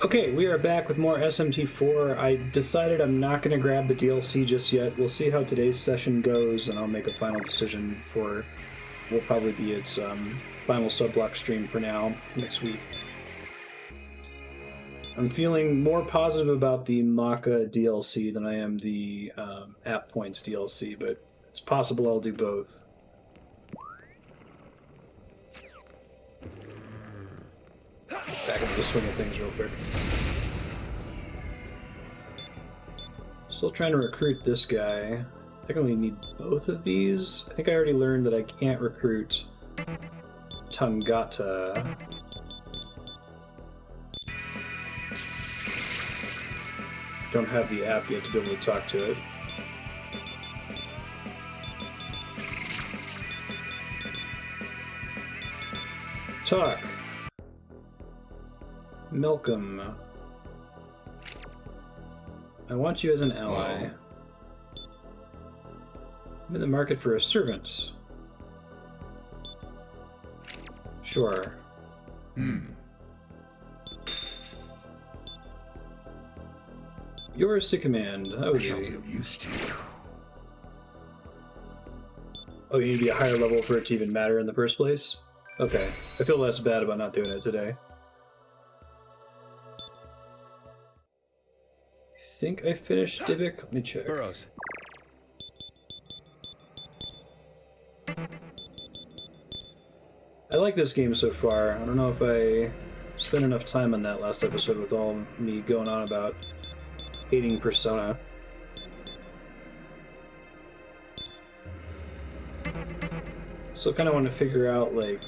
Okay, we are back with more SMT4. I decided I'm not going to grab the DLC just yet. We'll see how today's session goes, and I'll make a final decision for what will probably be its final subblock stream for now, next week. I'm feeling more positive about the Maka DLC than I am the App Points DLC, but it's possible I'll do both. Back into the swing of things real quick. Still trying to recruit this guy. I think I only need both of these. I think I already learned that I can't recruit Tangata. Don't have the app yet to be able to talk to it. Talk. Malcolm. I want you as an ally. I'm in the market for a servant. Sure. Yours to command. That was easy. Oh, you need to be a higher level for it to even matter in the first place? Okay. I feel less bad about not doing it today. I think I finished Dybbuk. Let me check. Burrows. I like this game so far. I don't know if I spent enough time on that last episode with all me going on about hating Persona. So I kind of want to figure out, like,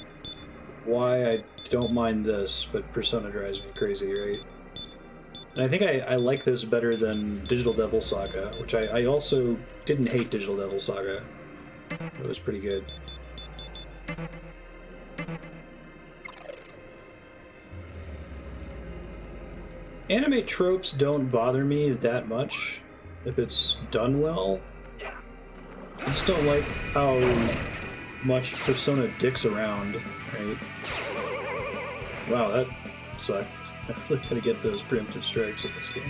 why I don't mind this, but Persona drives me crazy, right? And I think I like this better than Digital Devil Saga, which I also didn't hate Digital Devil Saga. It was pretty good. Anime tropes don't bother me that much if it's done well. I just don't like how much Persona dicks around, right? Wow, that sucked. I really gotta get those preemptive strikes in this game.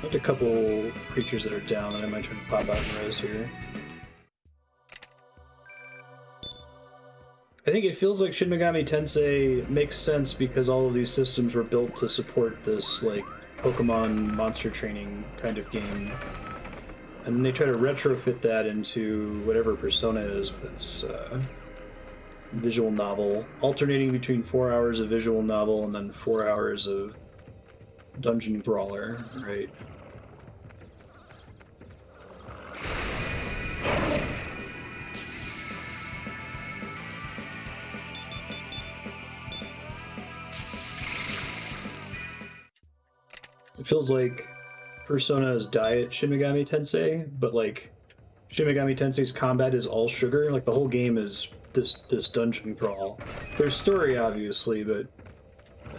There's a couple creatures that are down that I might try to pop out in rows here. I think it feels like Shin Megami Tensei makes sense because all of these systems were built to support this, like, Pokemon monster training kind of game. And then they try to retrofit that into whatever Persona is with its visual novel, alternating between 4 hours of visual novel and then 4 hours of dungeon brawler, right? It feels like Persona's diet Shin Megami Tensei, but like Shin Megami Tensei's combat is all sugar. Like the whole game is this dungeon crawl. There's story obviously, but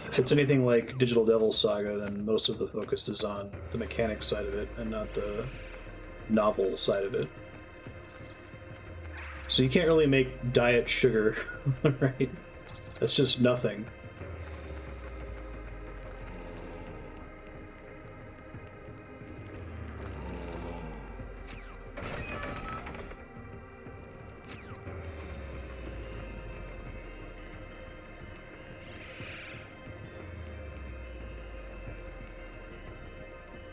if it's anything like Digital Devil Saga, then most of the focus is on the mechanics side of it and not the novel side of it. So you can't really make diet sugar, right? That's just nothing.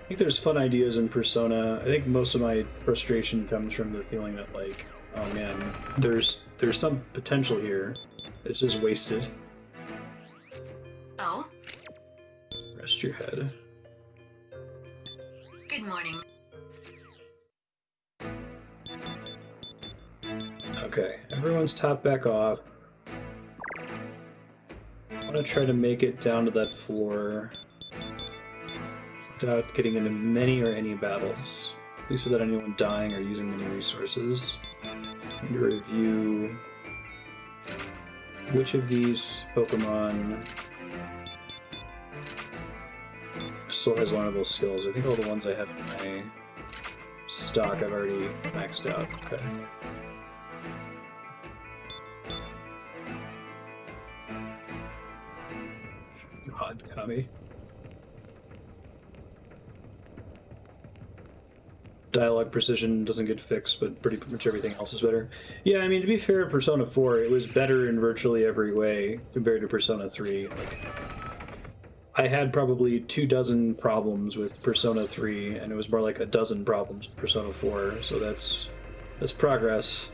I think there's fun ideas in Persona. I think most of my frustration comes from the feeling that, like, oh man, there's some potential here. It's just wasted. Oh? Rest your head. Good morning. Okay, everyone's top back off. I want to try to make it down to that floor without getting into many or any battles, at least without anyone dying or using many resources. I need to review which of these Pokemon still has learnable skills. I think all the ones I have in my stock I've already maxed out. Okay. God, Kami. Dialogue precision doesn't get fixed, but pretty much everything else is better. Yeah, I mean, to be fair, Persona 4, it was better in virtually every way compared to Persona 3. Like, I had probably 24 problems with Persona 3, and it was more like a dozen problems with Persona 4, so that's progress.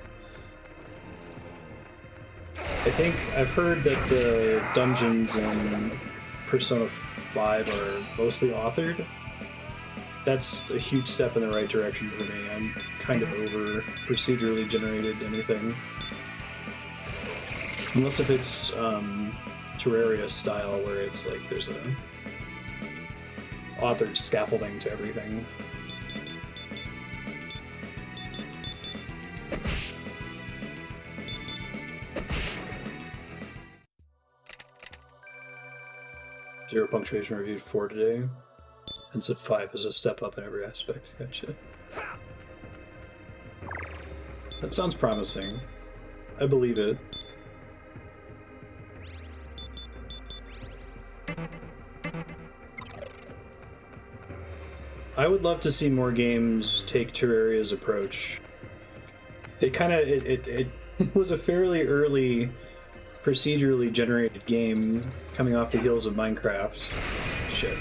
I think I've heard that the dungeons in Persona 5 are mostly authored. That's a huge step in the right direction for me. I'm kind of over procedurally generated anything. Unless if it's Terraria style, where it's like there's a authored scaffolding to everything. Zero punctuation reviewed 4 today. And said 5 is a step up in every aspect. Gotcha. That sounds promising. I believe it. I would love to see more games take Terraria's approach. It kind of it was a fairly early procedurally generated game coming off the heels of Minecraft. Shit.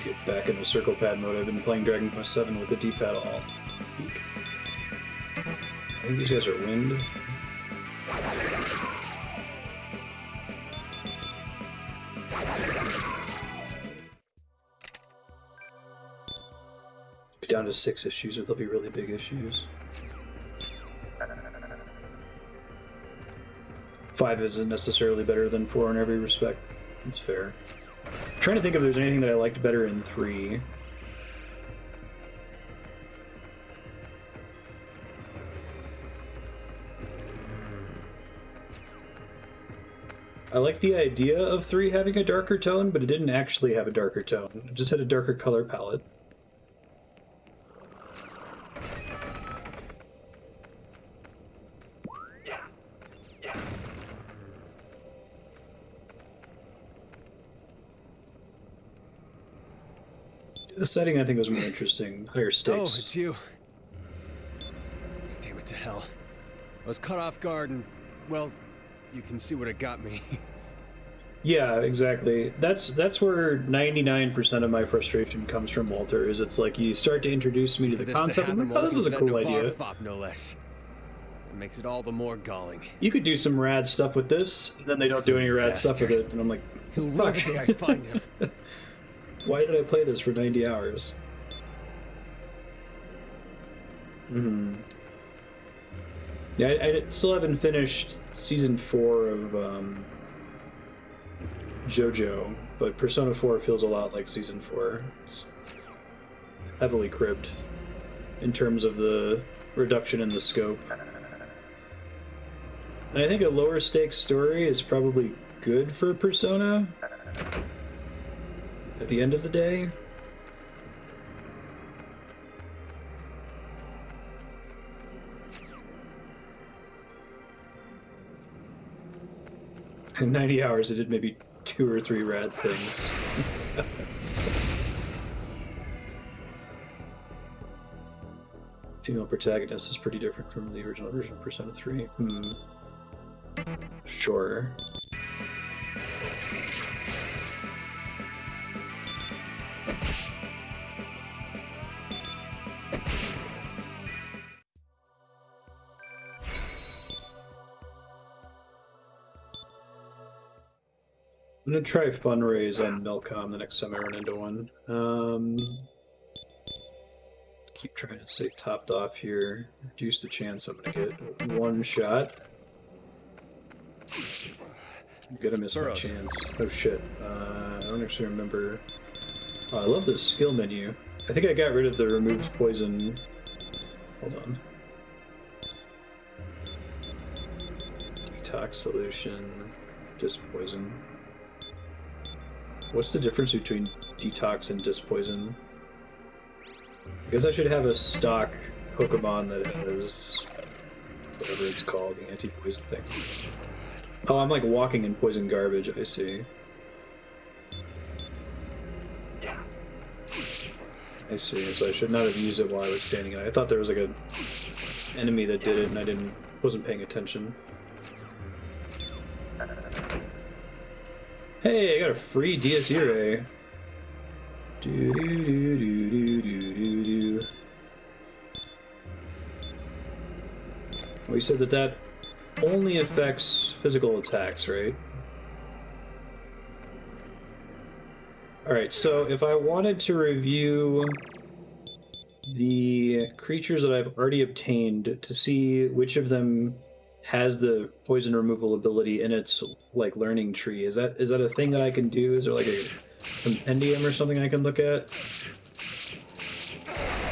Get back into circle pad mode. I've been playing Dragon Quest 7 with the D-pad all week. I think these guys are wind. Be down to 6 issues, or they'll be really big issues. 5 isn't necessarily better than 4 in every respect. That's fair. I'm trying to think if there's anything that I liked better in 3. I like the idea of 3 having a darker tone, but it didn't actually have a darker tone. It just had a darker color palette. The setting, I think, was more interesting. Higher stakes. Oh, it's you. Damn it to hell. I was caught off guard and, well, you can see what it got me. Yeah, exactly. That's where 99% of my frustration comes from, Walter, is it's like you start to introduce me to the concept, and I'm like, oh, this is a cool idea. No less. It makes it all the more galling. You could do some rad stuff with this, and then they don't do any rad stuff with it, and I'm like, he'll rue the day I find him. Why did I play this for 90 hours? Yeah, I still haven't finished Season 4 of JoJo, but Persona 4 feels a lot like Season 4. It's heavily cribbed in terms of the reduction in the scope. And I think a lower stakes story is probably good for Persona at the end of the day. In 90 hours, I did maybe 2 or 3 rad things. Female protagonist is pretty different from the original version of Persona 3. Sure. I'm gonna try fundraise on Milcom the next time I run into one. Keep trying to stay topped off here. Reduce the chance I'm gonna get one shot. I'm gonna miss my chance. Oh shit. I don't actually remember. Oh, I love this skill menu. I think I got rid of the removes poison. Hold on. Detox solution. Disc poison. What's the difference between detox and disc poison? I guess I should have a stock Pokemon that has whatever it's called, the anti-poison thing. Oh, I'm like walking in poison garbage, I see. I see, so I should not have used it while I was standing in it. I thought there was like a enemy that did it and I wasn't paying attention. Hey, I got a free Dies Irae. Do do do do do do do do. We said that only affects physical attacks, right? Alright, so if I wanted to review the creatures that I've already obtained to see which of them has the poison removal ability in its like learning tree, is that a thing that I can do? Is there like a compendium or something I can look at?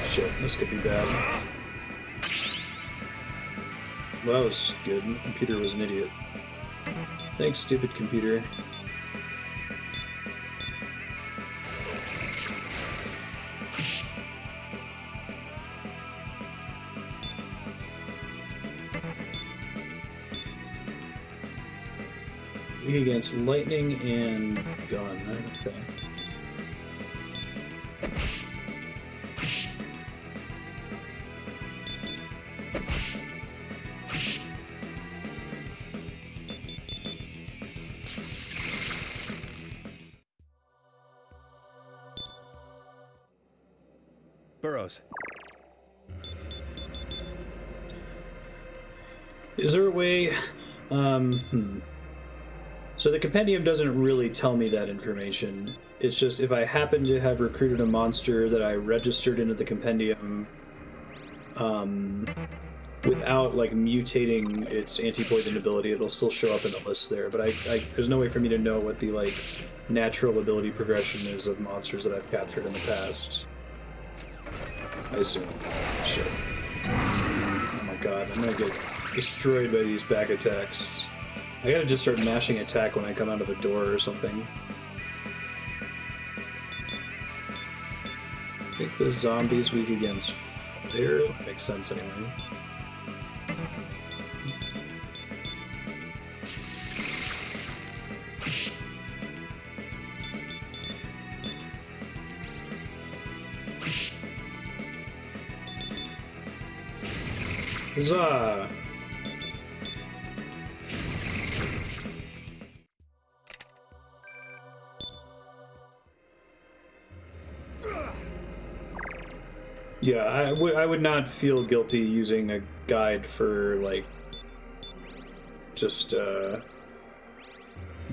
Shit, this could be bad. Well, that was good. The computer was an idiot. Thanks, stupid computer. Weak against lightning and gun. Okay. Burrows. Is there a way... So the compendium doesn't really tell me that information. It's just if I happen to have recruited a monster that I registered into the compendium without like mutating its anti-poison ability, it'll still show up in the list there. But there's no way for me to know what the like natural ability progression is of monsters that I've captured in the past. I assume. Shit. Oh my god, I'm gonna get destroyed by these back attacks. I gotta just start mashing attack when I come out of a door or something. I think the zombie's weak against fire. Makes sense anyway. Huzzah! Yeah, I would not feel guilty using a guide for, like, just,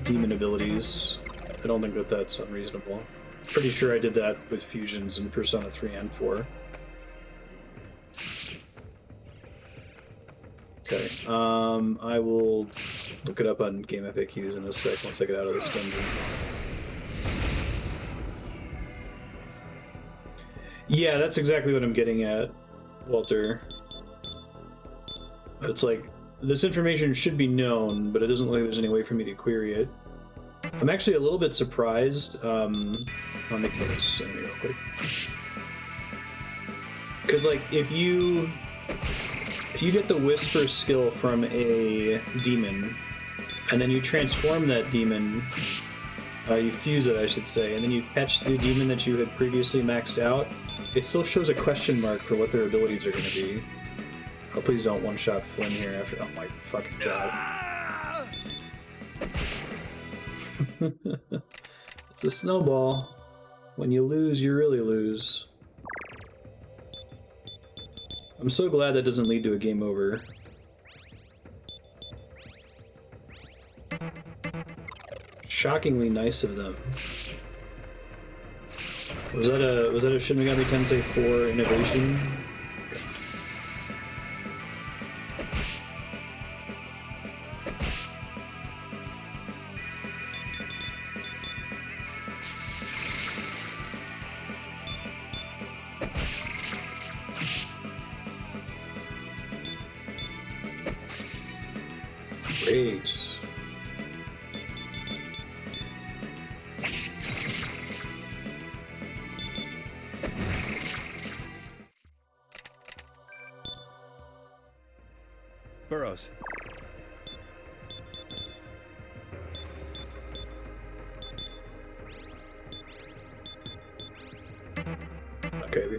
demon abilities. I don't think that that's unreasonable. Pretty sure I did that with fusions in Persona 3 and 4. Okay, I will look it up on Game FAQs in a sec once I get out of this dungeon. Yeah, that's exactly what I'm getting at, Walter. It's like, this information should be known, but it doesn't look like there's any way for me to query it. I'm actually a little bit surprised. Let me kill this enemy real quick. Because, like, if you get the Whisper skill from a demon, and then you transform that demon, you fuse it, I should say, and then you catch the demon that you had previously maxed out, it still shows a question mark for what their abilities are going to be. Oh, please don't one-shot Flynn here after... Oh my fucking god. It's a snowball. When you lose, you really lose. I'm so glad that doesn't lead to a game over. Shockingly nice of them. Was that a Shin Megami Tensei 4 innovation? Great. Burrows.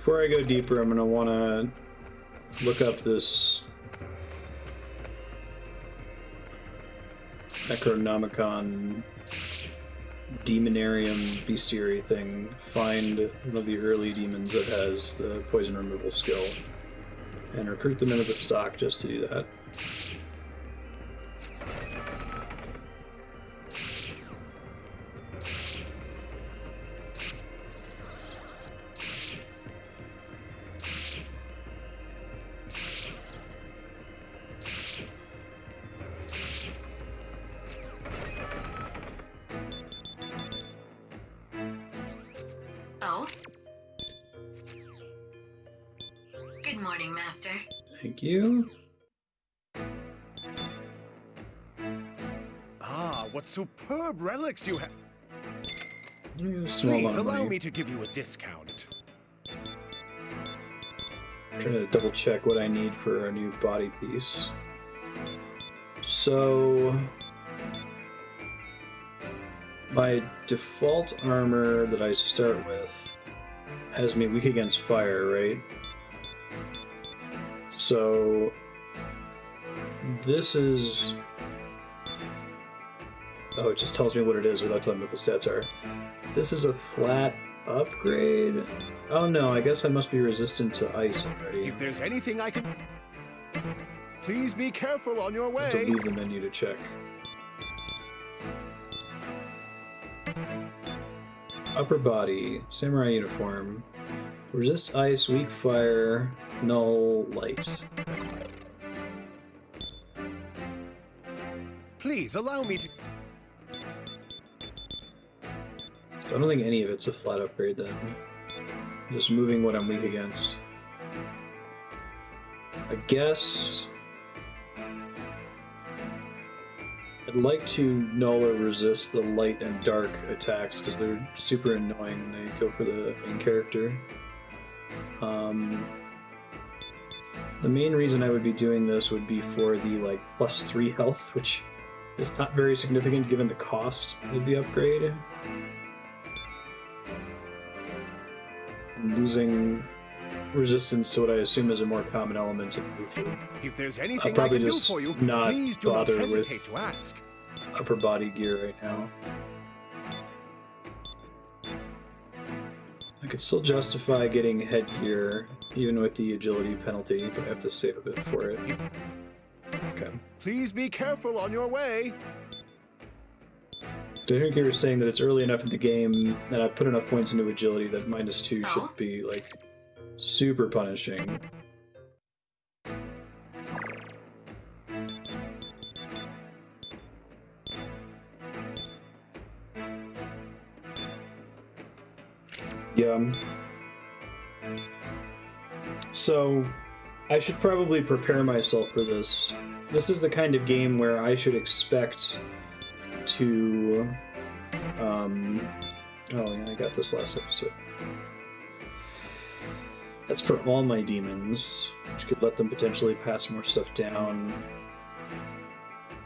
before I go deeper, I'm gonna want to look up this Necronomicon Demonarium Bestiary thing. Find one of the early demons that has the poison removal skill and recruit them into the stock just to do that. Oh? Good morning, Master. Thank you. Ah, what superb relics you have. Small Please amount of allow money. me to give you a discount. Trying to double check what I need for a new body piece. So my default armor that I start with has me weak against fire, right? So this is... Oh, it just tells me what it is without telling me what the stats are. This is a flat upgrade? Oh no, I guess I must be resistant to ice already. If there's anything I can... Please be careful on your I have to way. leave the menu to check. Upper body, samurai uniform, resist ice, weak fire, null, light. Please allow me to... So I don't think any of it's a flat upgrade then. Just moving what I'm weak against. I guess I'd like to null or resist the light and dark attacks because they're super annoying when they go for the main character. The main reason I would be doing this would be for the like +3 health, which is not very significant given the cost of the upgrade. I'm losing resistance to what I assume is a more common element of Buthu. If there's anything I probably can do just for you, not please do not bother hesitate with- to ask. Upper body gear right now. I could still justify getting headgear even with the agility penalty, but I have to save a bit for it. Okay. Please be careful on your way. So I think you were saying that it's early enough in the game that I've put enough points into agility that -2 should be like super punishing. Yeah. So I should probably prepare myself for this. This is the kind of game where I should expect to oh yeah, I got this last episode. That's for all my demons, which could let them potentially pass more stuff down.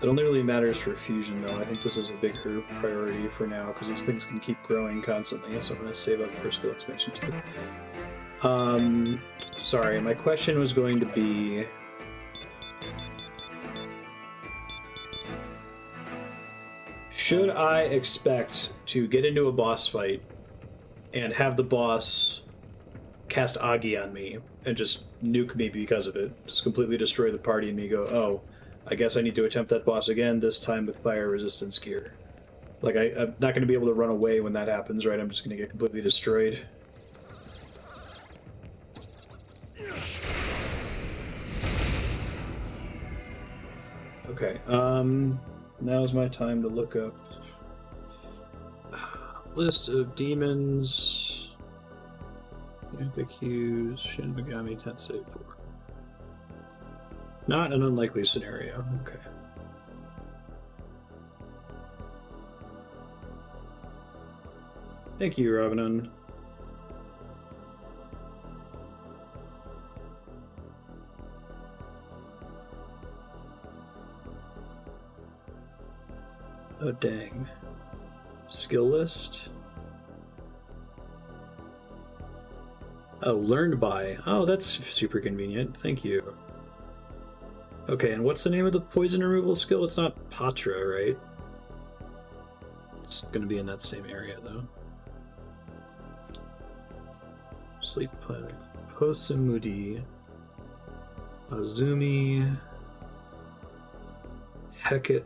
That only really matters for fusion, though. I think this is a bigger priority for now, because these things can keep growing constantly, so I'm going to save up for skill expansion too. Sorry, my question was going to be... Should I expect to get into a boss fight and have the boss cast Agi on me and just nuke me because of it? Just completely destroy the party and me go, oh, I guess I need to attempt that boss again, this time with fire resistance gear. Like, I'm not going to be able to run away when that happens, right? I'm just going to get completely destroyed. Okay, now's my time to look up list of demons. FAQs, Shin, Megami, Tensei 4. Not an unlikely scenario. Okay. Thank you, Ravanon. Oh, dang. Skill list? Oh, learned by. Oh, that's super convenient. Thank you. Okay, and what's the name of the poison removal skill? It's not Patra, right? It's gonna be in that same area, though. Sleep Planet. Posamudi. Azumi. Hecate.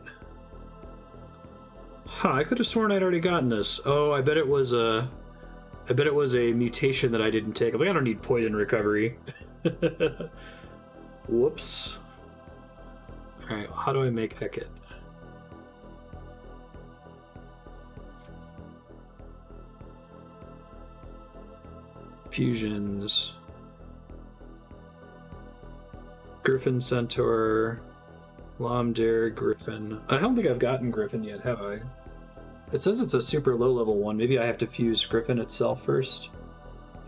Huh, I could have sworn I'd already gotten this. Oh, I bet it was a mutation that I didn't take. Like, I don't need poison recovery. Whoops. Alright, how do I make Hecate? Fusions. Griffin Centaur. Lomdare, Griffin. I don't think I've gotten Griffin yet, have I? It says it's a super low level one. Maybe I have to fuse Griffin itself first.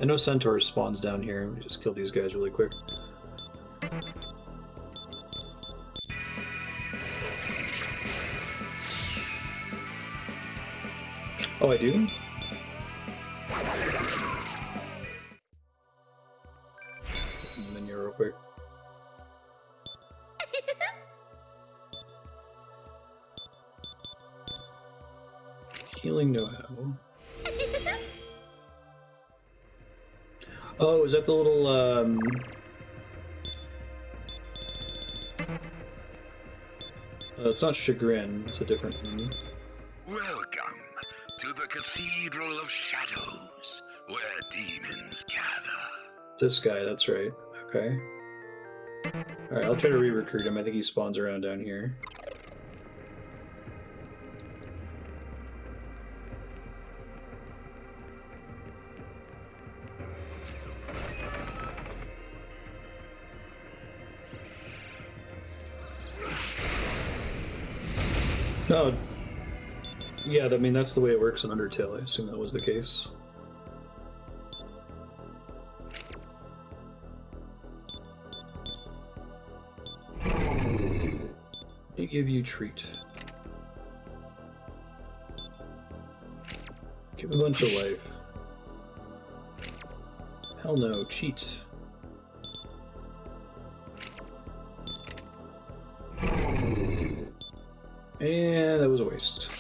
I know Centaur spawns down here. Let me just kill these guys really quick. Oh, I do? Menu real quick. Healing know-how. Oh, is that the little, it's not Chagrin, it's a different one. Welcome to the Cathedral of Shadows, where demons gather. This guy, that's right. Okay. Alright, I'll try to re-recruit him. I think he spawns around down here. Oh, yeah, I mean, that's the way it works in Undertale. I assume that was the case. They give you treat. Give a bunch of life. Hell no, cheat. And that was a waste.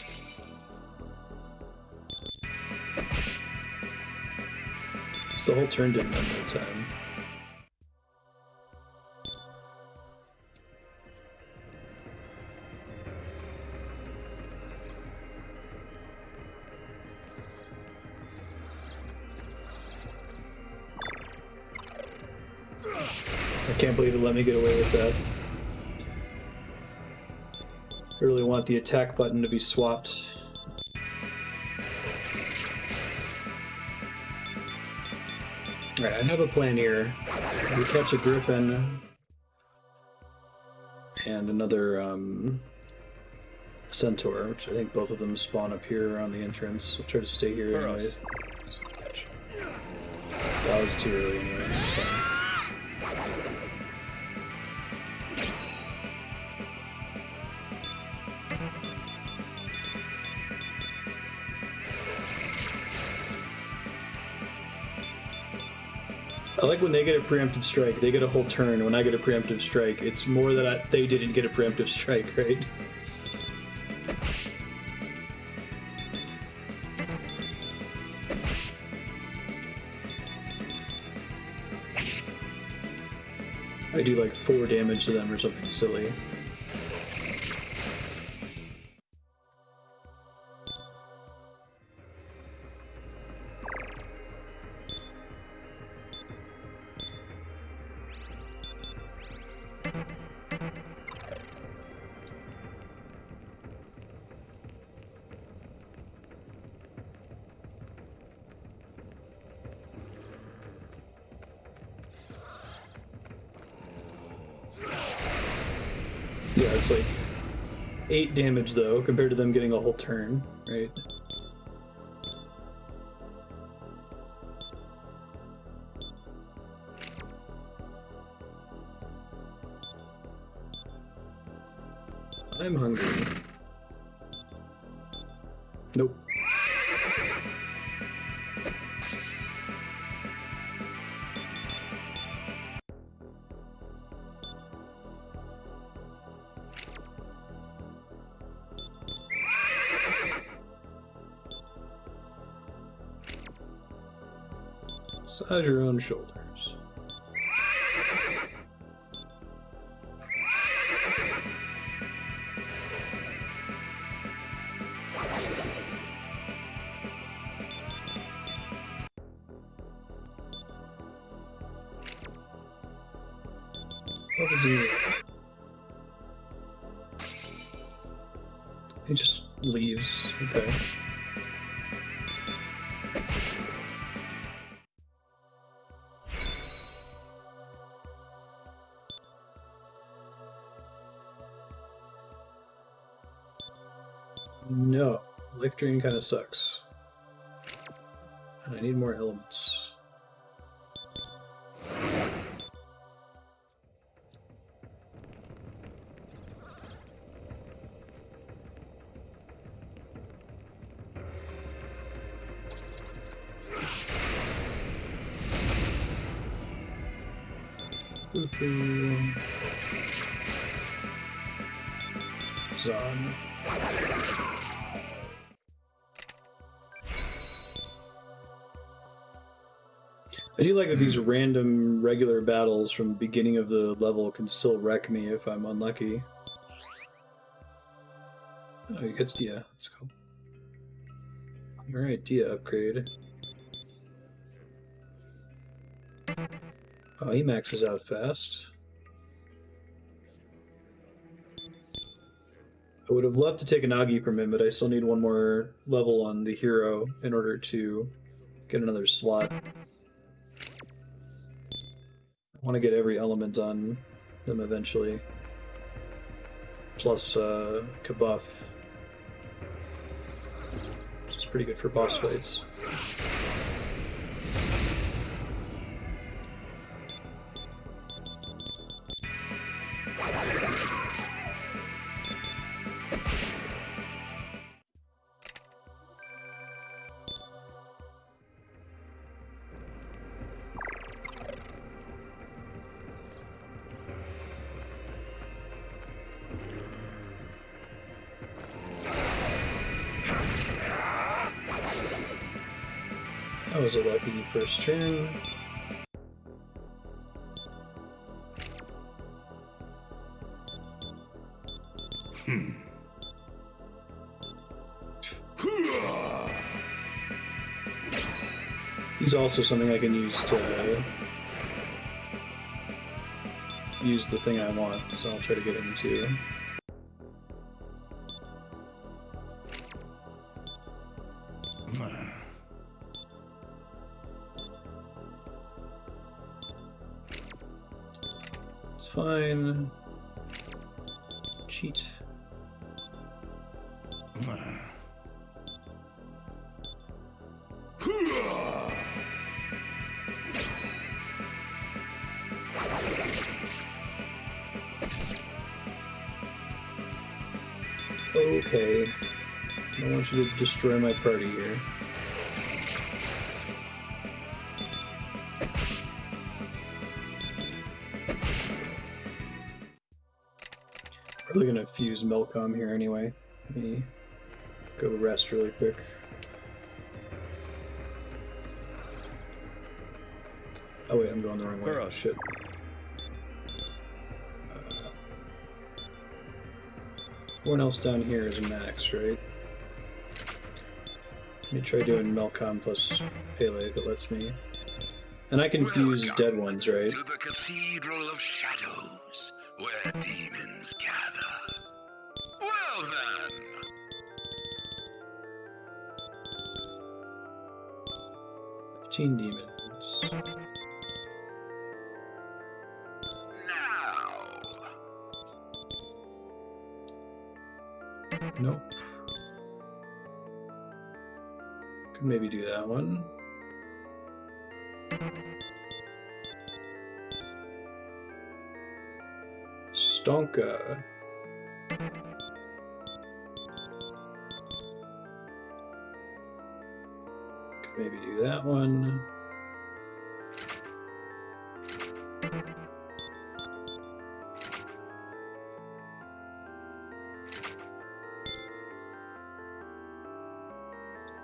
So the whole turn didn't end that time. I can't believe it let me get away with that. I really want the attack button to be swapped. Alright, I have a plan here. We catch a griffin and another centaur, which I think both of them spawn up here around the entrance. I'll try to stay here anyway. That was too early anyway. It's fine. I like when they get a preemptive strike, they get a whole turn. When I get a preemptive strike, it's more that they didn't get a preemptive strike, right? I do like 4 damage to them or something silly. Yeah, it's like 8 damage though, compared to them getting a whole turn, right? I'm hungry. Nope. Massage your own shoulders. What was he? He just leaves. Okay. No, life drain kind of sucks. And I need more elements. Zon. I do like that these random regular battles from the beginning of the level can still wreck me if I'm unlucky. Oh, he gets Dia. Let's go. Alright, Dia upgrade. Oh, he maxes out fast. I would have loved to take an Agi from him, but I still need one more level on the hero in order to get another slot. I want to get every element on them eventually. Plus Kabuff. Which is pretty good for boss fights. That was a lucky first turn. He's also something I can use to use the thing I want, so I'll try to get him too. It's fine. Cheat. Okay. I want you to destroy my party here. Probably gonna fuse Melcom here anyway. Let me go rest really quick. Oh wait, I'm going the wrong way. Burrows. Shit. Everyone else down here is max, right? Let me try doing Melcom plus Pele if it lets me. And I can fuse dead ones, right? To the Cathedral of Shadows, where demons gather. Well then, 15 demons. now. Nope. Could maybe do that one. Stonka. Could maybe do that one.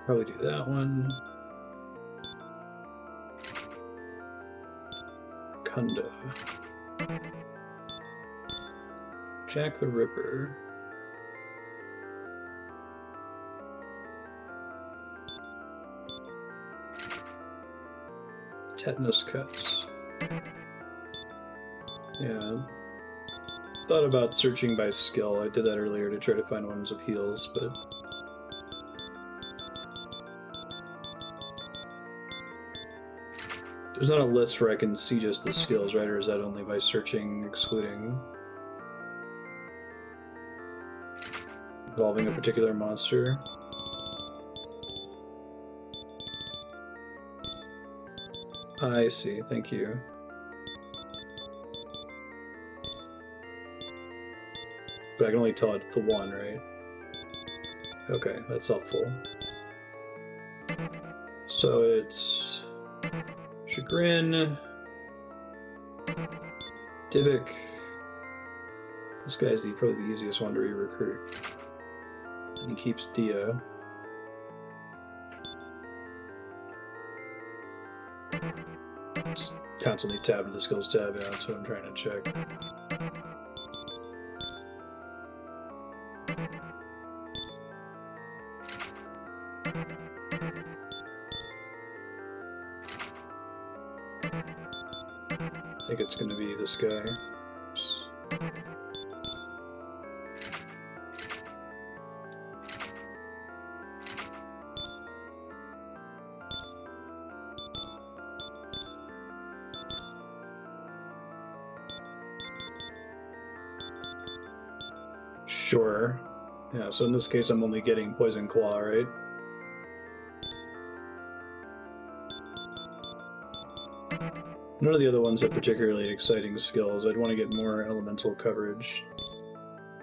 Probably do that one. Wakanda. Jack the Ripper. Tetanus cuts. Yeah. Thought about searching by skill. I did that earlier to try to find ones with heals, but... There's not a list where I can see just the skills, right? Or is that only by searching, excluding? Involving a particular monster? I see, thank you. But I can only tell it the one, right? Okay, that's helpful. So it's... Chagrin... Divik... This guy's probably the easiest one to re-recruit. And he keeps Dia. Just constantly tabbing the skills tab, yeah, that's what I'm trying to check. I think it's gonna be this guy. Oops. Sure. Yeah, so in this case I'm only getting Poison Claw, right? None of the other ones have particularly exciting skills. I'd want to get more elemental coverage,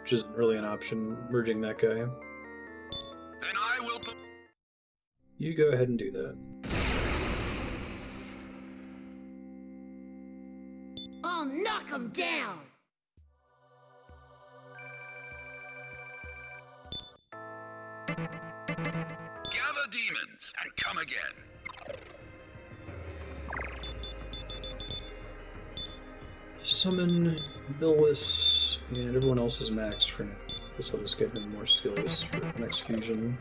which isn't really an option, merging that guy. Then I will... You go ahead and do that. I'll knock him down! Gather demons and come again. Summon Bilwis, and everyone else is maxed for now. Guess I'll just get him more skills for the next fusion.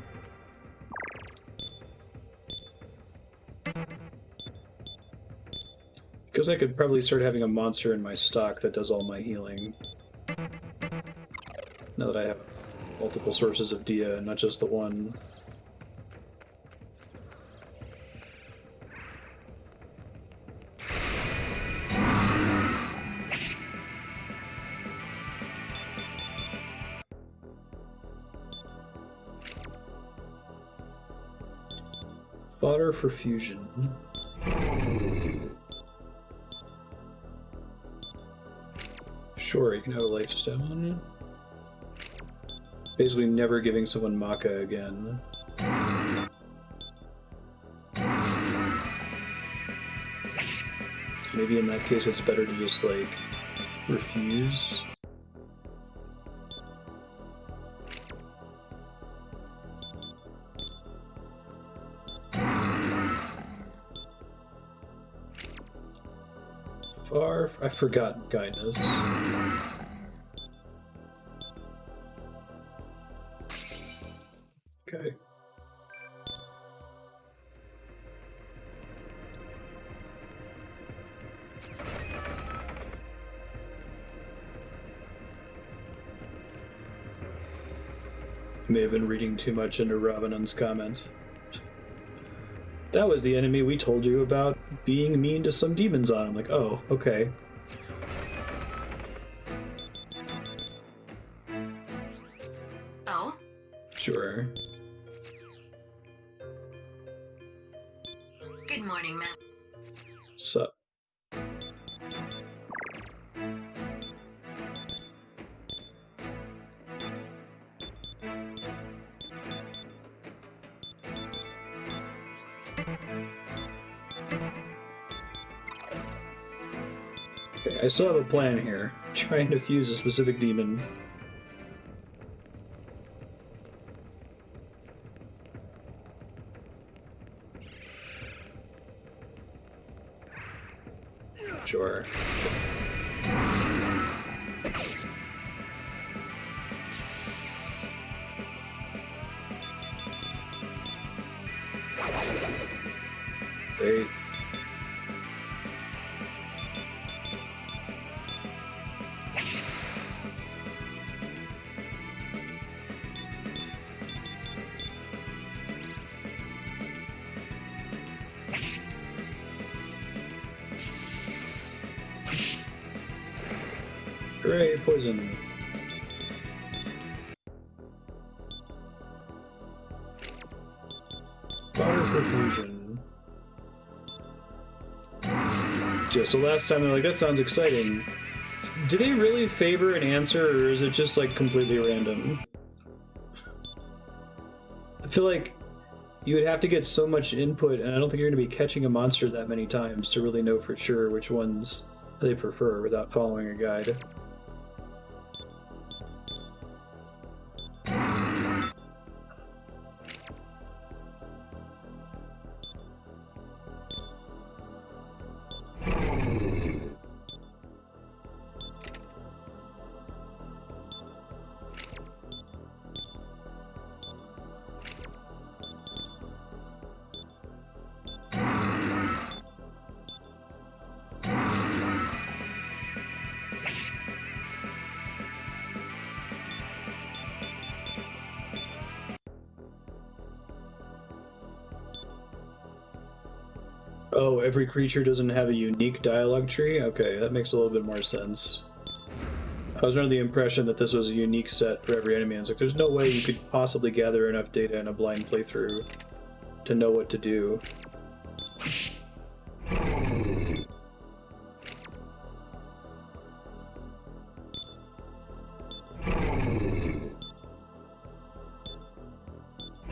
Because I could probably start having a monster in my stock that does all my healing. Now that I have multiple sources of Dia, not just the one. Fodder for fusion. Sure, you can have a lifestone. Basically never giving someone Maka again. Maybe in that case it's better to just, like, refuse. I forgot Guidance. Okay. May have been reading too much into Ravanon's comment. That was the enemy we told you about being mean to some demons on. I'm like, oh, okay. Oh? Sure. Good morning, Matt. Sup? Okay, I still have a plan here. Trying to fuse a specific demon. Sure. Great. Hooray, poison. Fire for fusion. Yeah, so last time they're like, that sounds exciting. Do they really favor an answer, or is it just like completely random? I feel like you would have to get so much input, and I don't think you're going to be catching a monster that many times to really know for sure which ones they prefer without following a guide. Oh, every creature doesn't have a unique dialogue tree? Okay, that makes a little bit more sense. I was under the impression that this was a unique set for every enemy. I was like, there's no way you could possibly gather enough data in a blind playthrough to know what to do.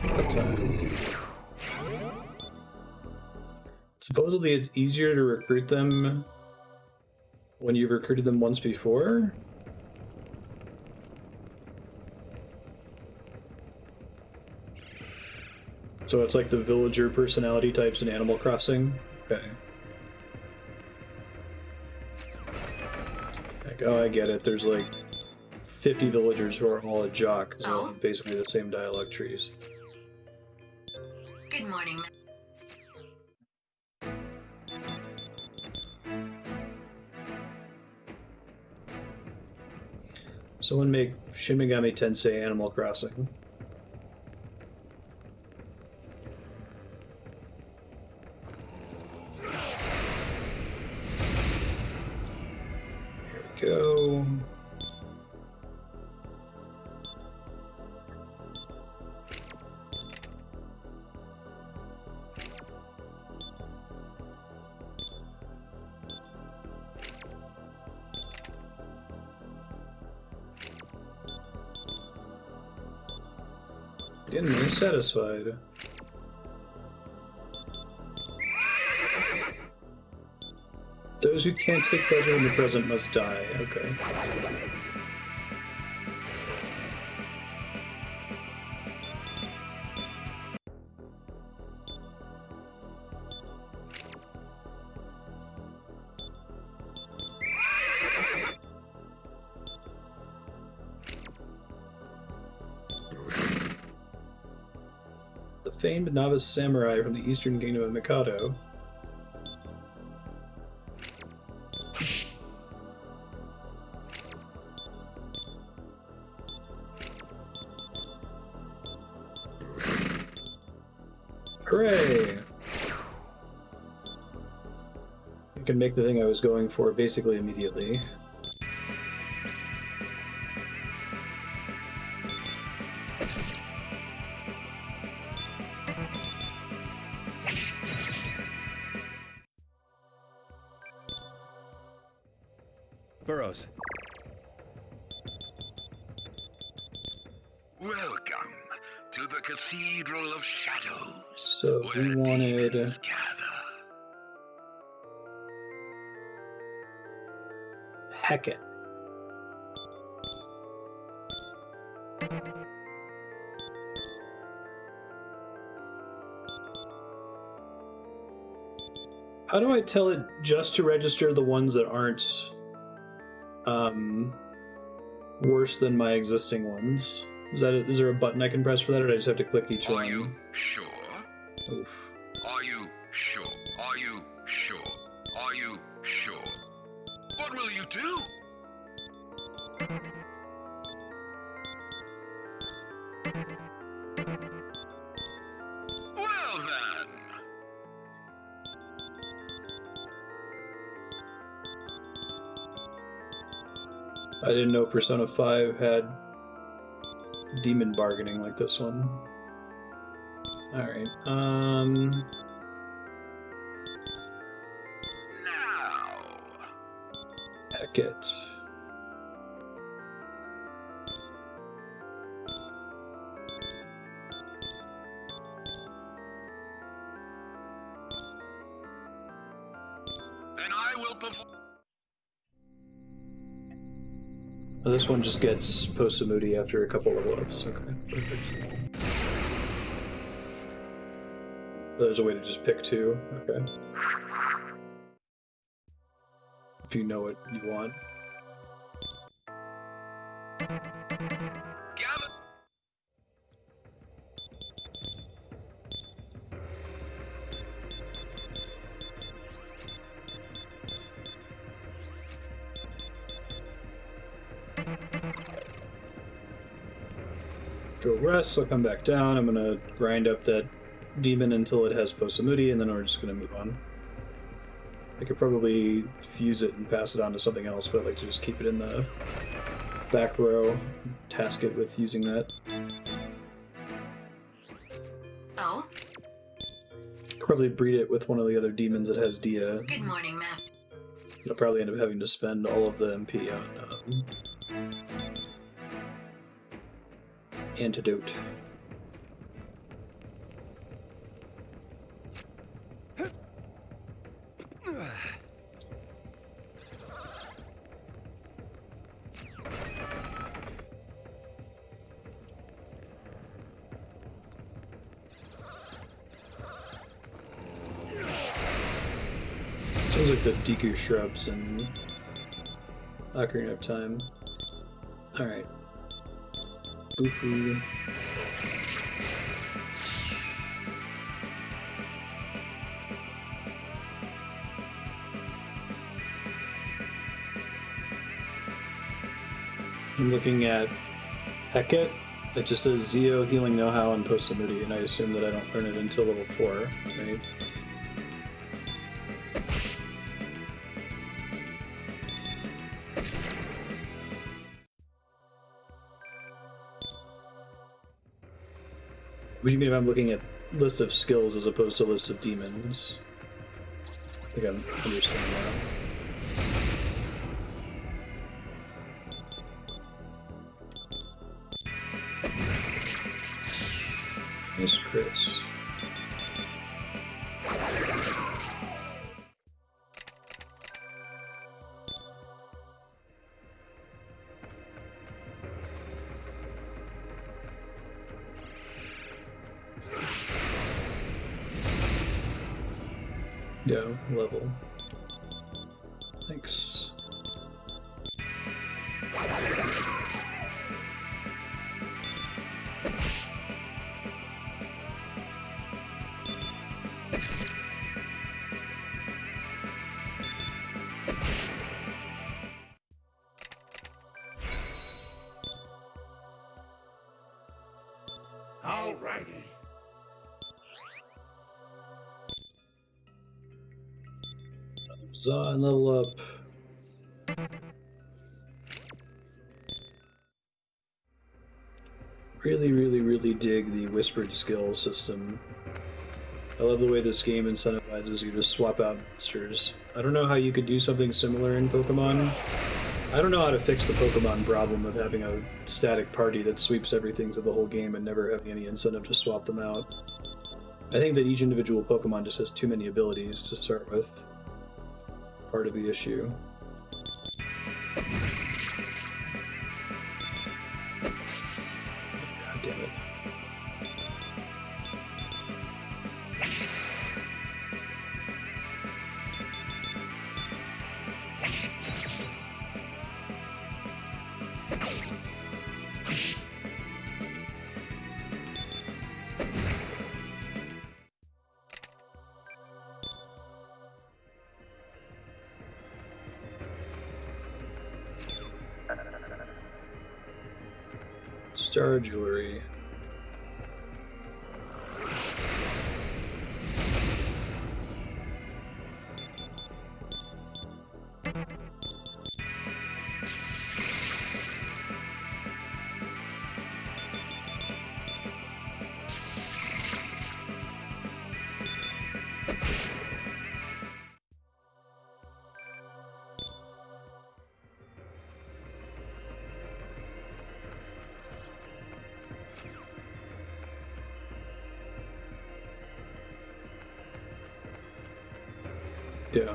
Uptime. Supposedly it's easier to recruit them when you've recruited them once before? So it's like the villager personality types in Animal Crossing? Okay. Like, oh, I get it. There's like 50 villagers who are all a jock, so basically the same dialogue trees. Good morning. Someone make Shin Megami Tensei Animal Crossing. Here we go. Enemy satisfied. Those who can't take pleasure in the present must die. Okay. Famed novice samurai from the eastern kingdom of Mikado. Hooray! I can make the thing I was going for basically immediately. Burrows. Welcome to the Cathedral of Shadows. So we where wanted demons gather. Hecate. How do I tell it just to register the ones that aren't worse than my existing ones? Is there a button I can press for that, or do I just have to click each one? Are you sure? Oof. Are you sure? Are you sure? Are you sure? What will you do? Well then. I didn't know Persona 5 had demon bargaining like this one. Alright, Now. heck it. Then I will perform. Oh, this one just gets Posamudi after a couple level ups. Okay, perfect. There's a way to just pick two. Okay. If you know what you want. Gather. Go rest, I'll come back down. I'm gonna grind up that demon until it has Posamudi, and then we're just gonna move on. I could probably fuse it and pass it on to something else, but I'd like to just keep it in the back row, task it with using that. Oh, Probably breed it with one of the other demons that has Dia. good morning, Master. I'll probably end up having to spend all of the MP on antidote. Sounds like the Deku shrubs and Ocarina of Time. Alright. Bufu. I'm looking at Heket. It just says Zio, Healing Know-How, and Posamudi, and I assume that I don't learn it until level 4, right? What do you mean if I'm looking at list of skills as opposed to list of demons? I think I'm understanding that. Nice crits. Yeah, level. Thanks. Alrighty. Zon level up. Really dig the whispered skill system. I love the way this game incentivizes you to swap out monsters. I don't know how you could do something similar in Pokemon. I don't know how to fix the Pokemon problem of having a static party that sweeps everything to the whole game and never having any incentive to swap them out. I think that each individual Pokemon just has too many abilities to start with. Part of the issue. God damn it. Star jewelry. Yeah.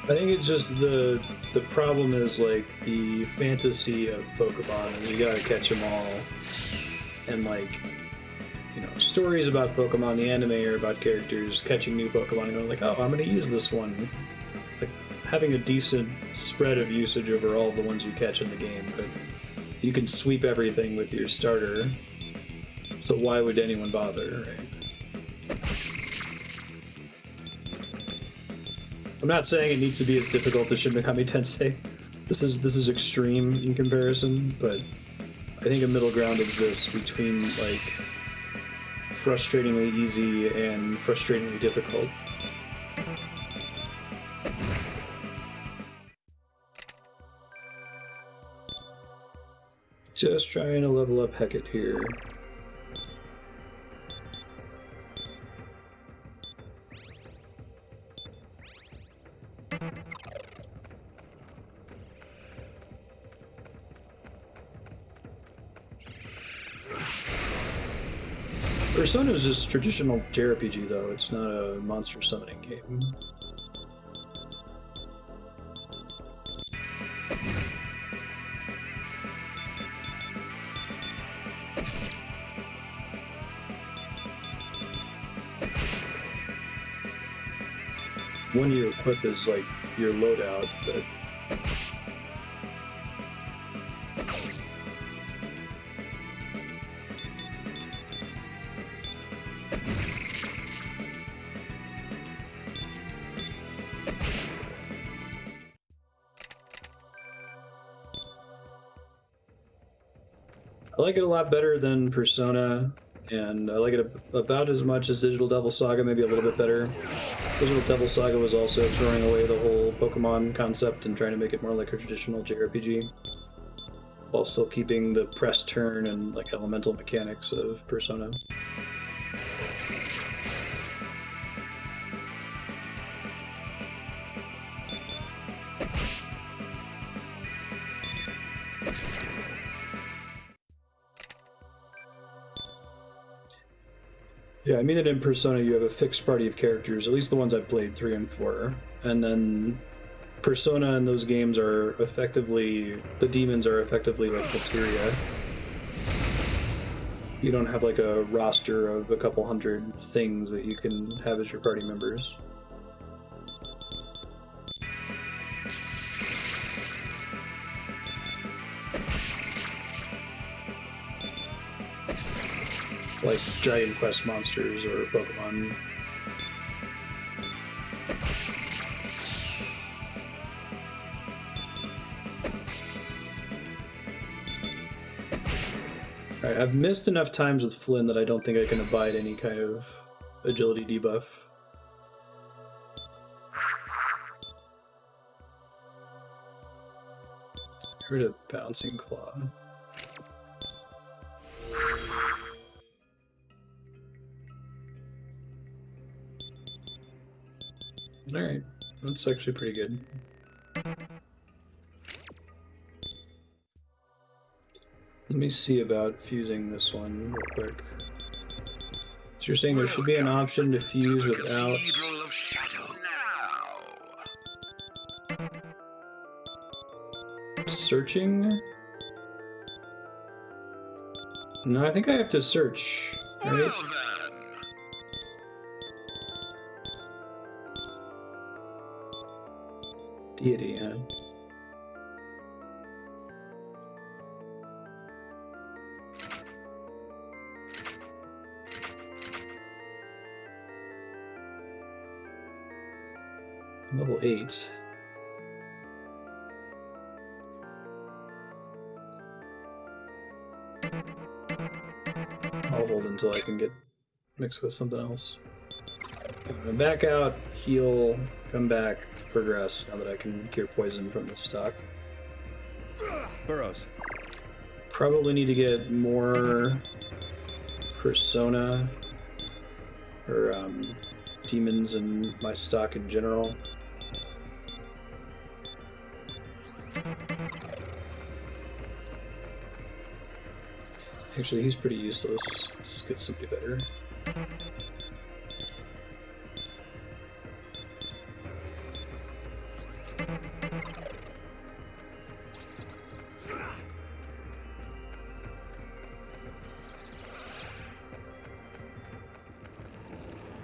I think it's just the problem is like the fantasy of Pokemon, and you gotta catch them all, and like, you know, stories about Pokemon, the anime are about characters catching new Pokemon and going like, oh, I'm gonna use this one. Like having a decent spread of usage over all the ones you catch in the game, but you can sweep everything with your starter. So why would anyone bother, right? I'm not saying it needs to be as difficult as Shin Megami Tensei. This is extreme in comparison, but I think a middle ground exists between like frustratingly easy and frustratingly difficult. Just trying to level up Hecate here. Persona is just traditional JRPG though, it's not a monster summoning game. One you equip is like your loadout, but I like it a lot better than Persona, and I like it about as much as Digital Devil Saga, maybe a little bit better. Digital Devil Saga was also throwing away the whole Pokemon concept and trying to make it more like a traditional JRPG, while still keeping the press turn and like elemental mechanics of Persona. Yeah, I mean that in Persona you have a fixed party of characters, at least the ones I've played, 3 and 4, and then Persona in those games are effectively, the demons are effectively like materia. You don't have like a roster of a couple hundred things that you can have as your party members. Like Giant Quest monsters or Pokemon. Alright, I've missed enough times with Flynn that I don't think I can abide any kind of agility debuff. Get rid of Bouncing Claw. Alright, that's actually pretty good. Let me see about fusing this one real quick. So you're saying there should be an option to fuse without... Cathedral of Shadow now. Searching? No, I think I have to search, right? Well then. Deity, huh? Level 8. I'll hold until I can get mixed with something else. Okay, back out, heal, come back, progress, now that I can cure poison from the stock. Burrows. Probably need to get more persona or demons in my stock in general. Actually, he's pretty useless. Let's get somebody better.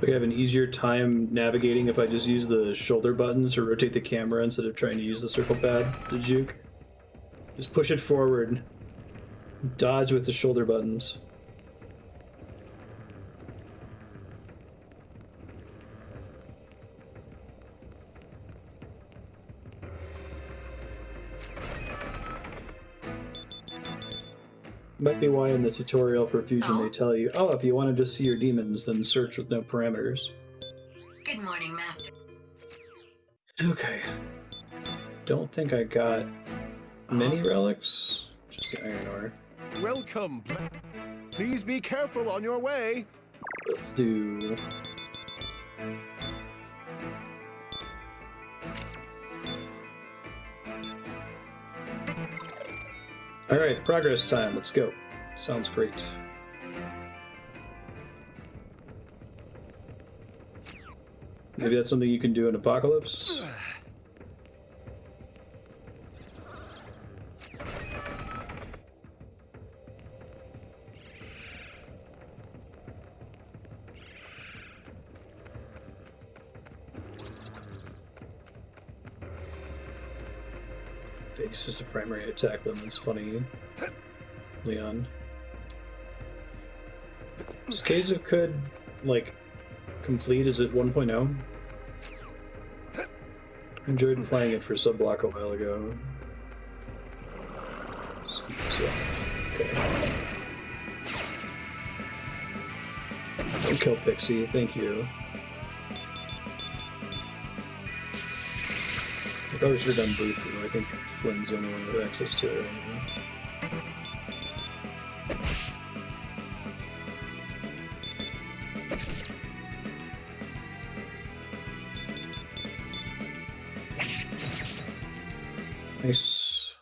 I have an easier time navigating if I just use the shoulder buttons or rotate the camera instead of trying to use the circle pad to juke. Just push it forward. Dodge with the shoulder buttons. Might be why in the tutorial for Fusion they tell you, oh, if you want to just see your demons, then search with no parameters. Good morning, Master. Okay. Don't think I got many relics. Just the iron ore. Welcome. Please be careful on your way. Will do. Alright, progress time. Let's go. Sounds great. Maybe that's something you can do in Apocalypse? Base is the primary attack limit. It's funny, Leon. Does Kazoo could, like, complete? Is it 1.0? Enjoyed playing it for Subblock a while ago. Okay. Don't kill Pixie, thank you. I probably should have done Bufu. I think Flynn's the only one with access to it. Nice.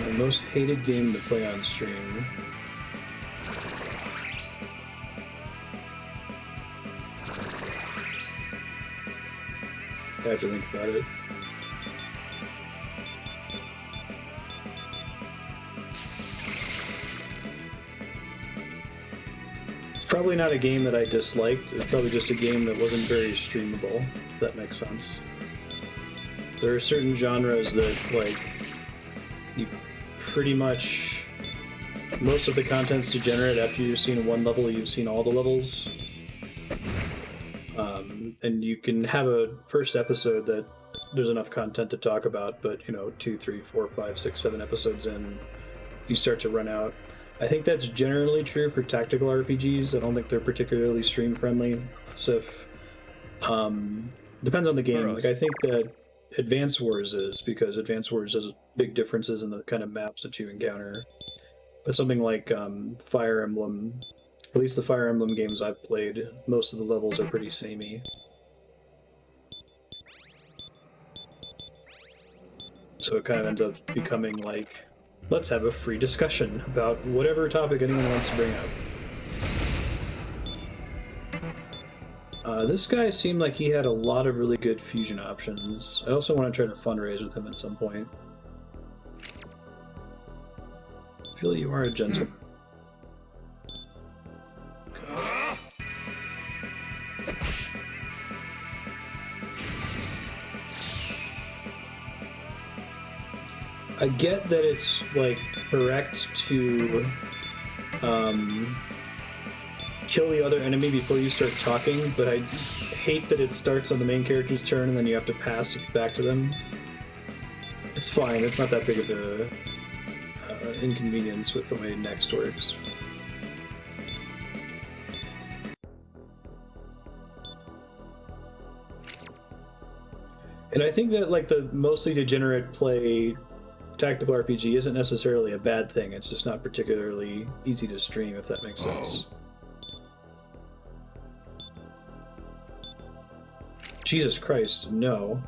My most hated game to play on stream. I have to think about it. It's probably not a game that I disliked. It's probably just a game that wasn't very streamable, if that makes sense. There are certain genres that, like, you pretty much... Most of the content's degenerate. After you've seen one level, you've seen all the levels. And you can have a first episode that there's enough content to talk about, but, you know, 2, 3, 4, 5, 6, 7 episodes in, you start to run out. I think that's generally true for tactical RPGs. I don't think they're particularly stream friendly. So if, depends on the game. Like, I think that Advance Wars is, because Advance Wars has big differences in the kind of maps that you encounter. But something like Fire Emblem, at least the Fire Emblem games I've played, most of the levels are pretty samey. So it kind of ends up becoming like, let's have a free discussion about whatever topic anyone wants to bring up. This guy seemed like he had a lot of really good fusion options. I also want to try to fundraise with him at some point. I feel you are a gentleman. I get that it's like correct to kill the other enemy before you start talking, but I hate that it starts on the main character's turn and then you have to pass it back to them. It's fine, it's not that big of a inconvenience with the way Next works. And I think that like the mostly degenerate play tactical RPG isn't necessarily a bad thing, it's just not particularly easy to stream, if that makes sense. Jesus Christ, no.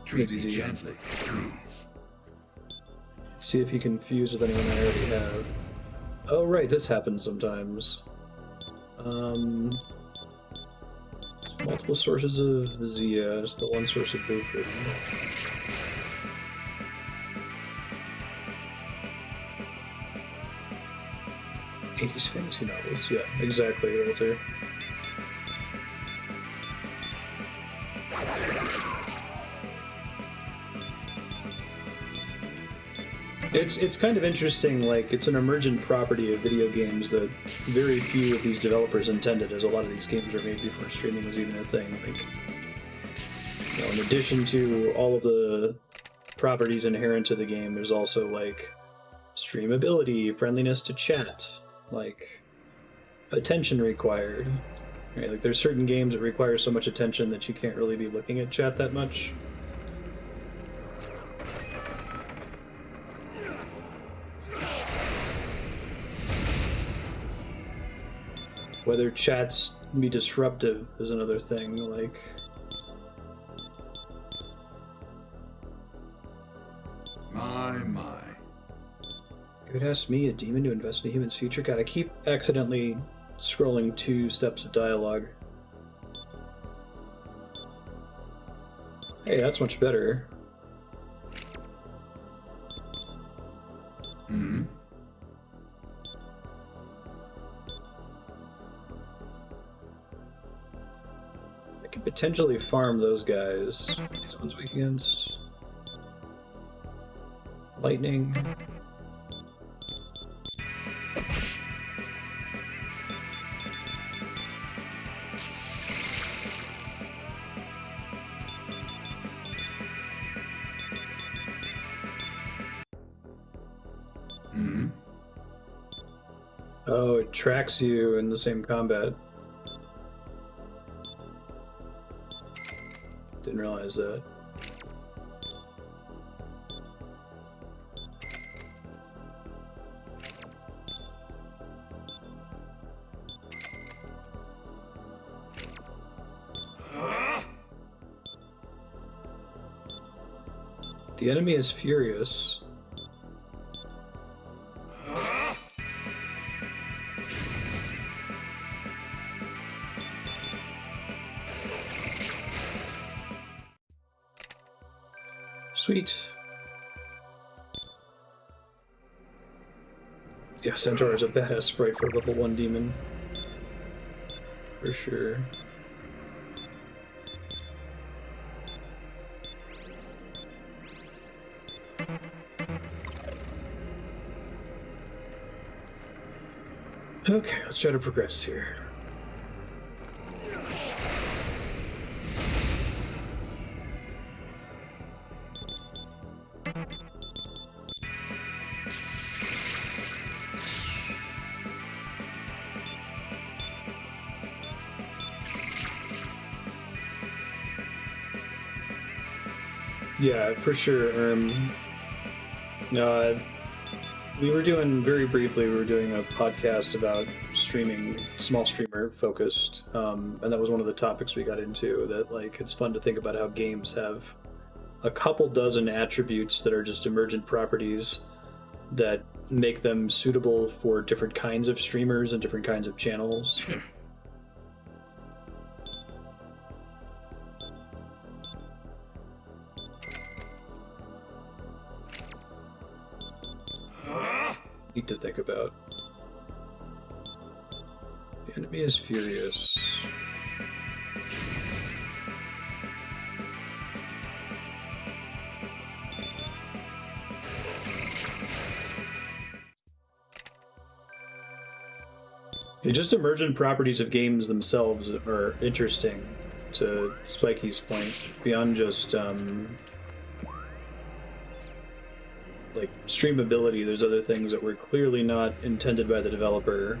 Treat me easy. gently, please. See if you can fuse with anyone I already have. Oh right, this happens sometimes. Multiple sources of Zia, just the one source of Buford. '80s fantasy novels, yeah, exactly, Walter. It's kind of interesting, like, it's an emergent property of video games that very few of these developers intended, as a lot of these games were made before streaming was even a thing. Like, you know, in addition to all of the properties inherent to the game, there's also, like, streamability, friendliness to chat, like, attention required. Right? Like, there's certain games that require so much attention that you can't really be looking at chat that much. Whether chats be disruptive is another thing, like... My. You would ask me, a demon, to invest in a human's future? God, I keep accidentally scrolling 2 steps of dialogue. Hey, that's much better. Hmm? I could potentially farm those guys. These ones weak against. Lightning. Hmm? Oh, it tracks you in the same combat. Didn't realize that. The enemy is furious. Sweet. Yeah, Centaur is a badass sprite for a level 1 demon. For sure. Okay, let's try to progress here. Yeah, for sure. We were doing, very briefly, we were doing a podcast about streaming, small streamer focused, and that was one of the topics we got into, that, like, it's fun to think about how games have a couple dozen attributes that are just emergent properties that make them suitable for different kinds of streamers and different kinds of channels. Neat to think about. The enemy is furious. Yeah, just emergent properties of games themselves are interesting, to Spikey's point, beyond just like streamability. There's other things that were clearly not intended by the developer,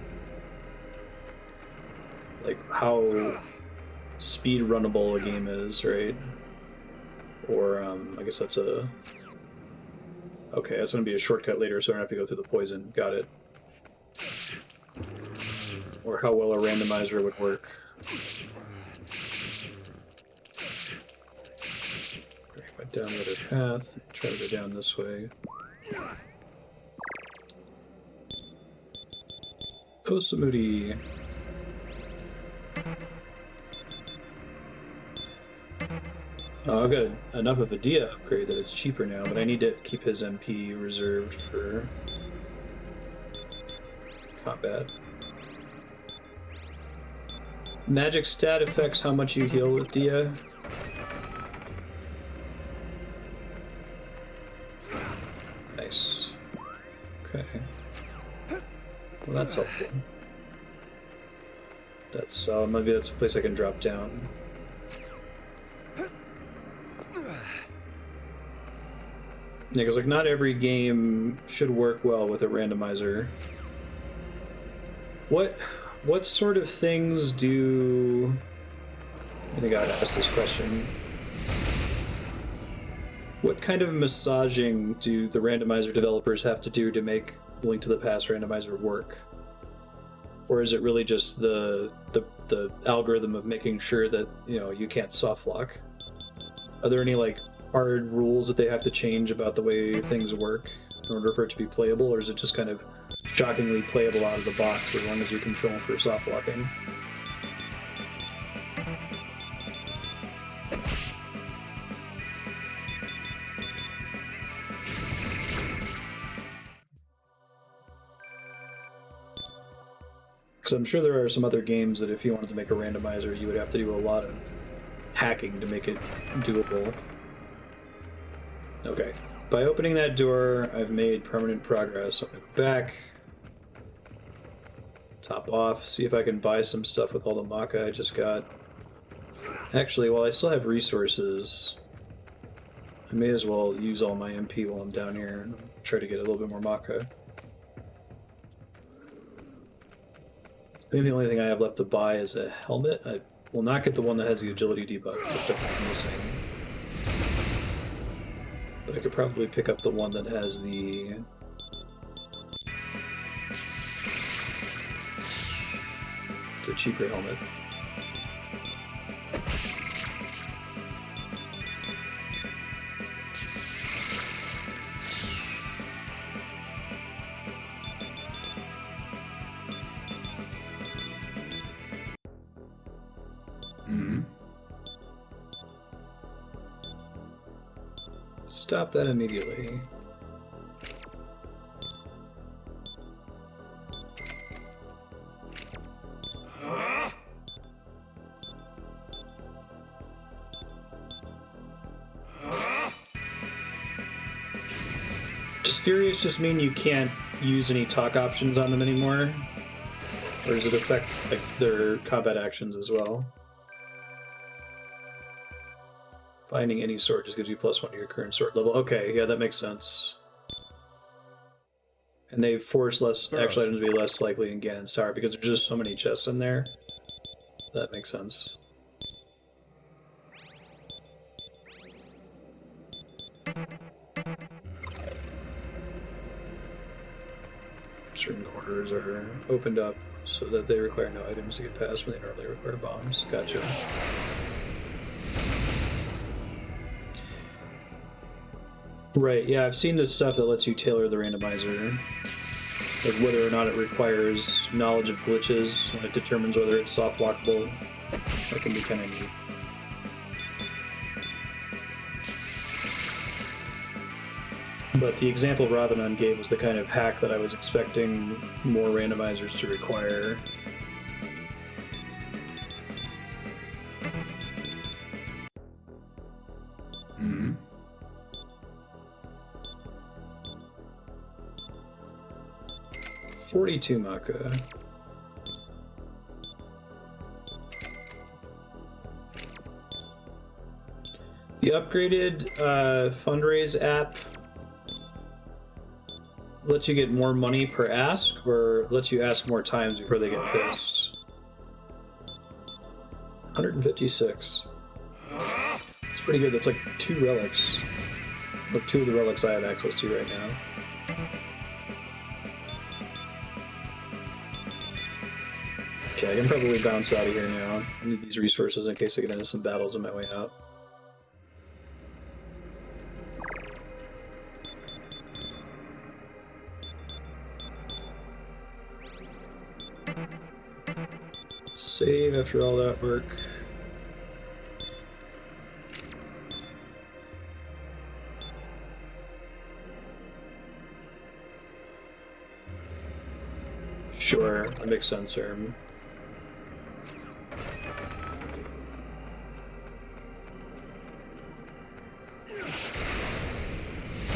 like how speed runnable a game is, right? Or I guess that's a okay, that's going to be a shortcut later, so I don't have to go through the poison. Got it. Or how well a randomizer would work. Went down the other path. Try to go down this way. Posamudi. Oh, I've got enough of a Dia upgrade that it's cheaper now, but I need to keep his MP reserved for combat. Magic stat affects how much you heal with Dia. Nice. Okay. Well, that's helpful. That's maybe that's a place I can drop down. Yeah, because like not every game should work well with a randomizer. What sort of things do... I think I gotta ask this question. What kind of massaging do the randomizer developers have to do to make Link to the Past randomizer work? Or is it really just the algorithm of making sure that, you know, you can't soft lock? Are there any like hard rules that they have to change about the way things work in order for it to be playable, or is it just kind of shockingly playable out of the box as long as you control for soft locking? Because I'm sure there are some other games that if you wanted to make a randomizer, you would have to do a lot of hacking to make it doable. Okay. By opening that door, I've made permanent progress. I'm gonna go back. Top off. See if I can buy some stuff with all the maca I just got. Actually, while I still have resources, I may as well use all my MP while I'm down here and try to get a little bit more maca. I think the only thing I have left to buy is a helmet. I will not get the one that has the agility debuff, because I'm definitely missing. But I could probably pick up the one that has the... cheaper helmet. Stop that immediately. Does Furious just mean you can't use any talk options on them anymore? Or does it affect like their combat actions as well? Finding any sword just gives you +1 to your current sword level. Okay, yeah, that makes sense. And they force actual items to be less likely in Ganon's Tower because there's just so many chests in there. That makes sense. Certain corridors are opened up so that they require no items to get past when they normally require bombs. Gotcha. Right, yeah, I've seen this stuff that lets you tailor the randomizer. Like whether or not it requires knowledge of glitches, and it determines whether it's soft lockable. That can be kind of neat. But the example Rabanon gave was the kind of hack that I was expecting more randomizers to require. Mm-hmm. 42 Maka. The upgraded fundraise app lets you get more money per ask, or lets you ask more times before they get pissed. 156. It's pretty good. That's like 2 relics. Or 2 of the relics I have access to right now. Okay, I can probably bounce out of here now. I need these resources in case I get into some battles on my way out. Save after all that work. Sure, that makes sense, Herm.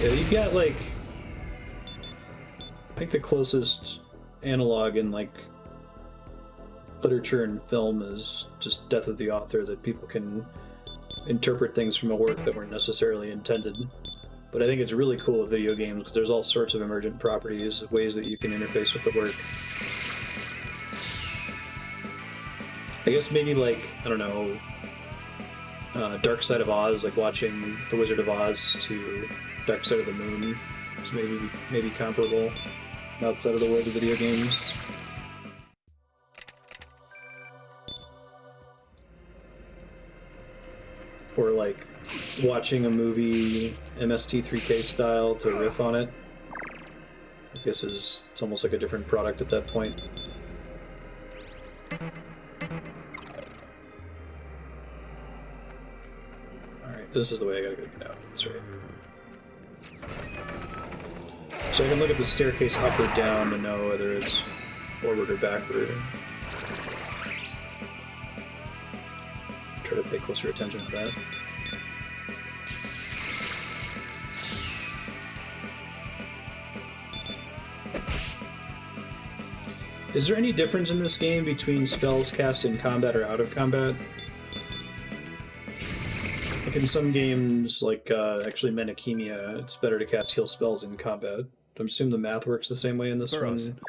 Yeah, you've got like, I think the closest analog in like literature and film is just death of the author, that people can interpret things from a work that weren't necessarily intended. But I think it's really cool with video games because there's all sorts of emergent properties, ways that you can interface with the work. I guess maybe like, I don't know, Dark Side of Oz, like watching The Wizard of Oz to Dark Side of the Moon is maybe comparable outside of the world of video games. Or like watching a movie MST3K style to riff on it. I guess it's almost like a different product at that point. Alright, this is the way I gotta get out. That's right. So I can look at the staircase up or down to know whether it's forward or backward. Try to pay closer attention to that. Is there any difference in this game between spells cast in combat or out of combat? Like in some games, like actually Menachemia, it's better to cast heal spells in combat. I'm assuming the math works the same way in this Burrows. one.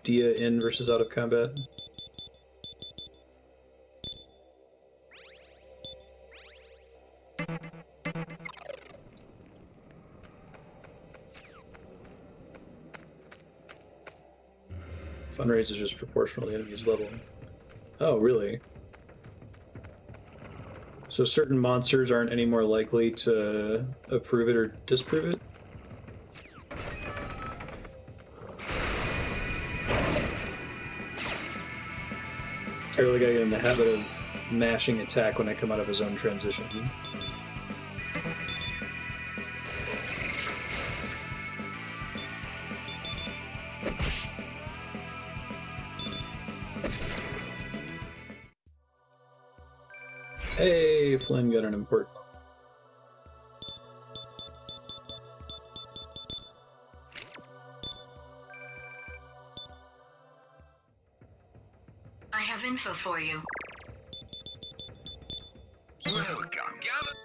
Dia in versus out of combat. Fundraise is just proportional to the enemy's level. Oh, really? So certain monsters aren't any more likely to approve it or disprove it? I really gotta get in the habit of mashing attack when I come out of a zone transition. Hey, Flynn got an important. I have info for you. Welcome. Gather.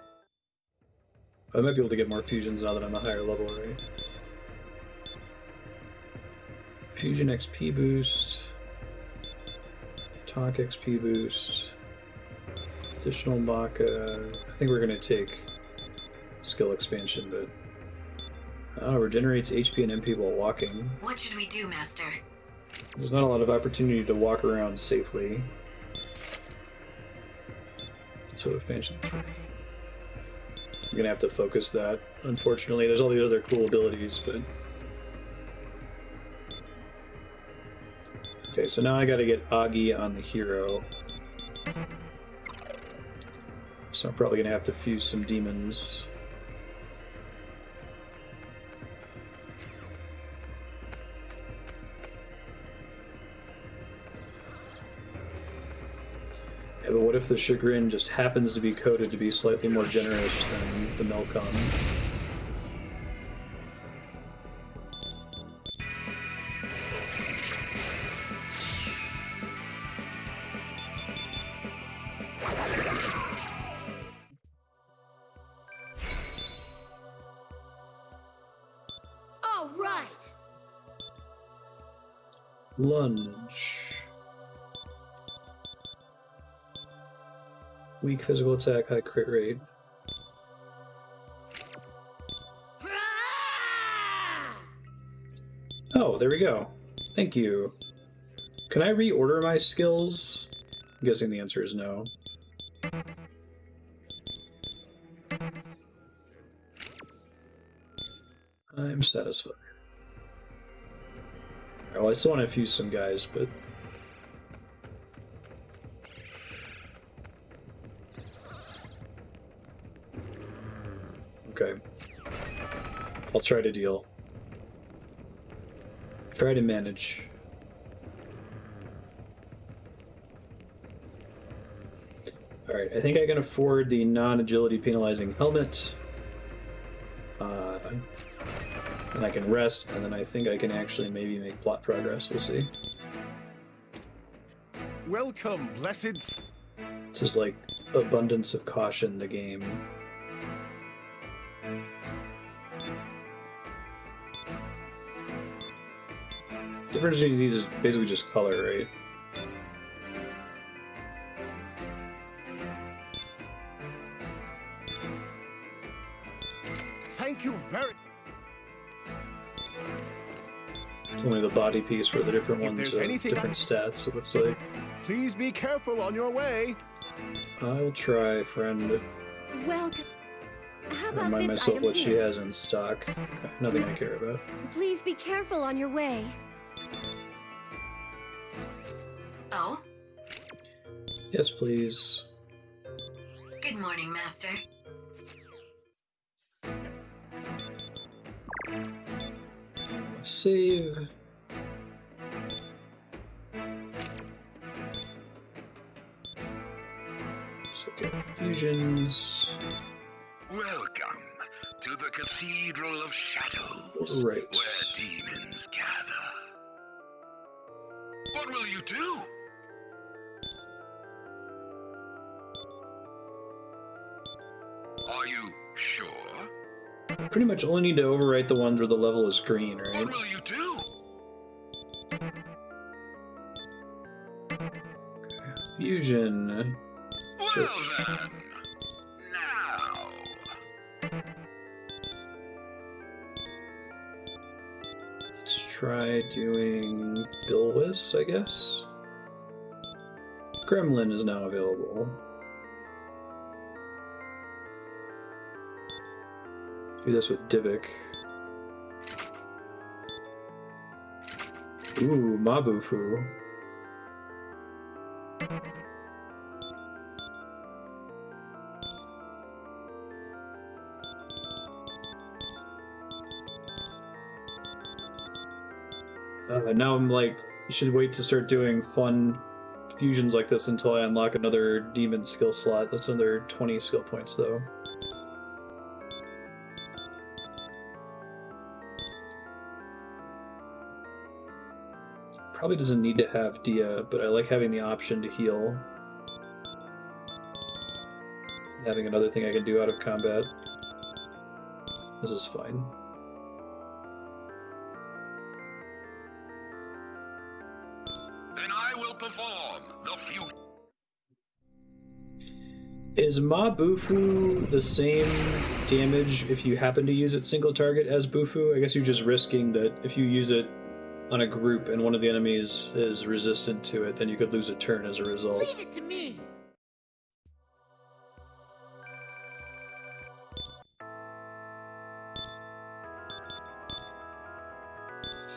I might be able to get more fusions now that I'm a higher level, right? Fusion XP boost. Talk XP boost. Additional Baka. I think we're gonna take skill expansion, but regenerates HP and MP while walking. What should we do, Master? There's not a lot of opportunity to walk around safely. So expansion 3. I'm gonna have to focus that. Unfortunately, there's all the other cool abilities, but okay. So now I gotta get Agi on the hero. So I'm probably gonna have to fuse some demons. what if the chagrin just happens to be coded to be slightly more generous than the Melkon? All right. Lunge. Weak physical attack, high crit rate. Oh, there we go. Thank you. Can I reorder my skills? I'm guessing the answer is no. I'm satisfied. Well, I still want to fuse some guys, but... Okay. I'll try to deal. Try to manage. Alright, I think I can afford the non-agility penalizing helmet. And I can rest, and then I think I can actually maybe make plot progress. We'll see. Welcome, blessed. This is like abundance of caution, the game. Difference between these is basically just color, right? Thank you very. It's only the body piece where the different ones there's have anything different stats, it looks like. Please be careful on your way. I'll try, friend. Welcome. How about Remind this myself item what she here? has in stock. Nothing I care about. Please be careful on your way. Oh? Yes, please. Good morning, Master. Save. So get fusions. Welcome to the Cathedral of Shadows, Right. where demons gather. What will you do? Are you sure? Pretty much only need to overwrite the ones where the level is green, right? What will you do? Fusion. Well Search. then, now. Let's try doing Bilwis, I guess. Gremlin is now available. Do this with Dybbuk. Ooh, Mabufu. Now I'm like, you should wait to start doing fun fusions like this until I unlock another demon skill slot. That's another 20 skill points, though. Probably doesn't need to have Dia, but I like having the option to heal. Having another thing I can do out of combat. This is fine. Then I will perform the few. Is Mabufu the same damage if you happen to use it single target as Bufu? I guess you're just risking that if you use it on a group and one of the enemies is resistant to it, then you could lose a turn as a result. Leave it to me.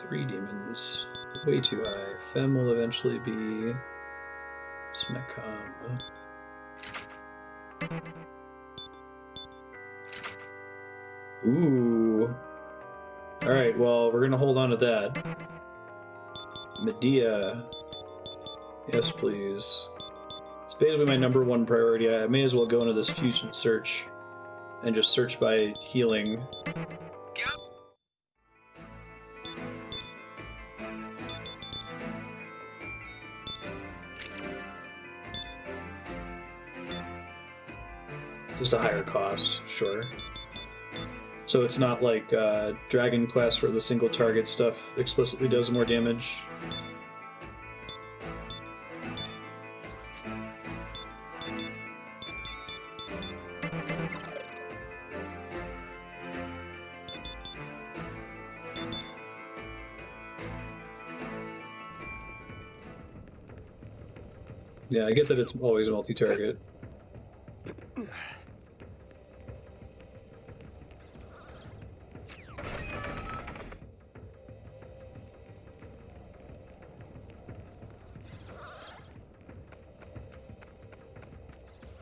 Three demons. Way too high. Fem will eventually be Smekam. Ooh. Alright, well, we're gonna hold on to that. Medea. Yes, please. Let's basically my number one priority. I may as well go into this fusion search and just search by healing. Just a higher cost, sure. So it's not like Dragon Quest where the single target stuff explicitly does more damage. Yeah, I get that it's always multi-target.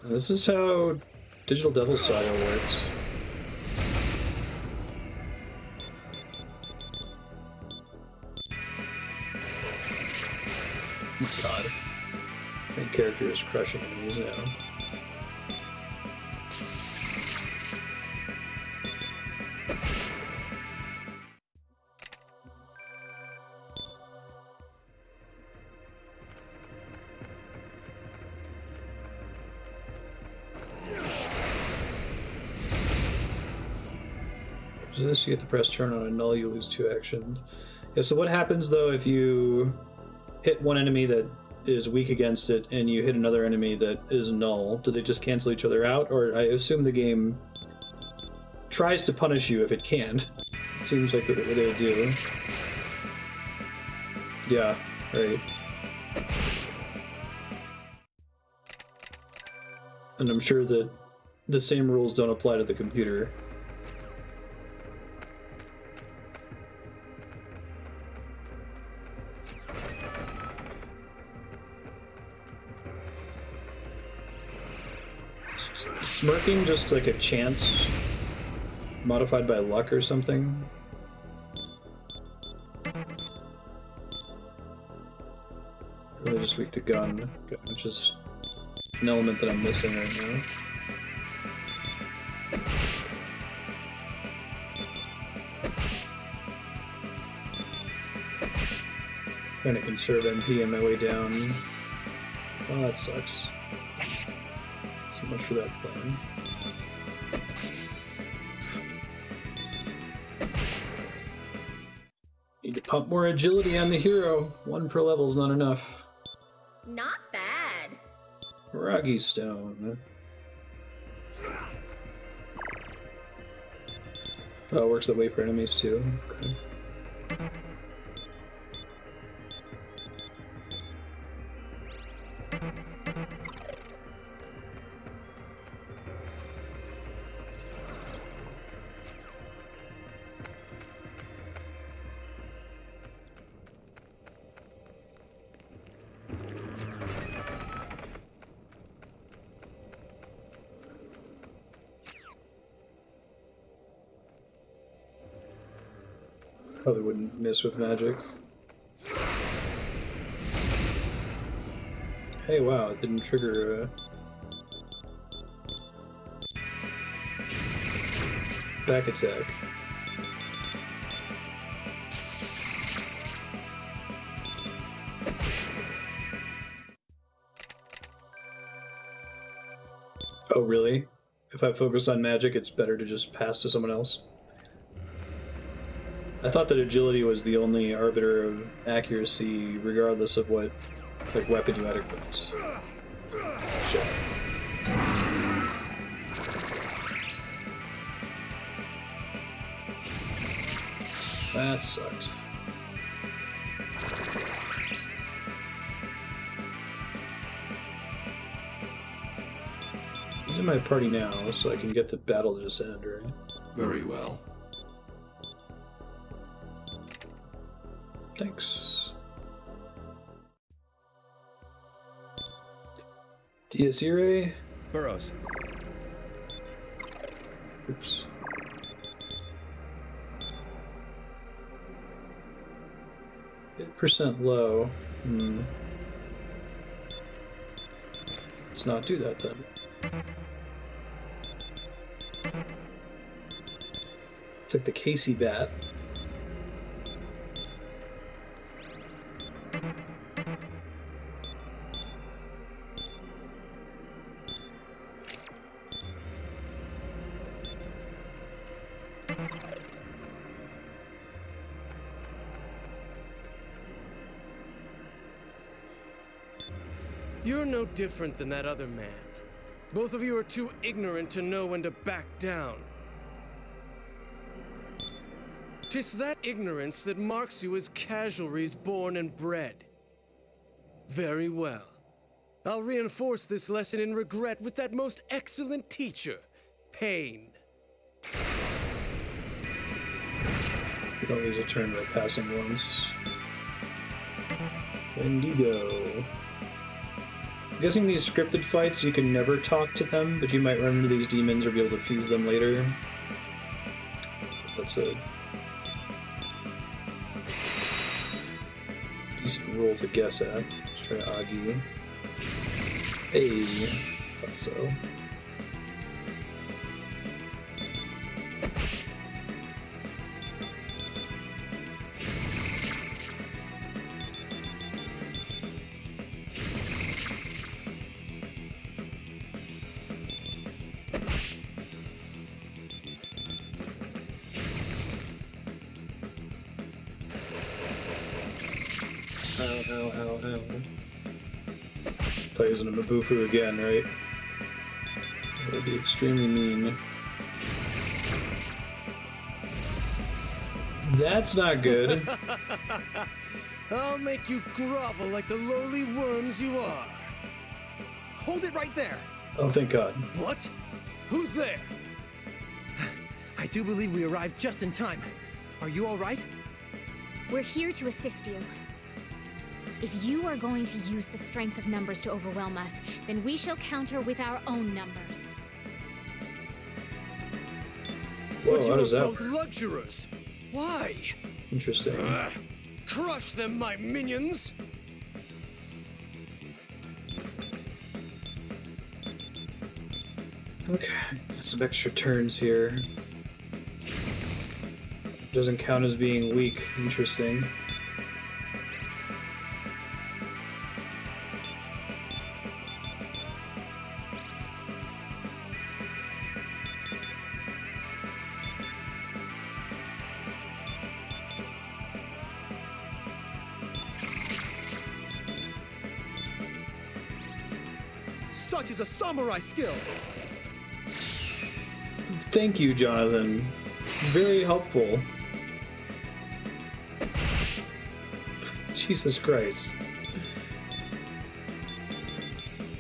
This is how Digital Devil Saga works. Oh God. My character is crushing enemies now. This, you get to press turn on a null, you lose 2 actions. Yeah, so what happens though if you hit one enemy that is weak against it and you hit another enemy that is null? Do they just cancel each other out? Or I assume the game tries to punish you if it can. It seems like what they would do. Yeah, right. And I'm sure that the same rules don't apply to the computer. Smirking just like a chance modified by luck or something? Really just weak to gun, which is an element that I'm missing right now. Trying to conserve MP on my way down. Oh, that sucks. So much for that plan. Need to pump more agility on the hero. 1 per level is not enough. Not bad. Roggy Stone. Oh, it works that way for enemies too. Okay. Probably wouldn't miss with magic. Hey, wow, it didn't trigger back attack. Oh, really? If I focus on magic, it's better to just pass to someone else? I thought that agility was the only arbiter of accuracy, regardless of what like weapon you had equipped. Shit. That sucks. He's in my party now, so I can get the battle to just end, right? Very well. Thanks. Dies Irae. Burrows. Oops. Hit percent low. let's not do that then. It's like the Casey bat. You're no different than that other man. Both of you are too ignorant to know when to back down. 'Tis that ignorance that marks you as casualties born and bred. Very well. I'll reinforce this lesson in regret with that most excellent teacher, pain. You don't lose a turn by passing once. Wendigo. I'm guessing these scripted fights, you can never talk to them, but you might run into these demons or be able to fuse them later. That's a decent roll to guess at. Let's try Agi. Hey, thought so. Ow. Play using a Mabufu again, right? That would be extremely mean. That's not good. I'll make you grovel like the lowly worms you are. Hold it right there. Oh, thank God. What? Who's there? I do believe we arrived just in time. Are you all right? We're here to assist you. If you are going to use the strength of numbers to overwhelm us, then we shall counter with our own numbers. Whoa, But how you does are that both work? luxurious. Why? Interesting. Crush them, my minions! Okay, got some extra turns here. Doesn't count as being weak. Interesting. Such is a samurai skill. Thank you, Jonathan. Very helpful. Jesus Christ.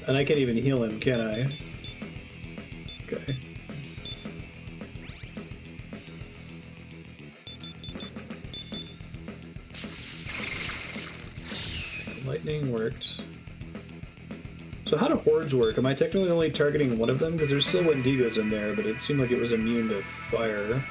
And I can't even heal him, can I? Okay. Lightning worked. So how do hordes work? Am I technically only targeting one of them? Because there's still Wendigos in there, but it seemed like it was immune to fire.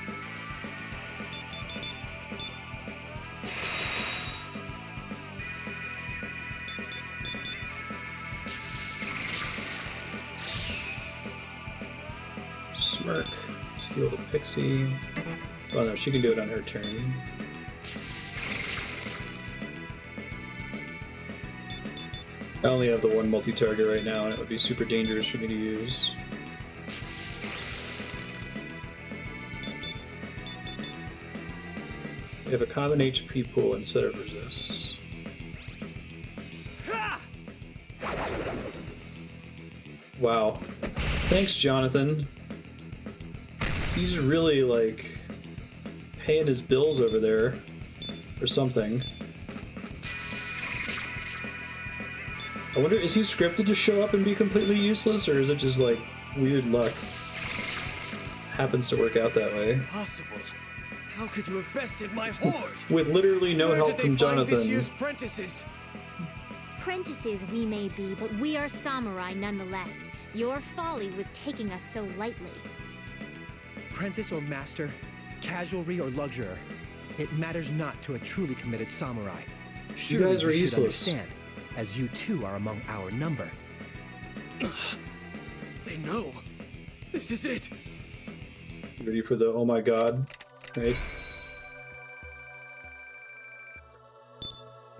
Smirk. Let's heal the pixie. Oh no, she can do it on her turn. I only have the one multi-target right now, and it would be super dangerous for me to use. We have a common HP pool instead of resist. Wow. Thanks, Jonathan. He's really, like, paying his bills over there. Or something. I wonder, is he scripted to show up and be completely useless, or is it just, like, weird luck? Happens to work out that way. Impossible. How could you have bested my horde? With literally no Where help did they from find this Jonathan. year's prentices? Prentices we may be, but we are samurai nonetheless. Your folly was taking us so lightly. Apprentice or master, casualry or luxurer, it matters not to a truly committed samurai. Surely guys are you should useless. understand, as you too are among our number. They know. This is it. Ready for the oh my god, right?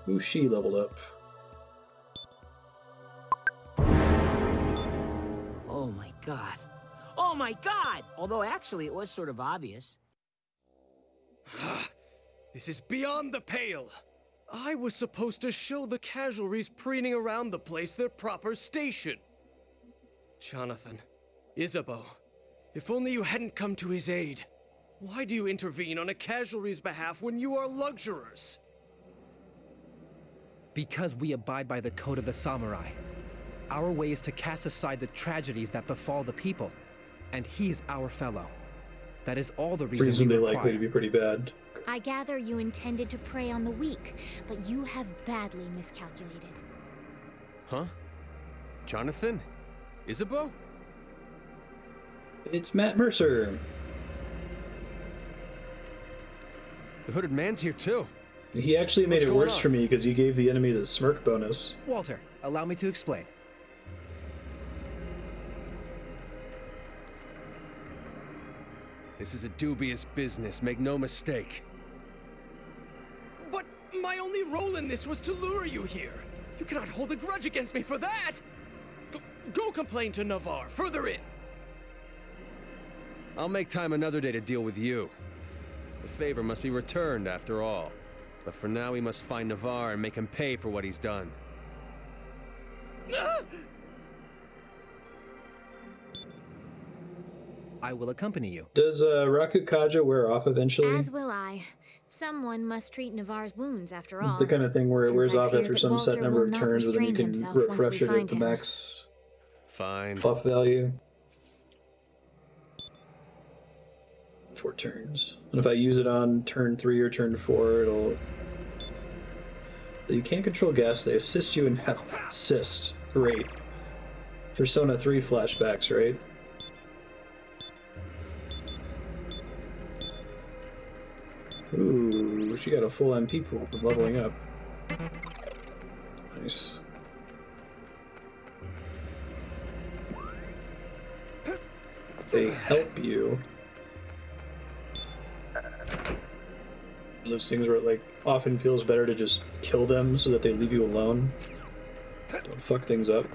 Ooh, she leveled up. Oh my god. Oh my god! Although actually it was sort of obvious. This is beyond the pale. I was supposed to show the casualties preening around the place their proper station. Jonathan, Isabeau, if only you hadn't come to his aid. Why do you intervene on a casualty's behalf when you are luxurers? Because we abide by the code of the samurai. Our way is to cast aside the tragedies that befall the people, and he is our fellow. That is all the reason we Reasonably require. likely to be pretty bad. I gather you intended to prey on the weak, but you have badly miscalculated. Huh? Jonathan? Isabeau? It's Matt Mercer. The hooded man's here too. He actually made What's it going worse on? for me because he gave the enemy the smirk bonus. Walter, allow me to explain. This is a dubious business, make no mistake. But my only role in this was to lure you here. You cannot hold a grudge against me for that. Go complain to Navarre, further in. I'll make time another day to deal with you. The favor must be returned after all. But for now we must find Navarre and make him pay for what he's done. I will accompany you. Does Rakukaja wear off eventually? As will I. Someone must treat Navarre's wounds, after all. It's the kind of thing where it Since wears I off fear after that some set Walter number will of not turns, and then you restrain can himself once refresh we it at find the him. max Fine. buff value. 4 turns. And if I use it on turn 3 or turn 4, it'll... You can't control gas, they assist you in health. Assist. Great. Persona 3 flashbacks, right? Ooh, she got a full MP pool from leveling up. Nice. They help you. Those things where it, like, often feels better to just kill them so that they leave you alone. Don't fuck things up.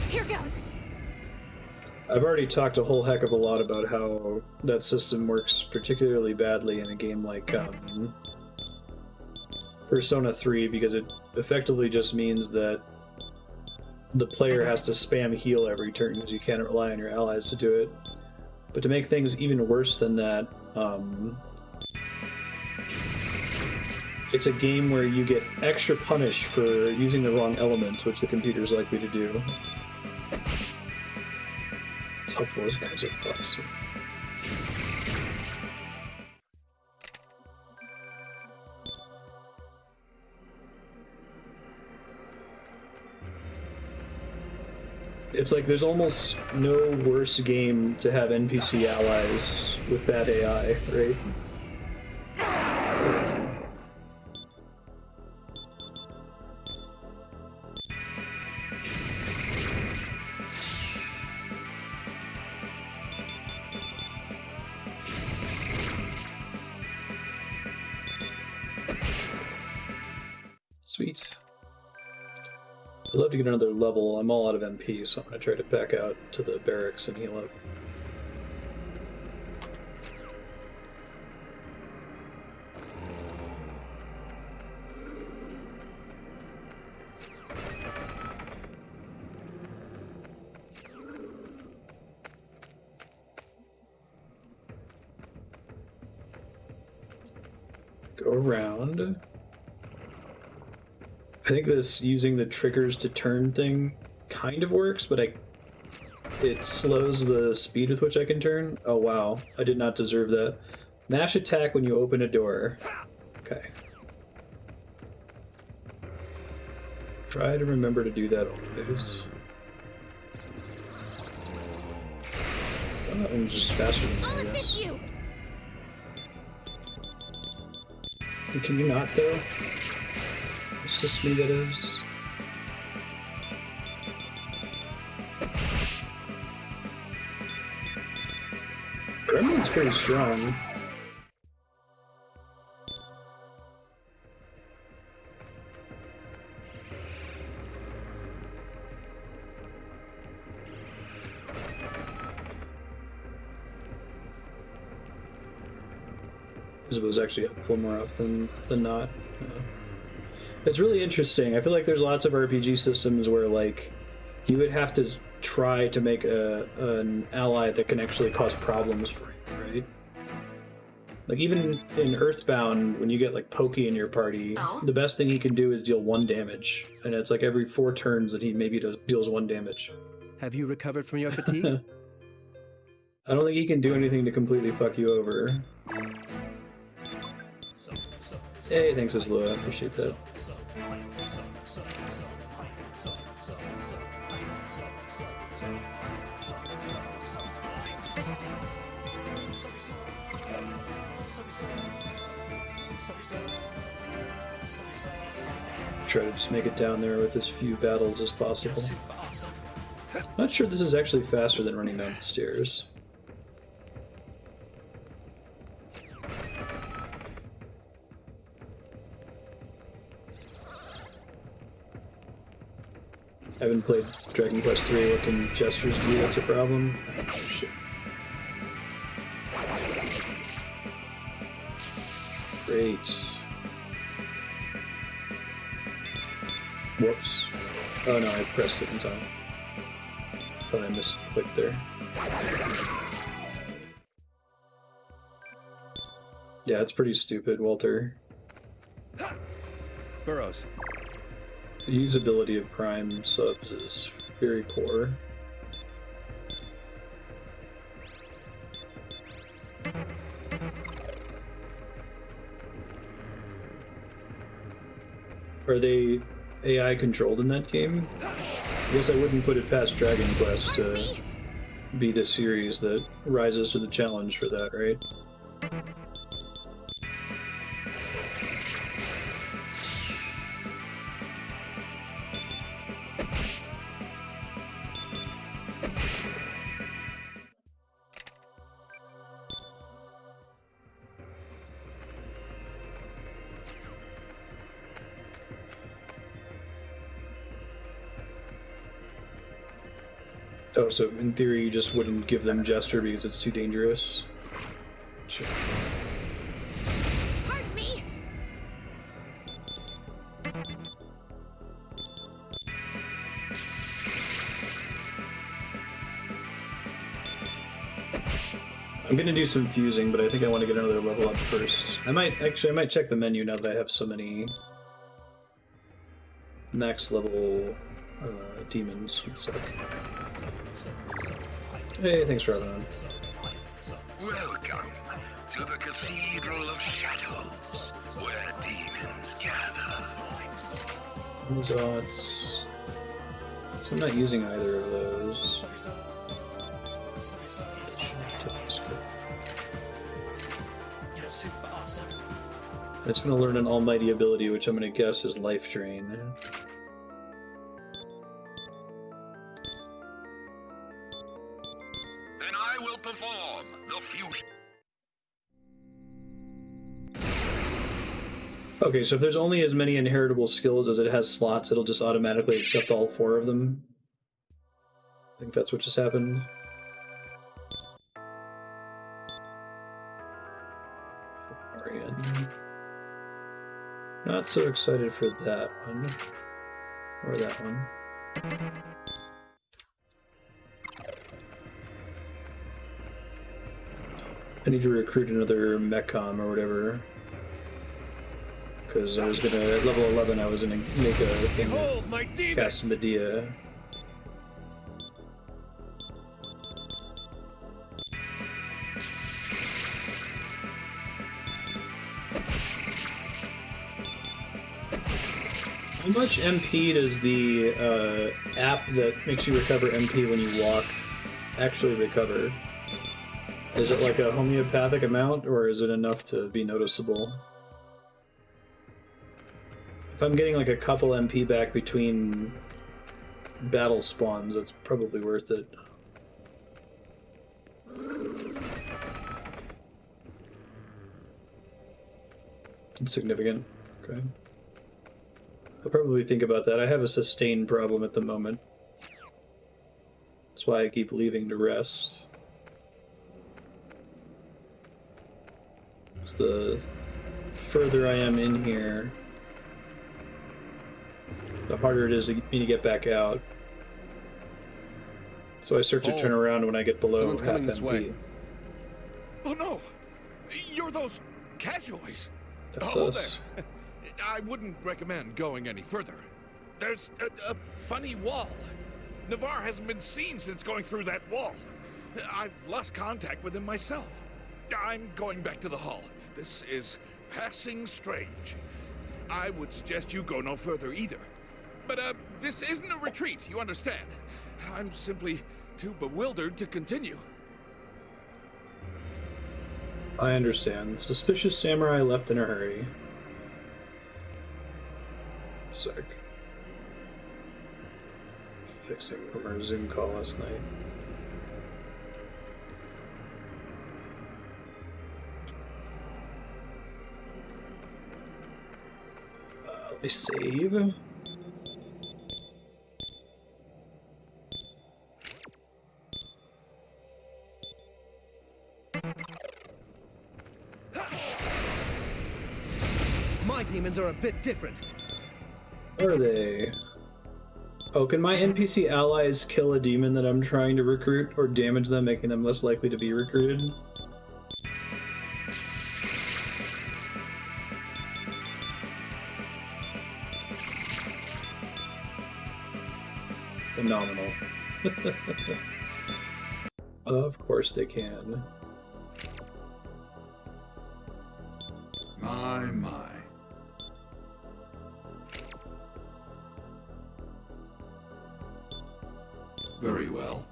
Here goes! I've already talked a whole heck of a lot about how that system works particularly badly in a game like Persona 3, because it effectively just means that the player has to spam heal every turn because you can't rely on your allies to do it. But to make things even worse than that, it's a game where you get extra punished for using the wrong element, which the computer's likely to do. It's helpful as guys are fucks. It's like there's almost no worse game to have NPC allies with bad AI, right? Sweet. I'd love to get another level. I'm all out of MP, so I'm going to try to back out to the barracks and heal up. Go around. I think this using the triggers to turn thing kind of works, but it slows the speed with which I can turn. Oh wow, I did not deserve that. Mash attack when you open a door. Okay. Try to remember to do that always. Oh, that one's just faster than I'll I guess. assist you! Can you not though? Assist me, that is. Gremlin's pretty strong. It was actually helpful more often than not. It's really interesting. I feel like there's lots of RPG systems where like you would have to try to make an ally that can actually cause problems for you, right? Like even in Earthbound, when you get like Pokey in your party, the best thing he can do is deal 1 damage, and it's like every 4 turns that he maybe deals 1 damage. Have you recovered from your fatigue? I don't think he can do anything to completely fuck you over. Hey, thanks, Isla. I appreciate that. Try to just make it down there with as few battles as possible. Not sure this is actually faster than running down the stairs. I haven't played Dragon Quest 3. What can gestures do? That's a problem. Oh, shit. Great. Whoops. Oh no, I pressed it in time. Thought I misclicked there. Yeah, it's pretty stupid, Walter. Burrows. The usability of Prime subs is very poor. Are they AI controlled in that game? I guess I wouldn't put it past Dragon Quest to be the series that rises to the challenge for that, right? Oh, so in theory you just wouldn't give them gesture because it's too dangerous? Sure. Pardon me. I'm gonna do some fusing, but I think I want to get another level up first. I might check the menu now that I have so many max level demons. One sec. Hey, thanks for having on. Welcome to the Cathedral of Shadows, where demons gather. Zots. I'm not using either of those. It's going to learn an almighty ability, which I'm going to guess is Life Drain. Then I will perform the fusion. Okay, so if there's only as many inheritable skills as it has slots, it'll just automatically accept all 4 of them. I think that's what just happened. Orion. Not so excited for that one. Or that one. I need to recruit another Mechcom or whatever. Because I was gonna, at level 11, I was gonna make a thing that cast Medea. How much MP does the app that makes you recover MP when you walk actually recover? Is it like a homeopathic amount, or is it enough to be noticeable? If I'm getting like a couple MP back between battle spawns, that's probably worth it. Insignificant. Okay. I'll probably think about that. I have a sustain problem at the moment. That's why I keep leaving to rest. The further I am in here, the harder it is for me to get back out. So I start to turn around when I get below Someone's half coming this MP. way. Oh no! You're those casualties! That's Oh, us. there. I wouldn't recommend going any further. There's a funny wall. Navarre hasn't been seen since going through that wall. I've lost contact with him myself. I'm going back to the hull. This is passing strange. I would suggest you go no further either. But, this isn't a retreat, you understand? I'm simply too bewildered to continue. I understand. Suspicious samurai left in a hurry. Sick. Fixing from our Zoom call last night. Let me save. My demons are a bit different. Are they? Oh, can my NPC allies kill a demon that I'm trying to recruit or damage them, making them less likely to be recruited? Phenomenal. Of course they can. My. Very well.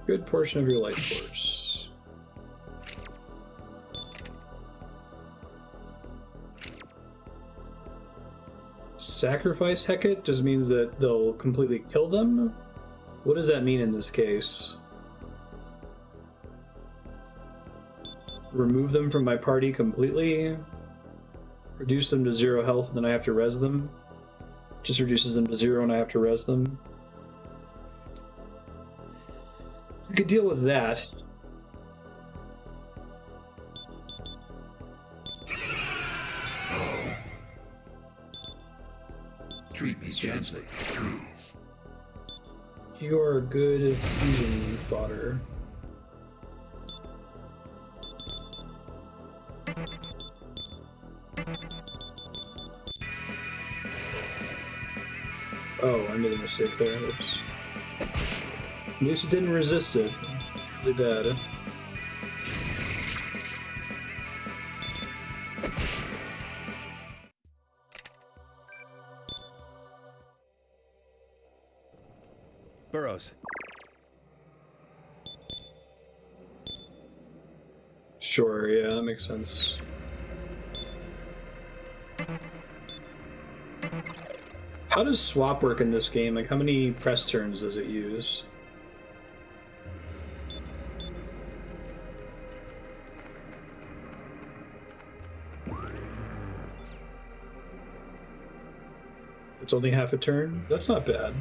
Good portion of your life force. Sacrifice Hecate just means that they'll completely kill them? What does that mean in this case? Remove them from my party completely? Reduce them to 0 health and then I have to res them? Just reduces them to 0 and I have to res them? I could deal with that. Treat me gently, please. You are good fusion fodder. Oh, I made a mistake there. Oops. At least it didn't resist it. Really bad. Burrows. Sure, yeah, that makes sense. How does swap work in this game? Like, how many press turns does it use? It's only half a turn? That's not bad.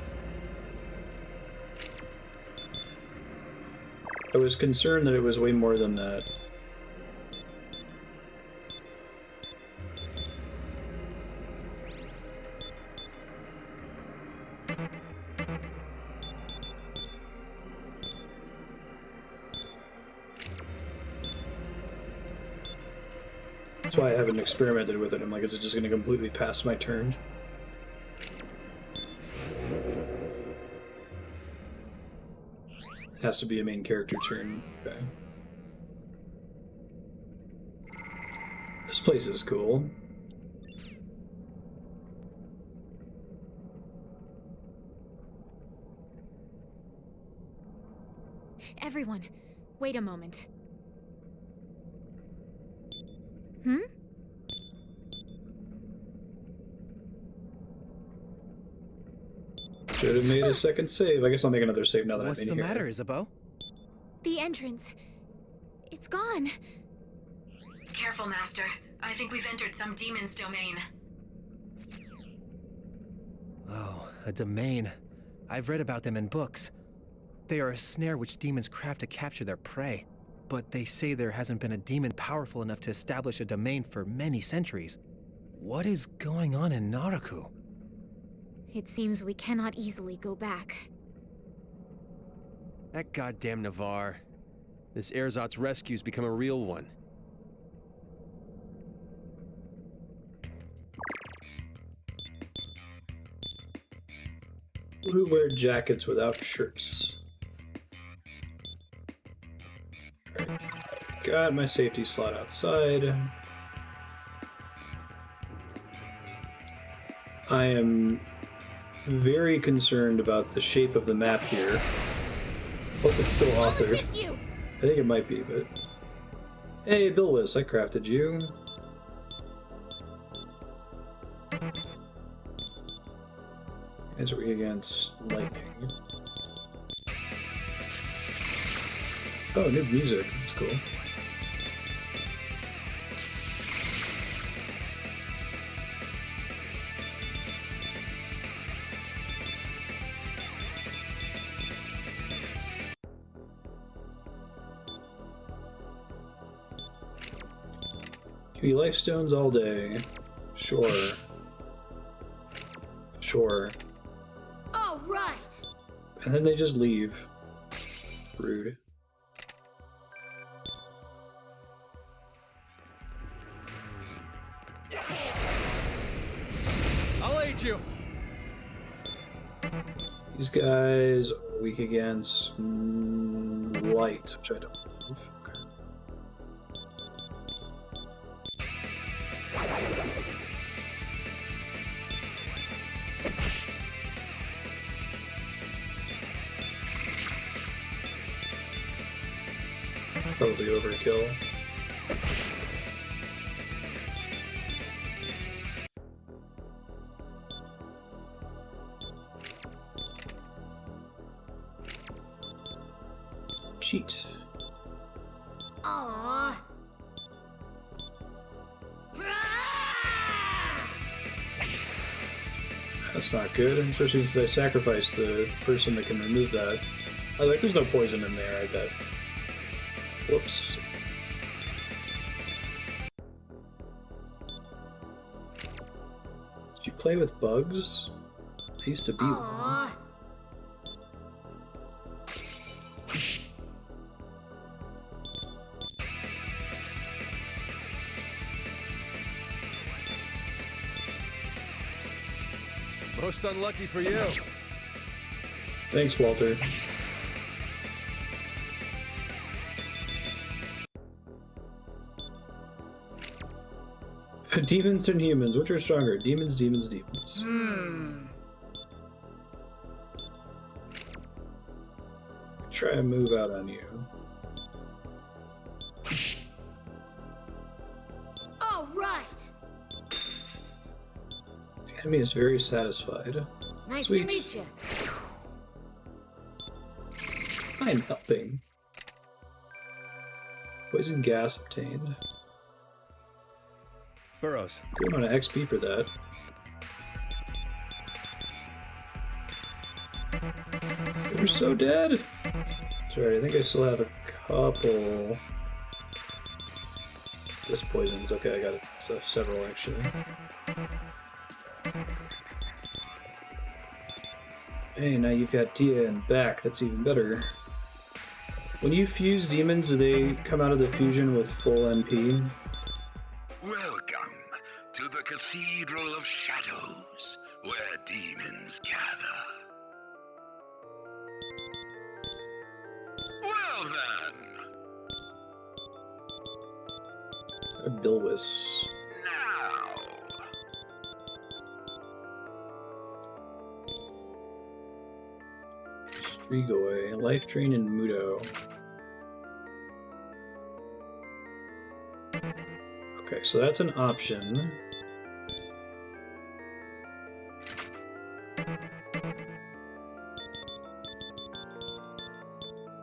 I was concerned that it was way more than that. That's why I haven't experimented with it. I'm like, is it just going to completely pass my turn? It has to be a main character turn. Okay. This place is cool. Everyone, wait a moment. Hmm? Should have made a second save. I guess I'll make another save now that What's I'm the in here. matter, Isabeau? The entrance. It's gone. Careful, Master. I think we've entered some demon's domain. Oh, a domain. I've read about them in books. They are a snare which demons craft to capture their prey. But they say there hasn't been a demon powerful enough to establish a domain for many centuries. What is going on in Naraku? It seems we cannot easily go back. That goddamn Navarre. This Erzat's rescue's become a real one. Who wear jackets without shirts? Got my safety slot outside. I am very concerned about the shape of the map here. Hope it's still authored. I think it might be, but... Hey, Bilwis, I crafted you. As we against lightning. Oh, new music. That's cool. Give me life stones all day. Sure. Sure. All right. And then they just leave. Rude. I'll aid you. These guys are weak against light, which I don't love. Okay. Probably overkill. Cheat. Aww. That's not good, especially since I sacrificed the person that can remove that. I was like, there's no poison in there, I bet. Whoops. Did you play with bugs? I used to be one. Aww. Most unlucky for you. Thanks, Walter. Demons and humans, which are stronger? Demons, demons, demons. Try and move out on you. All right. The enemy is very satisfied. Nice Sweet. to meet you. I'm helping. Poison gas obtained. Burrows. Good amount of XP for that. We're so dead. Sorry, I think I still have a couple. This poisons. Okay, I got it. So several actually. Hey, now you've got Dia and back. That's even better. When you fuse demons, do they come out of the fusion with full MP? Welcome to the Cathedral of Shadows, where demons gather. Well then, Bilwis. now, Strigoi, Life Drain, and Mudo. Okay, so that's an option.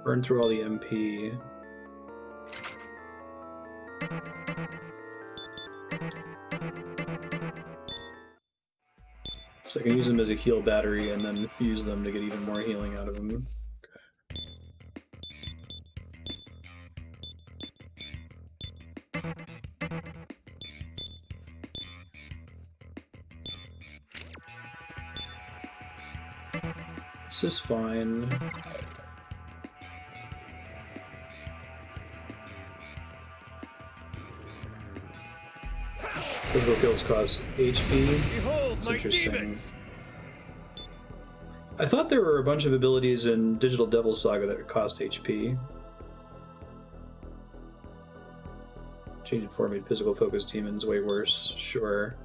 Burn through all the MP. So I can use them as a heal battery and then use them to get even more healing out of them. This is fine. Physical kills cost HP. Behold That's my interesting. demons! I thought there were a bunch of abilities in Digital Devil Saga that cost HP. Changing form made physical focus demons way worse, sure.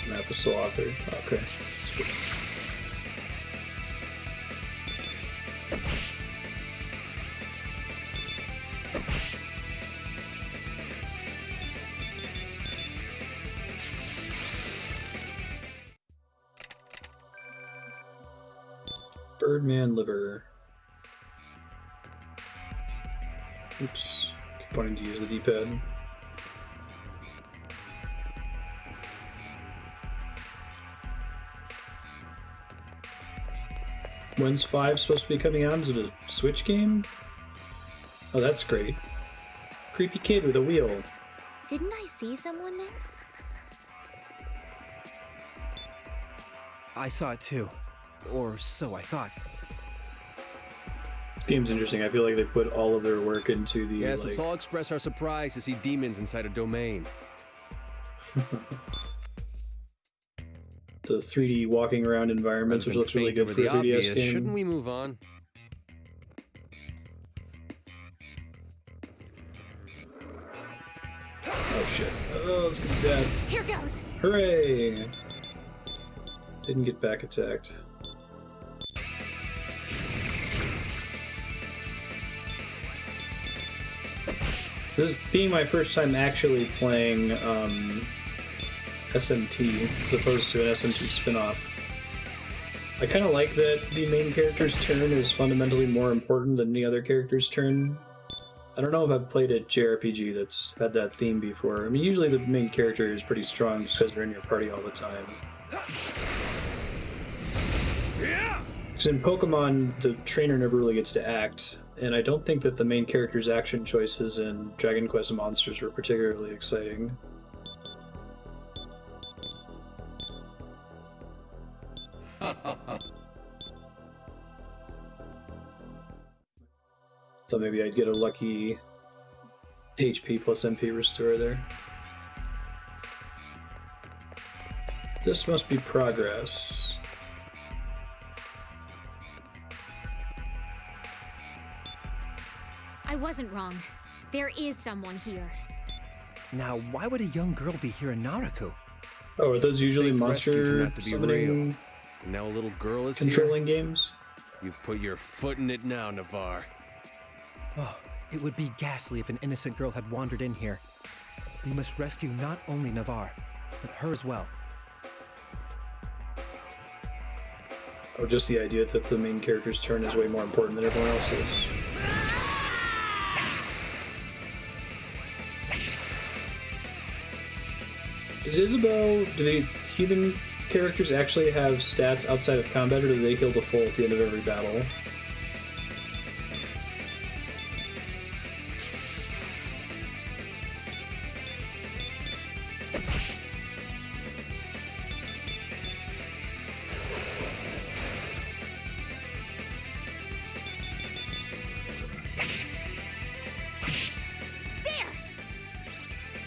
Map is still authored. Okay. Birdman liver. Oops. Keep wanting to use the D-pad. When's 5 supposed to be coming out? Is it a Switch game? Oh, that's great. Creepy kid with a wheel. Didn't I see someone there? I saw it too. Or so I thought. This game's interesting. I feel like they put all of their work into the, Yes, like... let's all express our surprise to see demons inside a domain. the 3D walking around environments, which looks really good for a 3DS obvious, game. Shouldn't we move on? Oh shit. Oh, it's gonna be bad. Here goes. Hooray! Didn't get back attacked. This being my first time actually playing SMT as opposed to an SMT spin-off. I kind of like that the main character's turn is fundamentally more important than any other character's turn. I don't know if I've played a JRPG that's had that theme before. I mean, usually the main character is pretty strong just because they're in your party all the time. Because in Pokemon, the trainer never really gets to act, and I don't think that the main character's action choices in Dragon Quest Monsters were particularly exciting. So maybe I'd get a lucky HP plus MP restore there. This must be progress. I wasn't wrong. There is someone here. Now, why would a young girl be here in Naraku? Oh, are those usually Fake rescue turned monster out to be summoning real. And now a little girl is controlling here? games? You've put your foot in it now, Navarre. Oh, it would be ghastly if an innocent girl had wandered in here. We must rescue not only Navarre, but her as well. Or just the idea that the main character's turn is way more important than everyone else's. Is Isabeau, do the human characters actually have stats outside of combat, or do they heal to full at the end of every battle?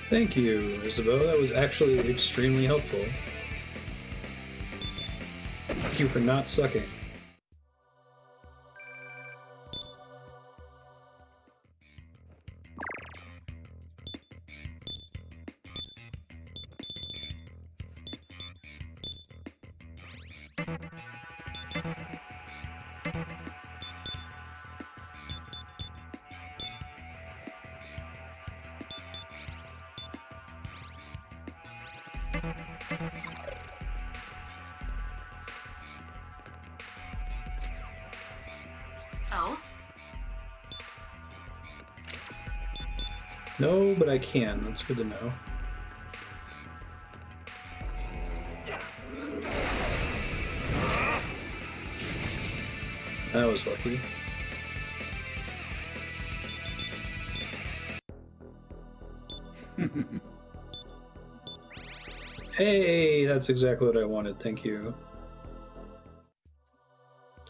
Thank you, Isabeau. That was actually extremely helpful. Thank you for not sucking. Oh? No, but I can. That's good to know. That was lucky. Hey, that's exactly what I wanted. Thank you.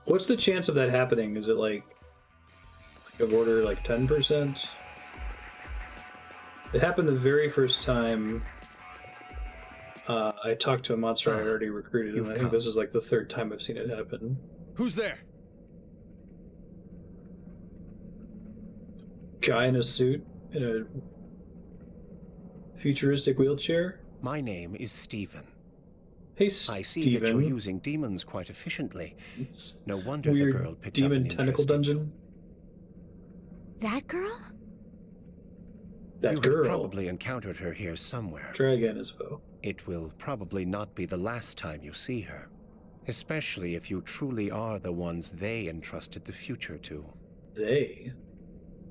What's the chance of that happening? Is it like of order like 10%? It happened the very first time I talked to a monster I already recruited, and I think this is like the third time I've seen it happen. Who's there? Guy in a suit in a futuristic wheelchair. My name is Stephen. Hey, I see that you're using demons quite efficiently. No wonder the Weird girl picked demon up an tentacle interest in you. dungeon. That girl? That You girl. have probably encountered her here somewhere. Try again, Isabel. It will probably not be the last time you see her. Especially if you truly are the ones they entrusted the future to. They?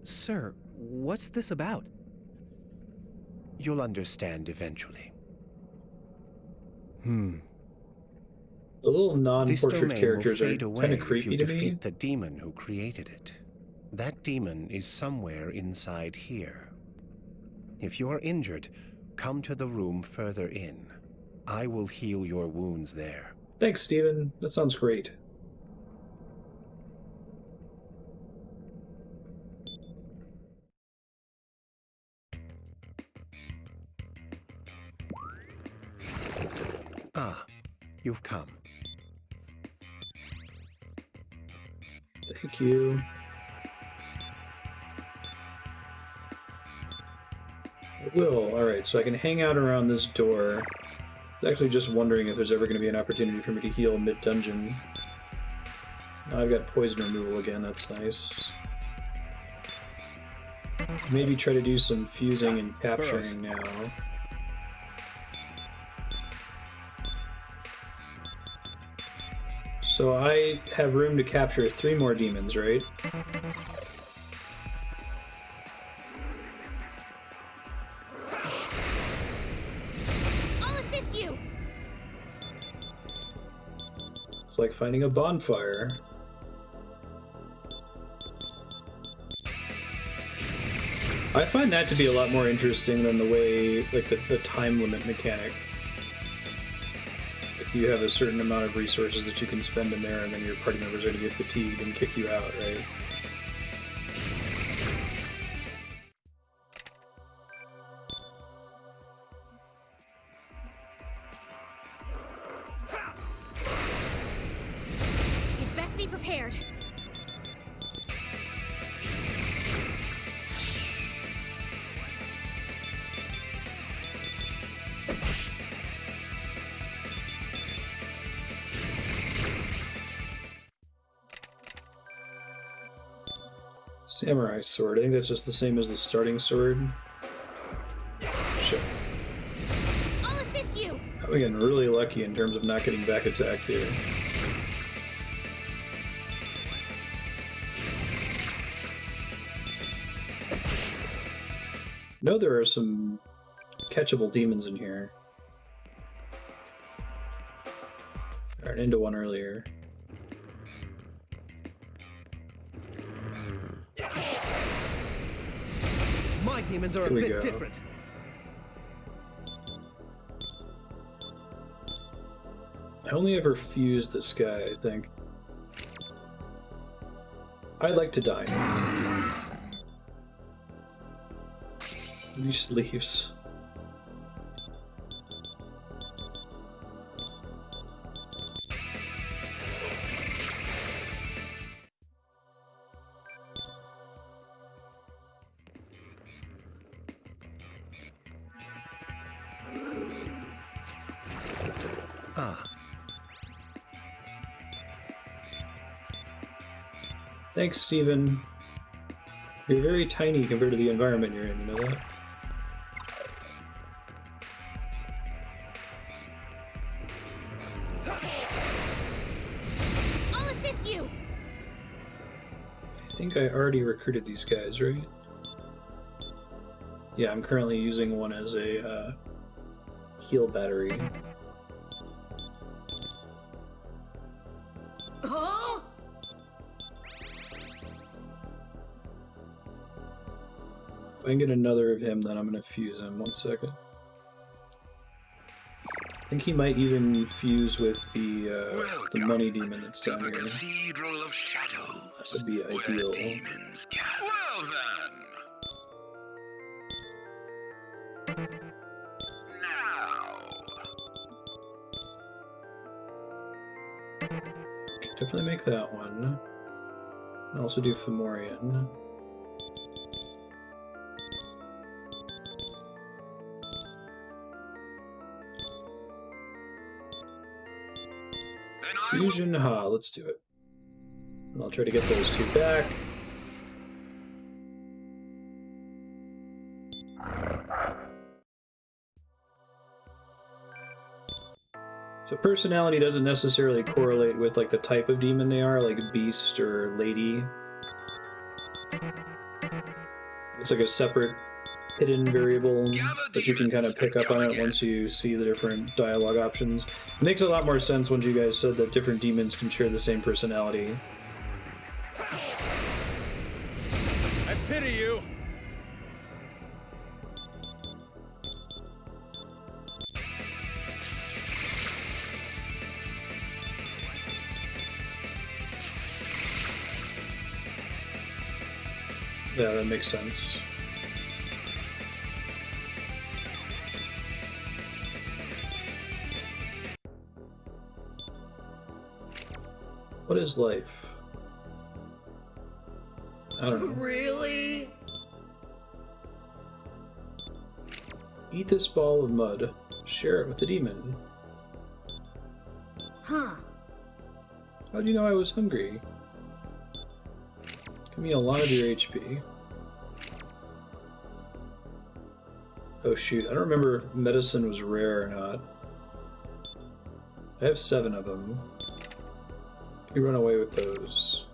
Sir, what's this about? You'll understand eventually. The little This non-portrait domain characters will are fade away kind of if creepy you to me. defeat the demon who created it. That demon is somewhere inside here. If you are injured, come to the room further in. I will heal your wounds there. Thanks, Steven. That sounds great. Ah, you've come. Thank you. I will. Alright, so I can hang out around this door. I was actually just wondering if there's ever going to be an opportunity for me to heal mid-dungeon. Now I've got poison removal again, that's nice. Maybe try to do some fusing and capturing now. So I have room to capture 3 more demons, right? I'll assist you! It's like finding a bonfire. I find that to be a lot more interesting than the way, like, the time limit mechanic. If you have a certain amount of resources that you can spend in there, and then your party members are going to get fatigued and kick you out, right? You'd best be prepared. Samurai sword. I think that's just the same as the starting sword. Shit. I'll assist you! I'm getting really lucky in terms of not getting back attacked here. No, there are some catchable demons in here. I ran into one earlier. My demons are a Here we bit go. different. I only ever fused this guy, I think. I'd like to die. These leaves. Ah, Thanks, Steven. You're very tiny compared to the environment you're in, you know that? I'll assist you! I think I already recruited these guys, right? Yeah, I'm currently using one as a heal battery. Huh? If I can get another of him, then I'm gonna fuse him. 1 second. I think he might even fuse with the money demon that's down to the here. Cathedral of Shadows. That would be where ideal. demons gather. Well then. Now. Definitely make that one. And also do Fomorian. Fusion, ha, let's do it. And I'll try to get those two back. So personality doesn't necessarily correlate with like the type of demon they are, like beast or lady. It's like a separate hidden variable that you can kind of pick up on it once you see the different dialogue options. It makes a lot more sense when you guys said that different demons can share the same personality. I pity you. Yeah, that makes sense. What is life? I don't know. Really? Eat this ball of mud. Share it with the demon. Huh. How do you know I was hungry? Give me a lot of your HP. Oh shoot, I don't remember if medicine was rare or not. I have 7 of them. You run away with those.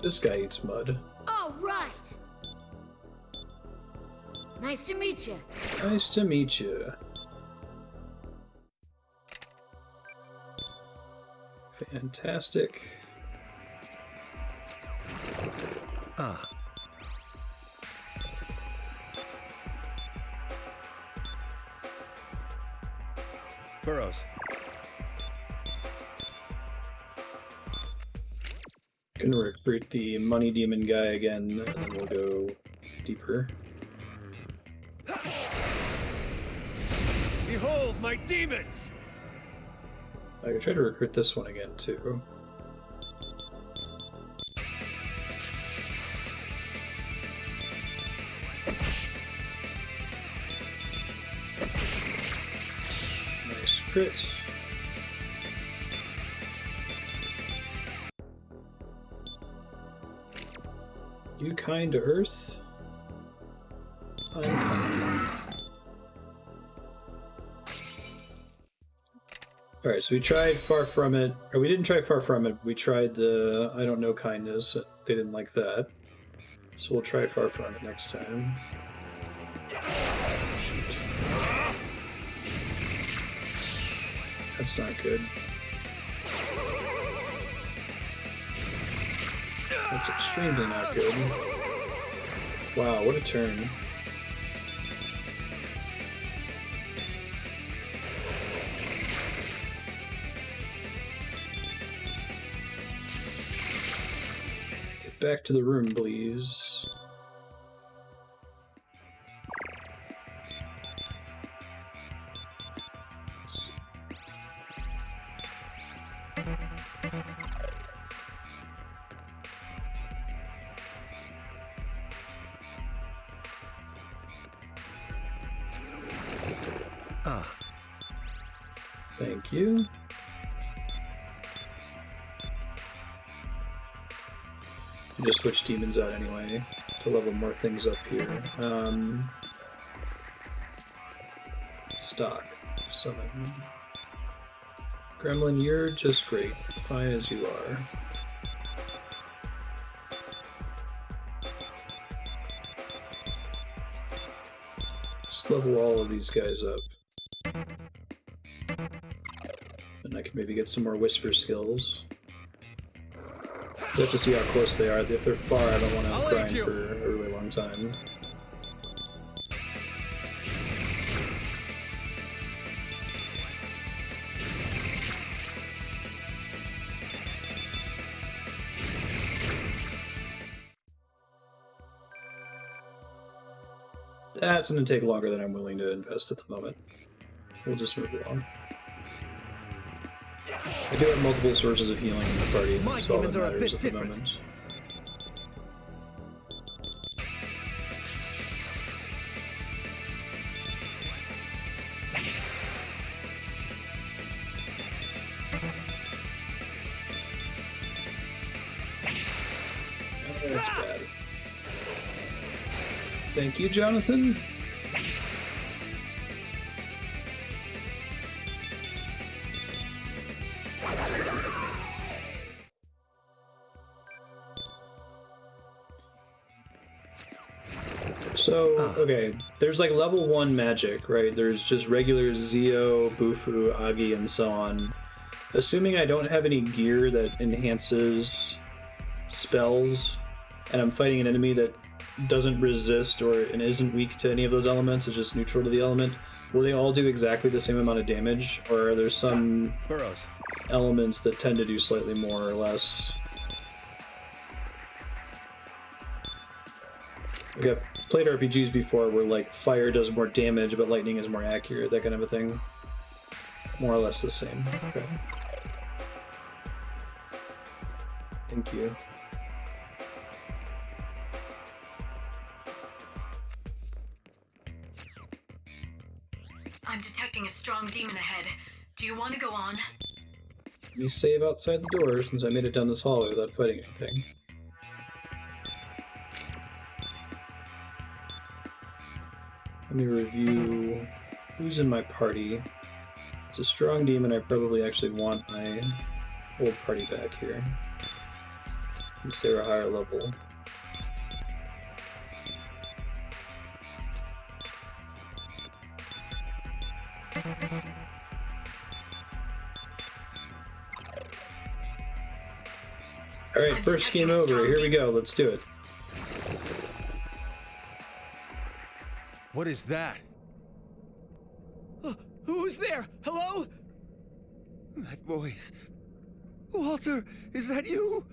This guy eats mud. All right. Nice to meet you. Nice to meet you. Fantastic. Ah. Burrows. Gonna recruit the money demon guy again, and then we'll go deeper. Behold my demons! I could try to recruit this one again too. Nice crit. You kind to Earth? I'm kind. Alright, so we tried Far From It. Or we didn't try Far From It. We tried the I Don't Know Kindness. They didn't like that. So we'll try Far From It next time. Shoot. That's not good. That's extremely not good. Wow, what a turn. Get back to the room, please. Let's see. Ah. Thank you. I just switch demons out anyway to level more things up here. Stock. Summon. Gremlin, you're just great. Fine as you are. level all of these guys up. And I can maybe get some more whisper skills. I have to see how close they are. If they're far, I don't want to grind for a really long time. That's going to take longer than I'm willing to invest at the moment. We'll just move along. I do have multiple sources of healing in the party, and that's all that matters at the moment. That's bad. Thank you, Jonathan. So, okay, there's like level 1 magic, right? There's just regular Zio, Bufu, Agi, and so on. Assuming I don't have any gear that enhances spells, and I'm fighting an enemy that doesn't resist and isn't weak to any of those elements, it's just neutral to the element, will they all do exactly the same amount of damage, or are there some elements that tend to do slightly more or less? Like I've played RPGs before where like fire does more damage but lightning is more accurate, that kind of a thing. More or less the same. Okay. Thank you. I'm detecting a strong demon ahead. Do you want to go on? Let me save outside the door since I made it down this hallway without fighting anything. Let me review who's in my party. It's a strong demon. I probably actually want my old party back here. Since they're a higher level. Alright, first game over. Here we go. Let's do it. What is that? Who's there? Hello? That voice. Walter, is that you?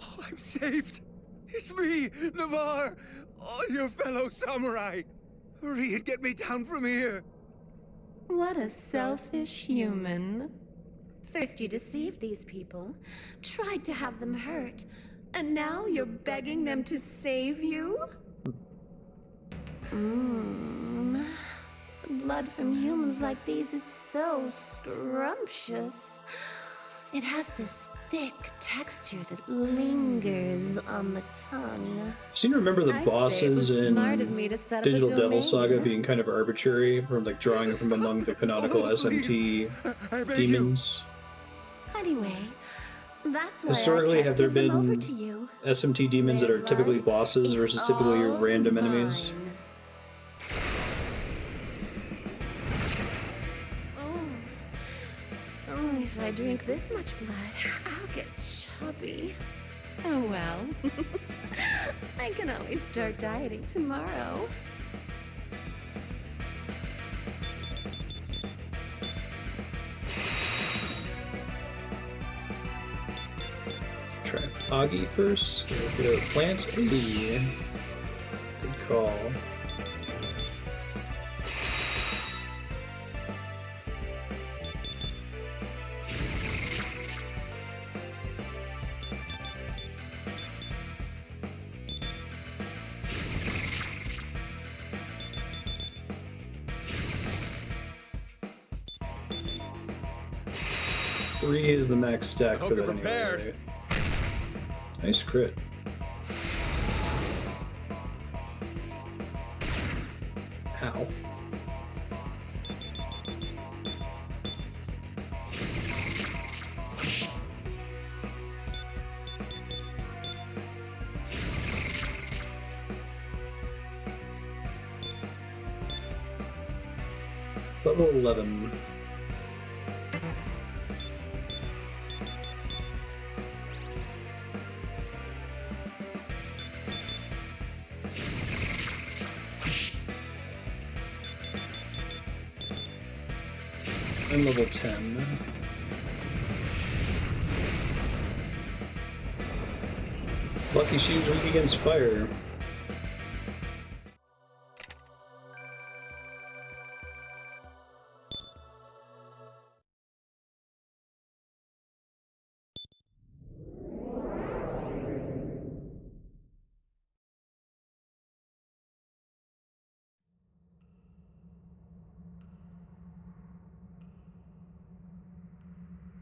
Oh, I'm saved. It's me, Navarre. Oh, your fellow samurai. Hurry and get me down from here. What a selfish human. First you deceived these people, tried to have them hurt, and now you're begging them to save you? Blood from humans like these is so scrumptious. It has this thick texture that lingers on the tongue. Seem to remember the bosses in Digital Devil Saga being kind of arbitrary, or like drawing from among the canonical SMT demons. Anyway, that's why historically, have there been SMT demons that are typically bosses versus typically your random enemies? Only if I drink this much blood, I'll get chubby. Oh well. I can always start dieting tomorrow. Try Agi first. Get a plant. Hey. Good call. Three is the max stack for that anyway. Nice crit. Ow. Level 11. And level 10. Lucky she's weak against fire.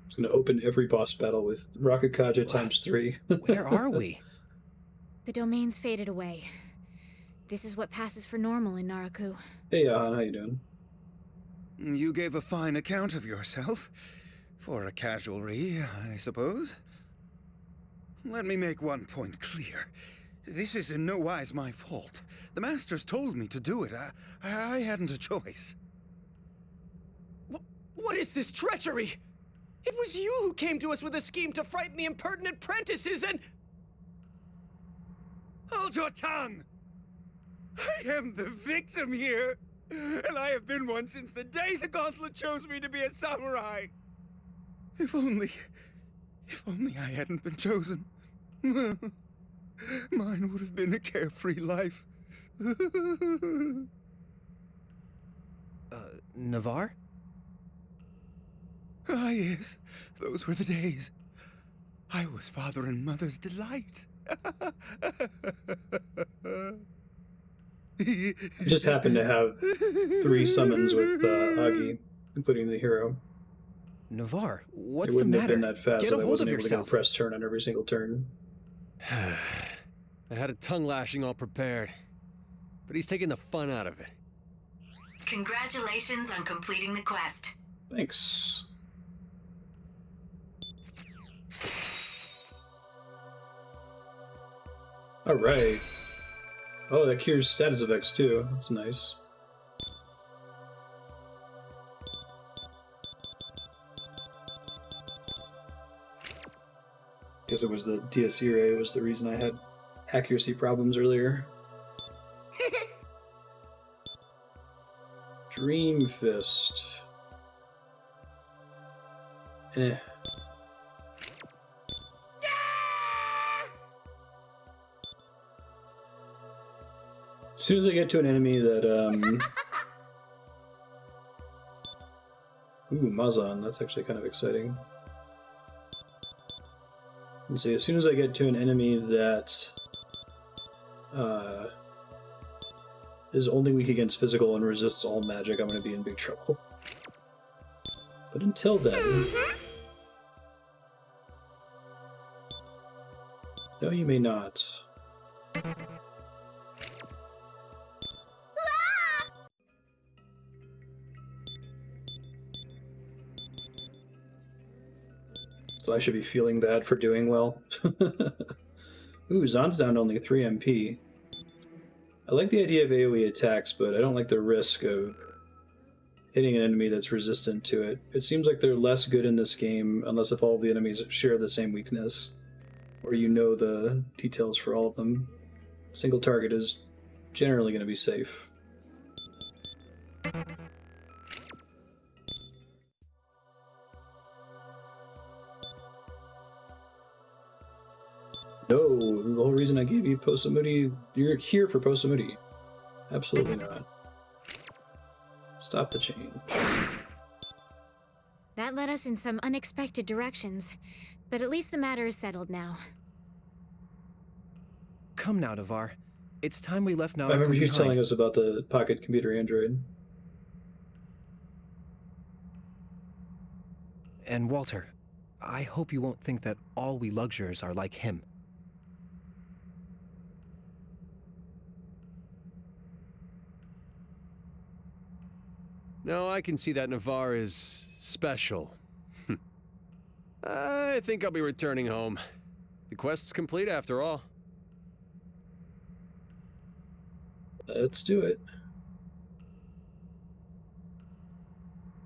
It's going to open every boss battle with Rocket Kaja times 3. Where are we? The domain's faded away. This is what passes for normal in Naraku. Hey, how you doing? You gave a fine account of yourself. For a casualry, I suppose. Let me make one point clear. This is in no wise my fault. The Masters told me to do it. I hadn't a choice. What is this treachery? It was you who came to us with a scheme to frighten the impertinent prentices and... Hold your tongue! I am the victim here, and I have been one since the day the Gauntlet chose me to be a samurai. If only I hadn't been chosen. Mine would have been a carefree life. Navarre? Ah, yes. Those were the days. I was father and mother's delight. I just happened to have 3 summons with Agi, including the hero. Navarre, what's it the matter? matter? It wouldn't have been that fast Get a if I hold wasn't of able to get a yourself. press turn on every single turn. I had a tongue lashing all prepared, but he's taking the fun out of it. Congratulations on completing the quest. Thanks. Alright. Oh, that cures status effects too. That's nice. Guess it was the DSE ray was the reason I had accuracy problems earlier. Dream Fist. Eh. As soon as I get to an enemy that, Ooh, Mazan, that's actually kind of exciting. Let's see, as soon as I get to an enemy that, is only weak against physical and resists all magic, I'm going to be in big trouble. But until then... No, you may not. So I should be feeling bad for doing well. Ooh, Zan's down to only 3 MP. I like the idea of AoE attacks, but I don't like the risk of hitting an enemy that's resistant to it. It seems like they're less good in this game, unless if all the enemies share the same weakness, or you know the details for all of them. Single target is generally going to be safe. No, the whole reason I gave you Posamudi, you're here for Posamudi. Absolutely not. Stop the change. That led us in some unexpected directions, but at least the matter is settled now. Come now, Navarre. It's time we left Naraku I remember you behind. telling us about the pocket computer android. And Walter, I hope you won't think that all we luxuriers are like him. No, I can see that Navarre is special. I think I'll be returning home. The quest's complete after all. Let's do it.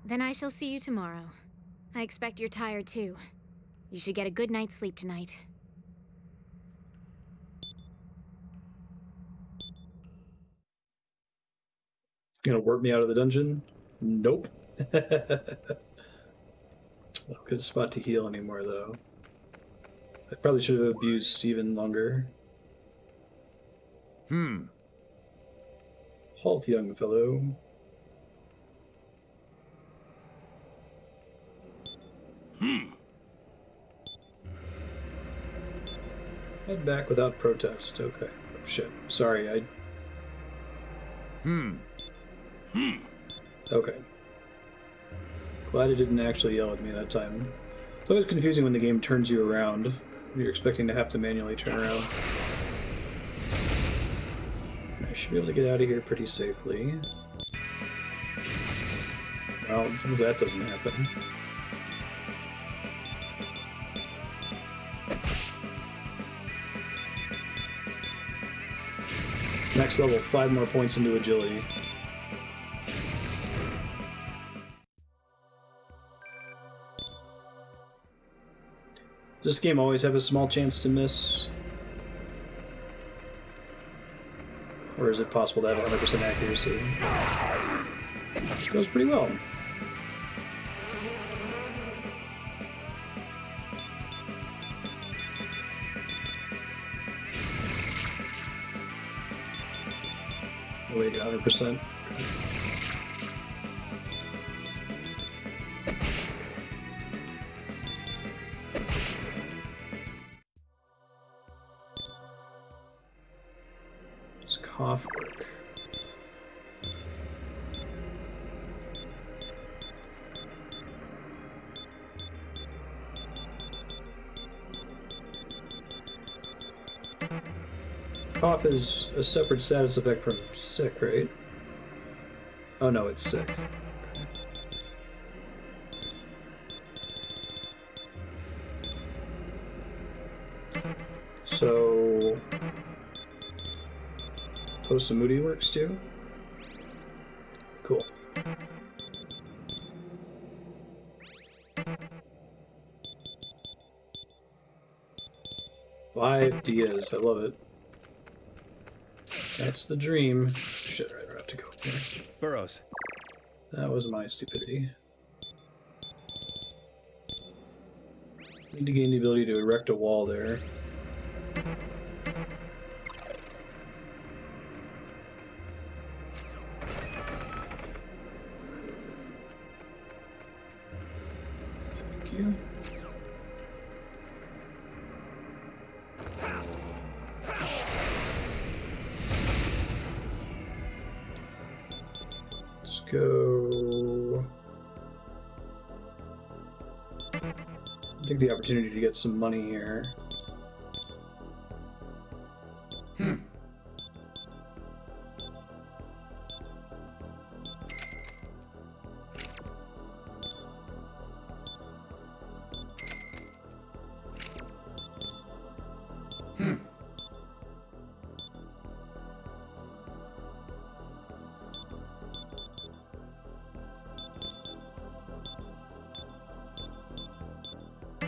Then I shall see you tomorrow. I expect you're tired too. You should get a good night's sleep tonight. Gonna warp me out of the dungeon? Nope. Not a good spot to heal anymore, though. I probably should have abused Steven longer. Halt, young fellow. Head back without protest. Okay. Oh, shit. Sorry, I... Okay. Glad it didn't actually yell at me that time. It's always confusing when the game turns you around. You're expecting to have to manually turn around. I should be able to get out of here pretty safely. Well, as long as that doesn't happen. Next level, 5 more points into agility. Does this game always have a small chance to miss? Or is it possible to have 100% accuracy? It goes pretty well. Oh, wait, 100%. Cough work. Cough is a separate status effect from sick, right? Oh no, it's sick. Okay. So... Posamudi works too? Cool. 5 Dias, I love it. That's the dream. Shit, right, I have to go here. Burrows. That was my stupidity. Need to gain the ability to erect a wall there. Thank you. Let's go. Take the opportunity to get some money here.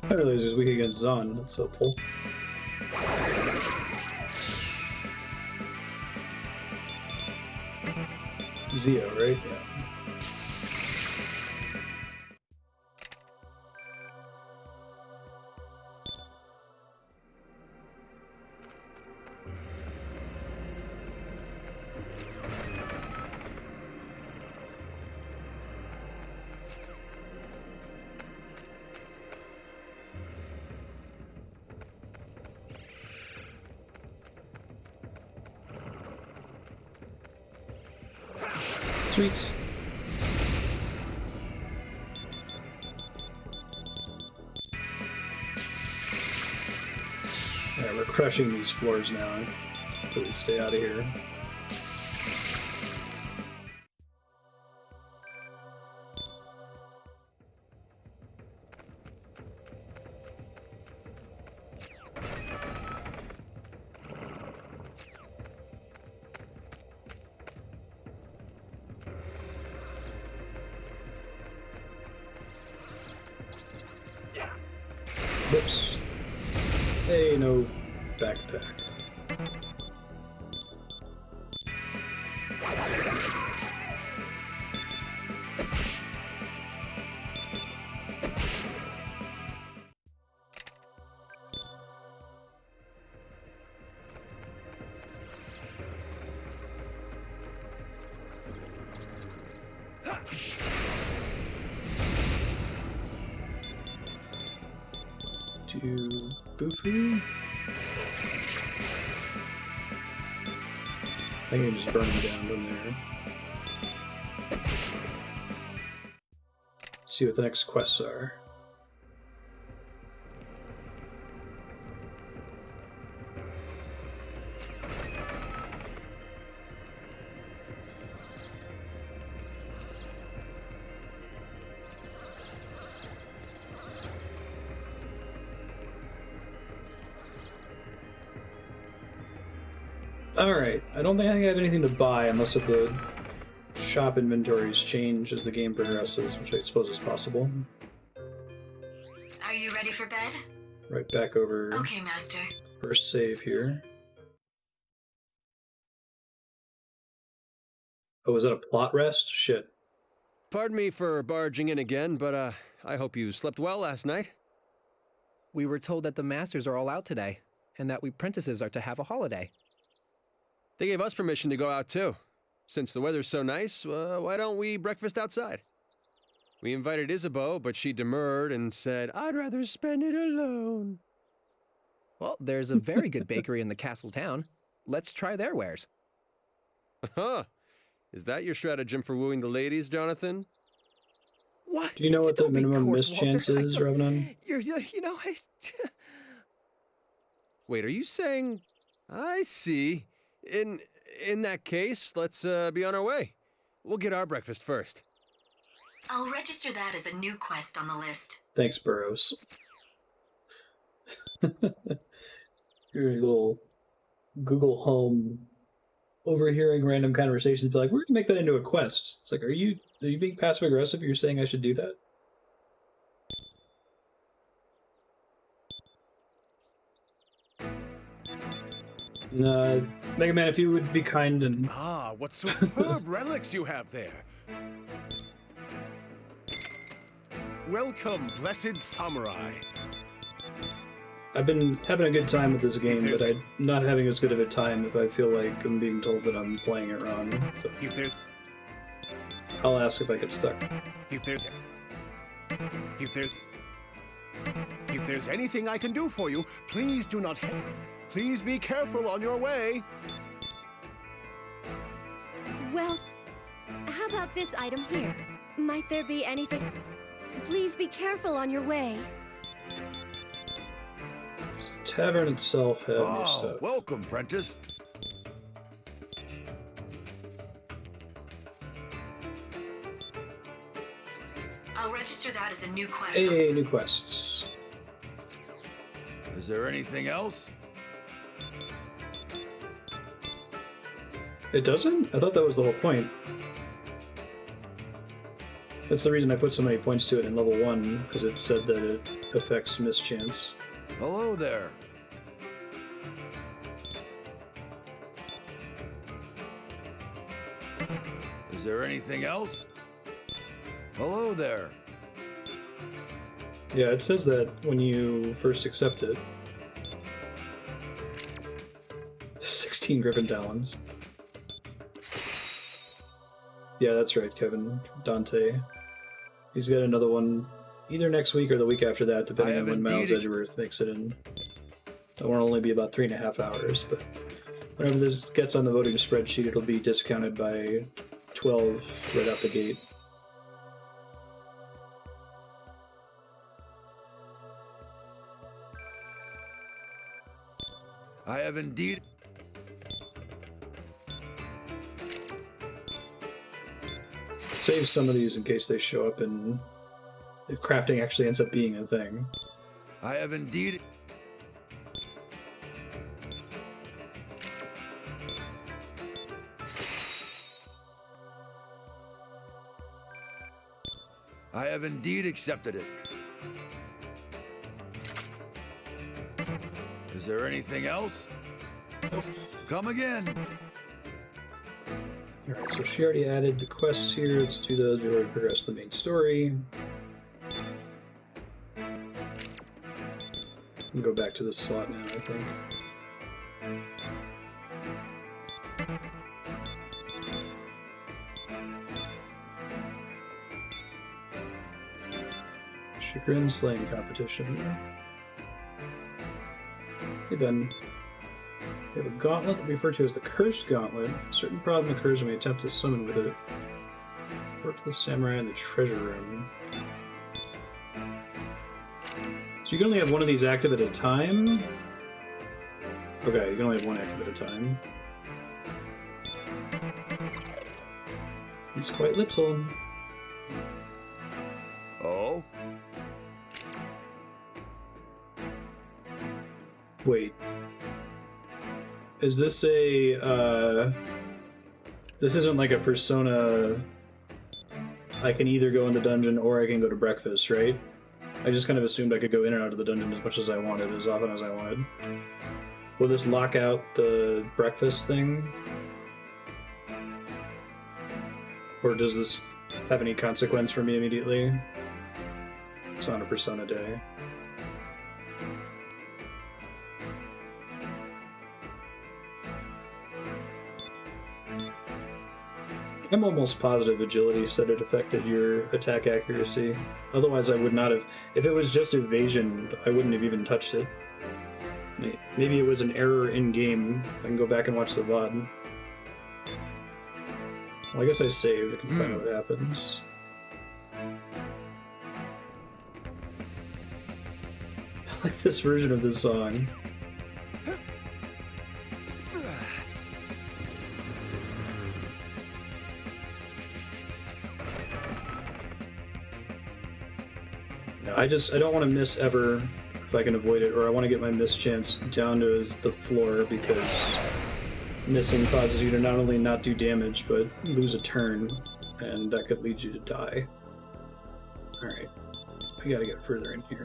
Fire Laser's weak against Zon, that's helpful. Zio, right? Yeah. Sweet. Alright, we're crushing these floors now. Please stay out of here. Hey, no back attack. To Bufu. I think I can just burn him down from there. See what the next quests are. Alright, I don't think I have anything to buy unless if the shop inventories change as the game progresses, which I suppose is possible. Are you ready for bed? Right back over. Okay, Master. First save here. Oh, is that a plot rest? Shit. Pardon me for barging in again, but I hope you slept well last night. We were told that the masters are all out today, and that we prentices are to have a holiday. They gave us permission to go out too. Since the weather's so nice, why don't we breakfast outside? We invited Isabeau, but she demurred and said, I'd rather spend it alone. Well, there's a very good bakery in the castle town. Let's try their wares. Huh. Is that your stratagem for wooing the ladies, Jonathan? What? Do you know what the Don't be minimum coarse, mischance Walter. is, Revenant? Wait, are you saying... I see. In that case, let's be on our way. We'll get our breakfast first. I'll register that as a new quest on the list. Thanks, Burroughs. Your little Google Home overhearing random conversations, be like, we're gonna make that into a quest. It's like, are you being passive aggressive? You're saying I should do that? Mega Man, if you would be kind and... Ah, what superb relics you have there. Welcome, blessed samurai. I've been having a good time with this game, but I'm not having as good of a time if I feel like I'm being told that I'm playing it wrong. So I'll ask if I get stuck. If there's anything I can do for you, please do not hesitate. Please be careful on your way. Well, how about this item here? Might there be anything? Please be careful on your way. Does the tavern itself have new stuff? Welcome, Prentice. I'll register that as a new quest. Hey, new quests. Is there anything else? It doesn't? I thought that was the whole point. That's the reason I put so many points to it in level 1, because it said that it affects mischance. Hello there. Is there anything else? Hello there. Yeah, it says that when you first accept it. 16 Griffin Talons. Yeah, that's right, Kevin. Dante. He's got another one either next week or the week after that, depending on when Miles Edgeworth makes it in. It won't only be about 3.5 hours, but whenever this gets on the voting spreadsheet, it'll be discounted by 12 right out the gate. I have indeed. Save some of these in case they show up and if crafting actually ends up being a thing. I have indeed. I have indeed accepted it. Is there anything else? Come again. Alright, so she already added the quests here. Let's do those. We already progressed the main story. We can go back to this slot now, I think. Chagrin slaying competition. Hey Ben. We have a gauntlet that we refer to as the Cursed Gauntlet. A certain problem occurs when we attempt to summon with it. Report to the samurai in the treasure room. So you can only have one of these active at a time? Okay, you can only have one active at a time. He's quite little. Oh? Wait. Is this a, this isn't like a Persona, I can either go in the dungeon or I can go to breakfast, right? I just kind of assumed I could go in and out of the dungeon as much as I wanted, as often as I wanted. Will this lock out the breakfast thing? Or does this have any consequence for me immediately? It's on a Persona day. I'm almost positive agility said it affected your attack accuracy. Otherwise I would not have... If it was just evasion, I wouldn't have even touched it. Maybe it was an error in-game. I can go back and watch the VOD. Well, I guess I saved. I can find out what happens. I like this version of this song. I don't want to miss ever if I can avoid it, or I want to get my miss chance down to the floor, because missing causes you to not only not do damage, but lose a turn, and that could lead you to die. Alright, we gotta get further in here.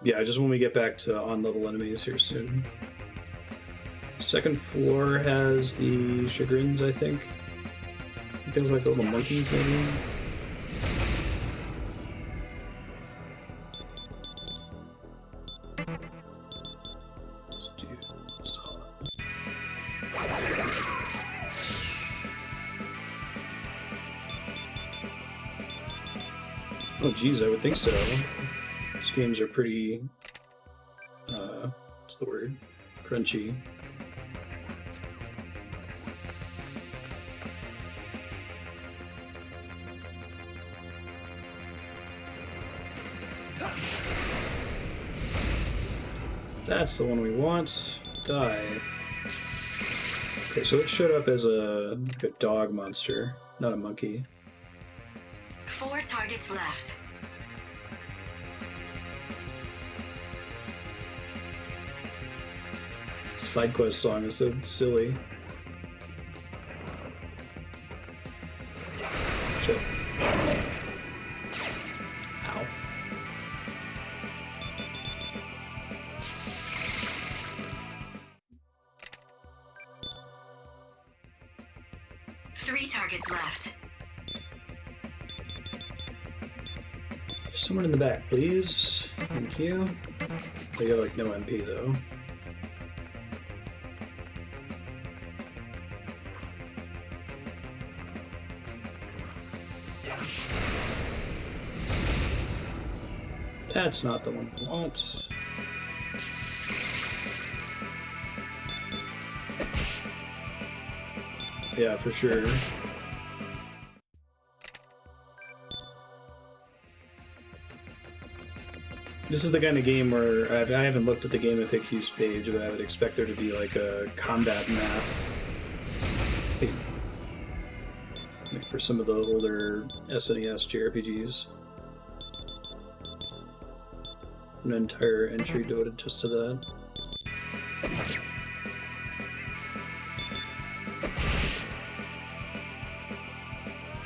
Yeah, just when we get back to on-level enemies here soon. Second floor has the chagrins, I think. Things like the little monkeys, maybe? Let's do solid. Oh geez, I would think so. These games are pretty, what's the word? Crunchy. That's the one we want. Die. Okay, so it showed up as a dog monster, not a monkey. 4 targets left. Side quest song is so silly. Shit. Ow. Three targets left. Someone in the back, please. Thank you. They got like no MP though. That's not the one I want. Yeah, for sure. This is the kind of game where I haven't looked at the Game FAQs page, but I would expect there to be like a combat math. Like for some of the older SNES JRPGs. An entire entry devoted just to that.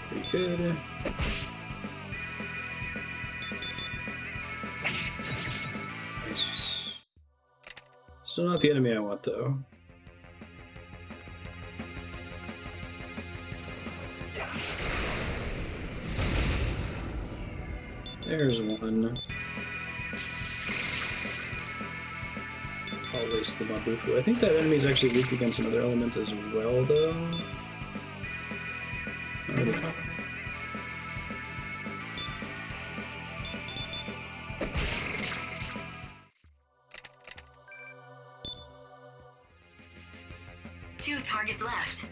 Pretty good. Nice. Still not the enemy I want, though. There's one. I'll waste the Mabufu. I think that enemy is actually weak against another element as well, though. I don't know. Two targets left.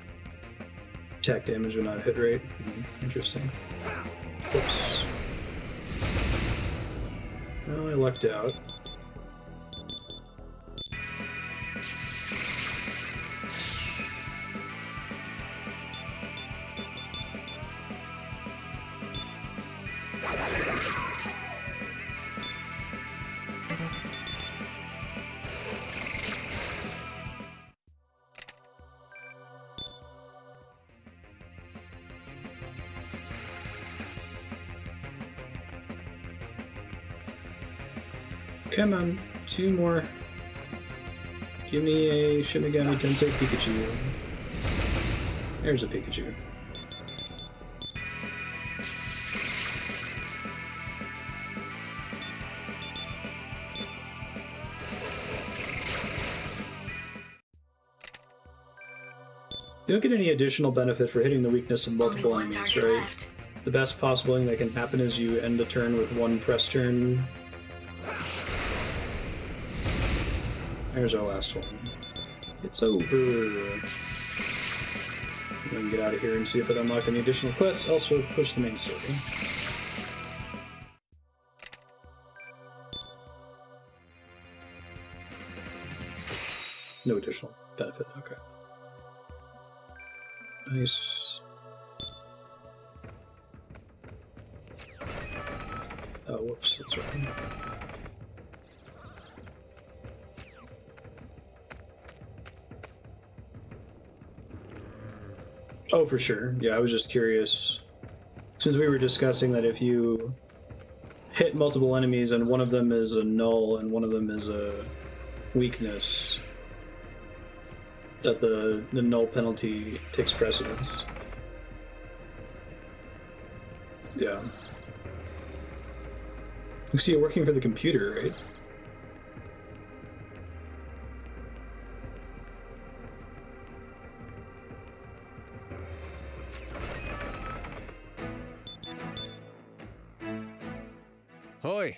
Attack damage but not hit rate. Interesting. Whoops. Well, I lucked out. Come on, two more. Give me a Shin Megami Tensei Pikachu. There's a Pikachu. You don't get any additional benefit for hitting the weakness of multiple enemies, right? Left. The best possible thing that can happen is you end the turn with one press turn. There's our last one. It's over. We can get out of here and see if it unlocked any additional quests. Also, push the main story. No additional benefit. Okay. Nice. Oh, whoops. That's right. Oh, for sure. Yeah, I was just curious. Since we were discussing that if you hit multiple enemies and one of them is a null and one of them is a weakness, that the null penalty takes precedence. Yeah. You see it working for the computer, right? Hoy!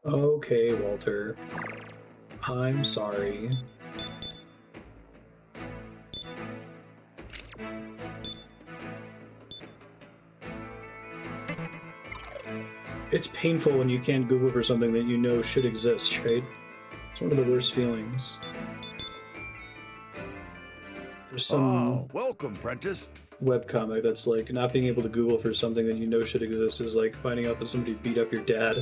Okay, Walter. I'm sorry. It's painful when you can't Google for something that you know should exist, right? It's one of the worst feelings. There's some welcome, Prentice. webcomic that's like not being able to Google for something that you know should exist is like finding out that somebody beat up your dad.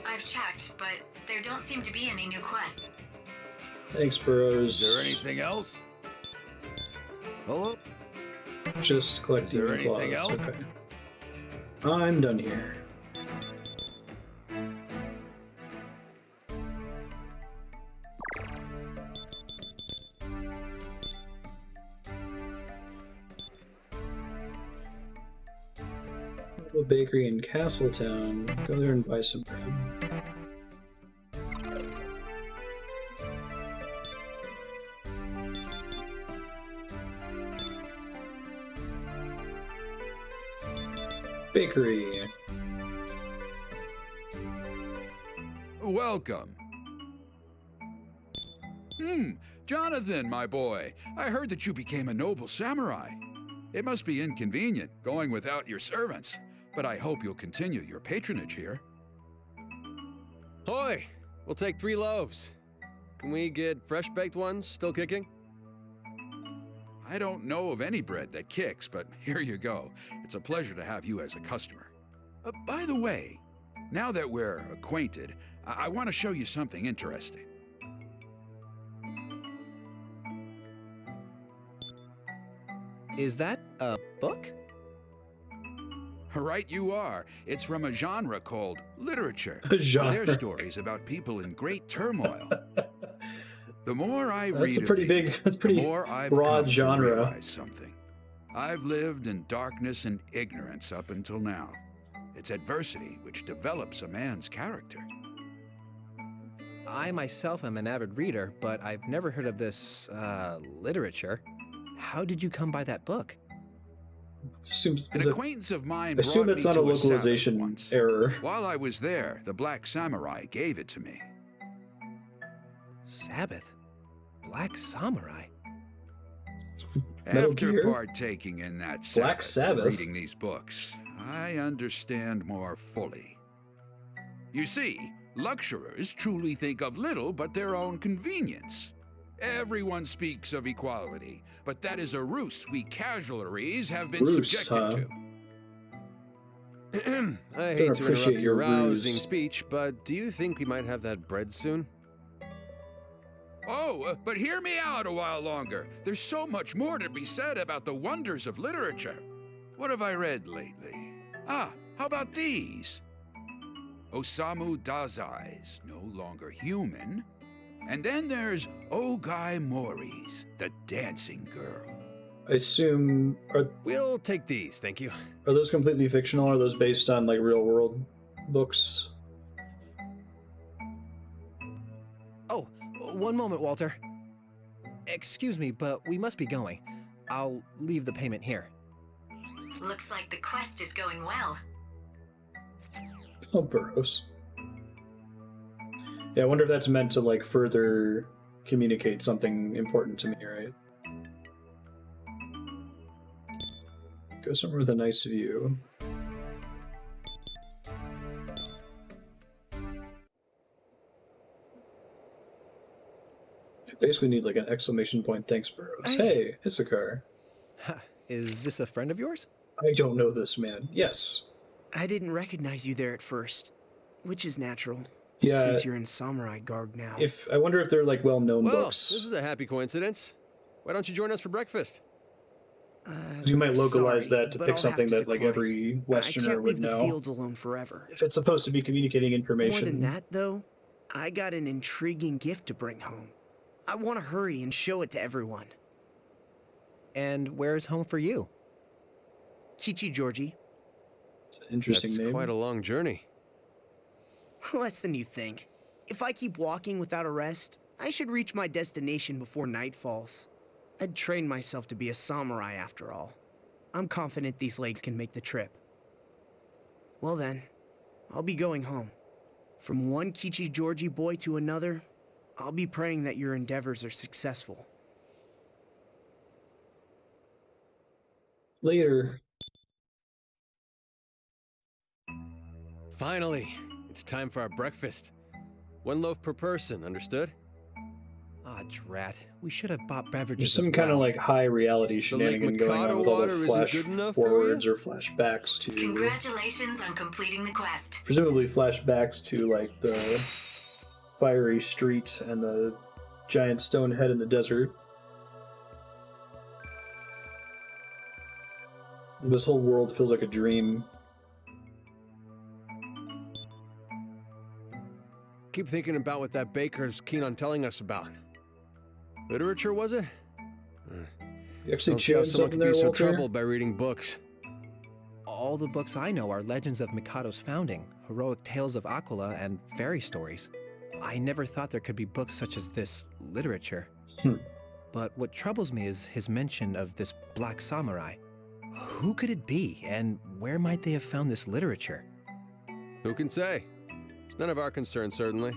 I've checked, but there don't seem to be any new quests. Thanks, Burrows. Is there anything else? Hello? Just collecting Is there claws. anything else? Okay. I'm done here. Little bakery in Castletown. Go there and buy some bread. Bakery. Welcome. Jonathan, my boy. I heard that you became a noble samurai. It must be inconvenient going without your servants, but I hope you'll continue your patronage here. Hoy! We'll take 3 loaves. Can we get fresh baked ones still kicking? I don't know of any bread that kicks, but here you go. It's a pleasure to have you as a customer. By the way, now that we're acquainted, I want to show you something interesting. Is that a book? Right you are. It's from a genre called literature. A genre. They're stories about people in great turmoil. The more I read That's a of pretty these, big, that's pretty the more I've broad come genre. to realize something. I've lived in darkness and ignorance up until now. It's adversity which develops a man's character. I myself am an avid reader, but I've never heard of this, literature. How did you come by that book? An acquaintance of mine assume brought it's me not to a Sabbath localization once. error. While I was there, the Black Samurai gave it to me. Sabbath? Black Samurai? Metal After Gear? partaking in that Black Sabbath and Sabbath? reading these books, I understand more fully. You see, luxurers truly think of little but their own convenience. Everyone speaks of equality, but that is a ruse we casualries have been subjected I hate Don't to appreciate interrupt your your rousing ruse. speech, but do you think we might have that bread soon? to. Oh, but hear me out a while longer. There's so much more to be said about the wonders of literature. What have I read lately? How about these? Osamu Dazai's No Longer Human. And then there's Ogai Mori's The Dancing Girl. I assume We'll take these, thank you. are those completely fictional? Or are those based on like real world books? Oh, one moment, Walter. Excuse me, but we must be going. I'll leave the payment here. Looks like the quest is going well. Oh, Burroughs. Yeah, I wonder if that's meant to like further communicate something important to me, right? Go somewhere with a nice view. I basically need like an exclamation point. Thanks, Burroughs. Hey, Issachar. Is this a friend of yours? I don't know this man. Yes. I didn't recognize you there at first, which is natural. Yeah. Since you're in samurai garb now. If I wonder if they're like well-known Well, books. this is a happy coincidence. Why don't you join us for breakfast? You might localize sorry, that to but pick I'll something have to that like decline. every Westerner I can't would leave the know. fields alone forever. If it's supposed to be communicating information. More than that, though, I got an intriguing gift to bring home. I want to hurry and show it to everyone. And where's home for you? Kichi-Georgie. It's an interesting That's name. quite a long journey. Less than you think. If I keep walking without a rest, I should reach my destination before night falls. I'd trained myself to be a samurai after all. I'm confident these legs can make the trip. Well then, I'll be going home. From one Kichi-Georgie boy to another, I'll be praying that your endeavors are successful. Later. Finally, it's time for our breakfast. 1 loaf per person, understood? Ah, drat. We should have bought beverages There's some as kind of well. like high reality shenanigan going on with all the Mikado water flash isn't good enough for forwards or flashbacks to Congratulations on completing the quest. presumably flashbacks to like the fiery street and the giant stone head in the desert. This whole world feels like a dream. Keep thinking about what that baker's keen on telling us about. Literature, was it? You actually Don't see how chewing someone something could there, be so Walter? troubled by reading books. All the books I know are legends of Mikado's founding, heroic tales of Aquila, and fairy stories. I never thought there could be books such as this literature. But what troubles me is his mention of this black samurai. Who could it be, and where might they have found this literature? Who can say? It's none of our concern, certainly.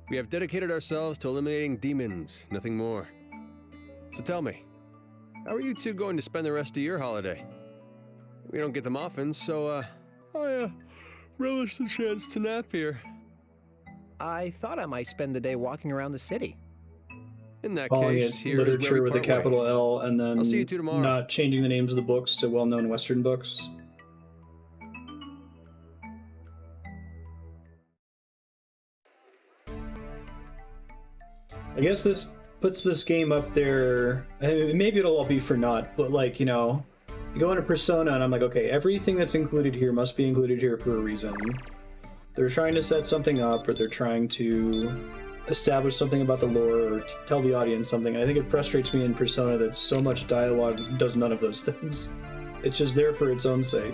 We have dedicated ourselves to eliminating demons, nothing more. So tell me, how are you two going to spend the rest of your holiday? We don't get them often, so, I relish the chance to nap here. I thought I might spend the day walking around the city. In that calling case, it here is where literature we with a part capital ways. L, and then I'll see you two tomorrow. not changing the names of the books to well-known Western books. I guess this puts this game up there. I mean, maybe it'll all be for naught, but like, you know, you go into Persona and I'm like, okay, everything that's included here must be included here for a reason. They're trying to set something up, or they're trying to establish something about the lore, or tell the audience something. And I think it frustrates me in Persona that so much dialogue does none of those things. It's just there for its own sake.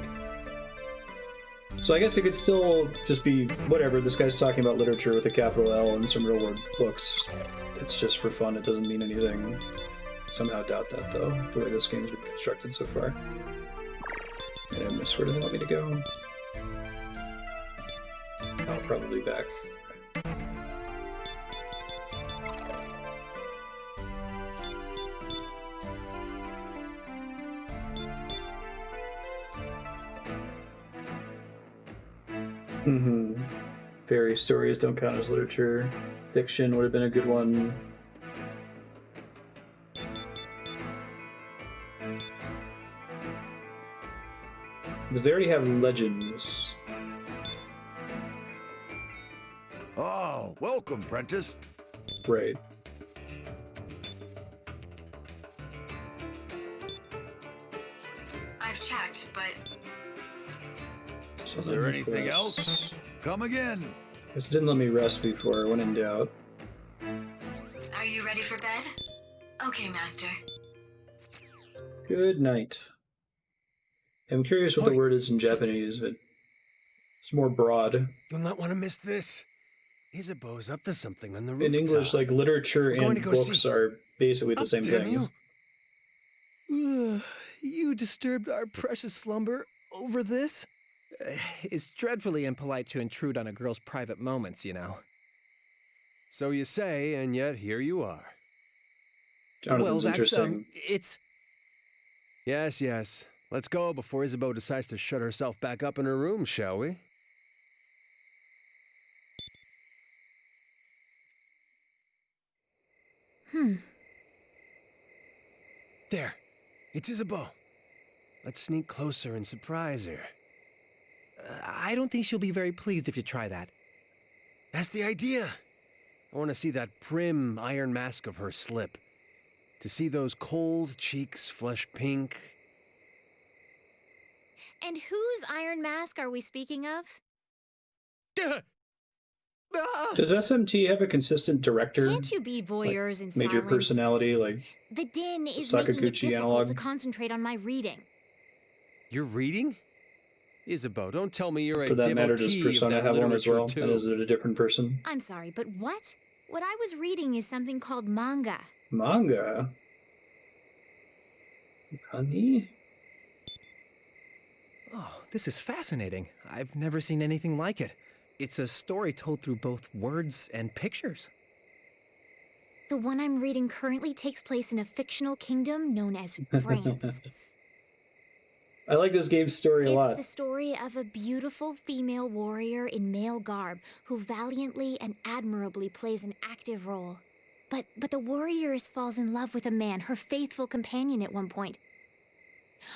So I guess it could still just be whatever, this guy's talking about literature with a capital L and some real-world books. It's just for fun, it doesn't mean anything. Somehow doubt that, though, the way this game's been constructed so far. And I miss where do they want me to go? Oh, probably back. Fairy stories don't count as literature. Fiction would have been a good one. Because they already have legends. Oh, welcome, Prentice. Right. I've checked, but Is there anything else? Come again. This didn't let me rest before, when in doubt. are you ready for bed? Okay, Master. Good night. I'm curious what the word is in Japanese. It's more broad. You'll not want to miss this. Isabeau's up to something on the In rooftop. English, like literature and books are basically the same thing. You disturbed our precious slumber over this? It's dreadfully impolite to intrude on a girl's private moments, you know. So you say, and yet here you are. Jonathan's interesting. It's... Yes, yes. Let's go before Isabeau decides to shut herself back up in her room, shall we? There. It's Isabeau. Let's sneak closer and surprise her. I don't think she'll be very pleased if you try that. That's the idea. I want to see that prim iron mask of her slip. To see those cold cheeks flush pink. And whose Iron Mask are we speaking of? Does SMT have a consistent director? Can't you be voyeurs in major silence? personality, like The din is making it Sakaguchi difficult analog? to concentrate on my reading. You're reading? Isabeau, don't tell me you're a For that matter, does devotee of Persona that have one as literature, well? too. And is it a different person? I'm sorry, but what? What I was reading is something called manga. Manga? Honey? Oh, this is fascinating. I've never seen anything like it. It's a story told through both words and pictures. The one I'm reading currently takes place in a fictional kingdom known as France. I like this game's story a It's lot. the story of a beautiful female warrior in male garb who valiantly and admirably plays an active role. But the warrioress falls in love with a man, her faithful companion at one point.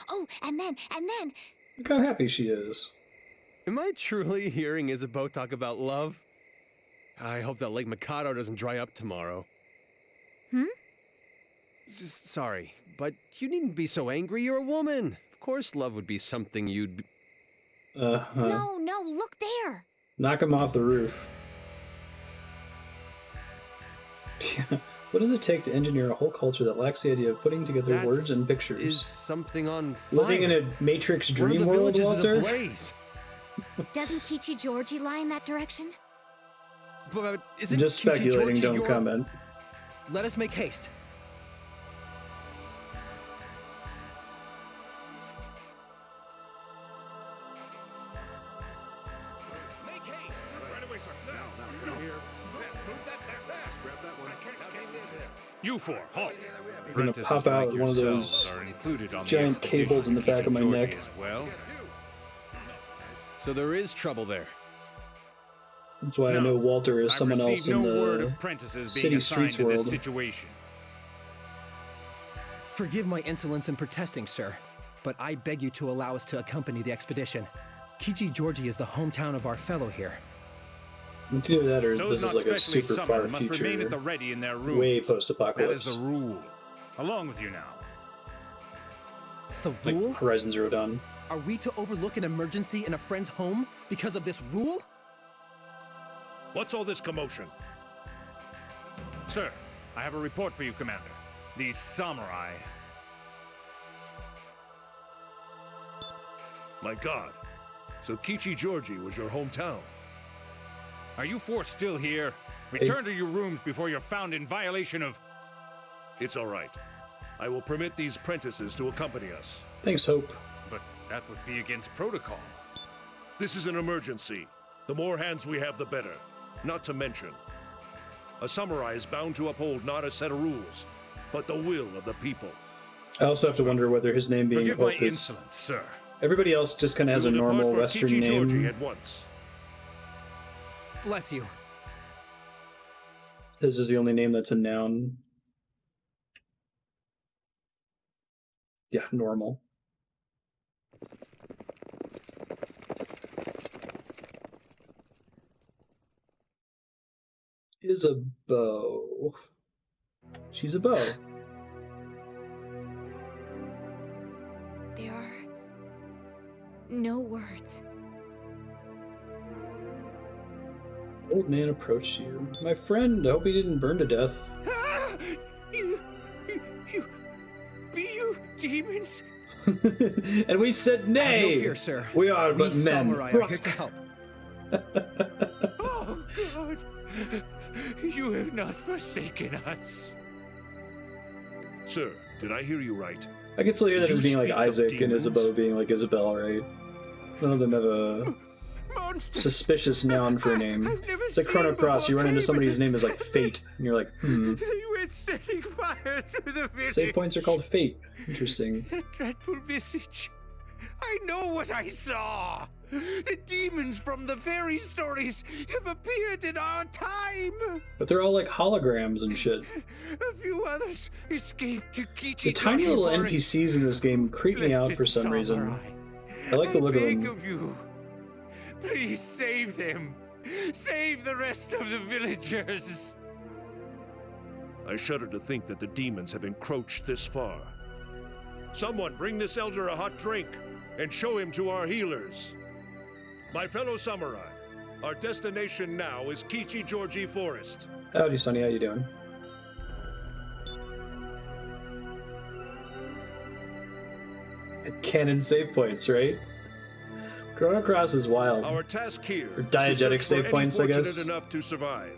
Oh, and then... Look how happy she is. Am I truly hearing Isabeau talk about love? I hope that Lake Mikado doesn't dry up tomorrow. Sorry, but you needn't be so angry. You're a woman. Of course love would be something you'd... No, look there! Knock him off the roof. What does it take to engineer a whole culture that lacks the idea of putting together words and pictures? Is something on fire. Living in a Matrix One of dream the world, villages Walter? is ablaze. Doesn't Kichi Georgie lie in that direction? But isn't Just Kichi speculating, Georgie don't your... comment. Let us make haste. Make haste! Right away, sir. Now, here. Move that fast. Grab that one. I can't get there. You four, halt. I'm gonna pop out one of those giant cables in the back of my neck. Well, so there is trouble there. That's why I know Walter is I've someone else received in no word the of Prentice's being city assigned streets to this world. situation. Forgive my insolence in protesting, sir, but I beg you to allow us to accompany the expedition. Kichi-Georgi is the hometown of our fellow here. It's either that or Those this is not like a specially super summoned far must remain at the future, ready in their rooms. way That is post-apocalypse. the rule. Along with you now. The Like rule? Horizon Zero Dawn. Are we to overlook an emergency in a friend's home because of this rule? What's all this commotion? Sir, I have a report for you, Commander. These samurai. My God. So Kichi-Georgi was your hometown? Are you four still here? Return to your rooms before you're found in violation of... It's all right. I will permit these prentices to accompany us. Thanks, Hope. But that would be against protocol. This is an emergency. The more hands we have, the better. Not to mention, a samurai is bound to uphold not a set of rules, but the will of the people. I also have to wonder whether his name being Forgive my Hope is... insolence, sir. Everybody else just kind of has a We will normal depart for Western Kichi-Georgi name. at once. Bless you. His is the only name that's a noun. Yeah, normal. Is a bow. She's a bow. There are no words. Old man approached you. My friend, I hope he didn't burn to death. You demons? And we said nay. No fear, sir. We are but men. Samurai are here to help. Oh, God. You have not forsaken us. Sir, did I hear you right? I can still hear that Did as you being like speak of Isaac and demons? Isabeau being like Isabel, right? None of them have a suspicious noun for a name. It's like Chrono Cross. You run into somebody whose name is like Fate, and you're like, They went setting fire to the village. Save points are called Fate. Interesting. That dreadful visage. I know what I saw. The demons from the fairy stories have appeared in our time. But they're all like holograms and shit. A few others escaped to Kichi. The tiny little NPCs in this game creep me out for some reason. I like the look of beg them. of you, please save them. Save the rest of the villagers. I shudder to think that the demons have encroached this far. Someone bring this elder a hot drink and show him to our healers. My fellow samurai, our destination now is Kichi-Georgi Forest. Howdy, Sonny. How you doing? Canon save points, right? Chrono Cross is wild. Our task here Or is to diegetic search save for points, I any guess. fortunate enough to survive.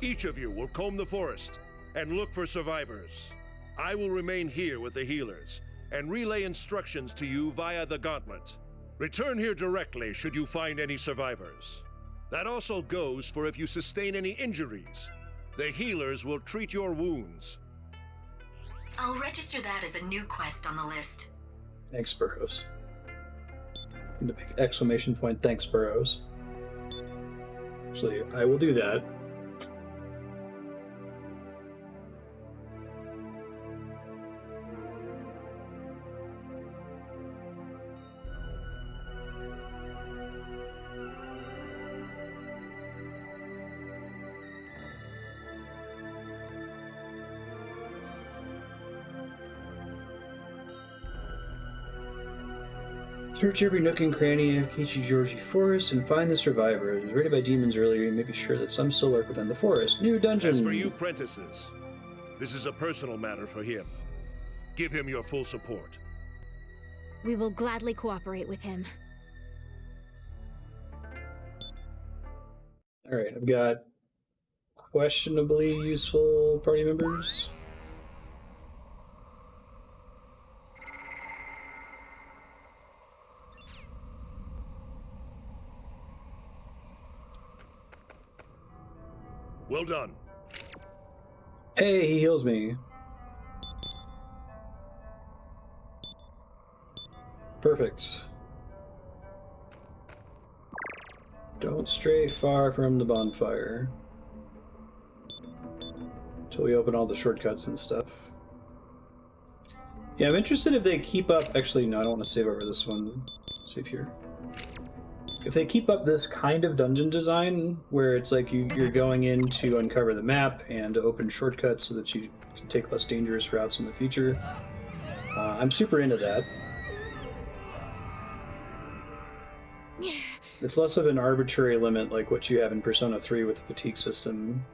Each of you will comb the forest and look for survivors. I will remain here with the healers and relay instructions to you via the gauntlet. Return here directly should you find any survivors. That also goes for if you sustain any injuries. The healers will treat your wounds. I'll register that as a new quest on the list. Thanks, Burrows. And the big exclamation point, thanks, Burrows. Actually, I will do that. Search every nook and cranny of Kichi-Georgi Forest and find the survivors. Raided by demons earlier, you may be sure that some still lurk within the forest. New dungeon! As for you prentices, this is a personal matter for him. Give him your full support. We will gladly cooperate with him. Alright, I've got questionably useful party members. Well done. Hey, he heals me. Perfect. Don't stray far from the bonfire. Until we open all the shortcuts and stuff. Yeah, I'm interested if they keep up... Actually, no, I don't want to save over this one. Save here. If they keep up this kind of dungeon design, where it's like you're going in to uncover the map and to open shortcuts so that you can take less dangerous routes in the future, I'm super into that. It's less of an arbitrary limit like what you have in Persona 3 with the fatigue system.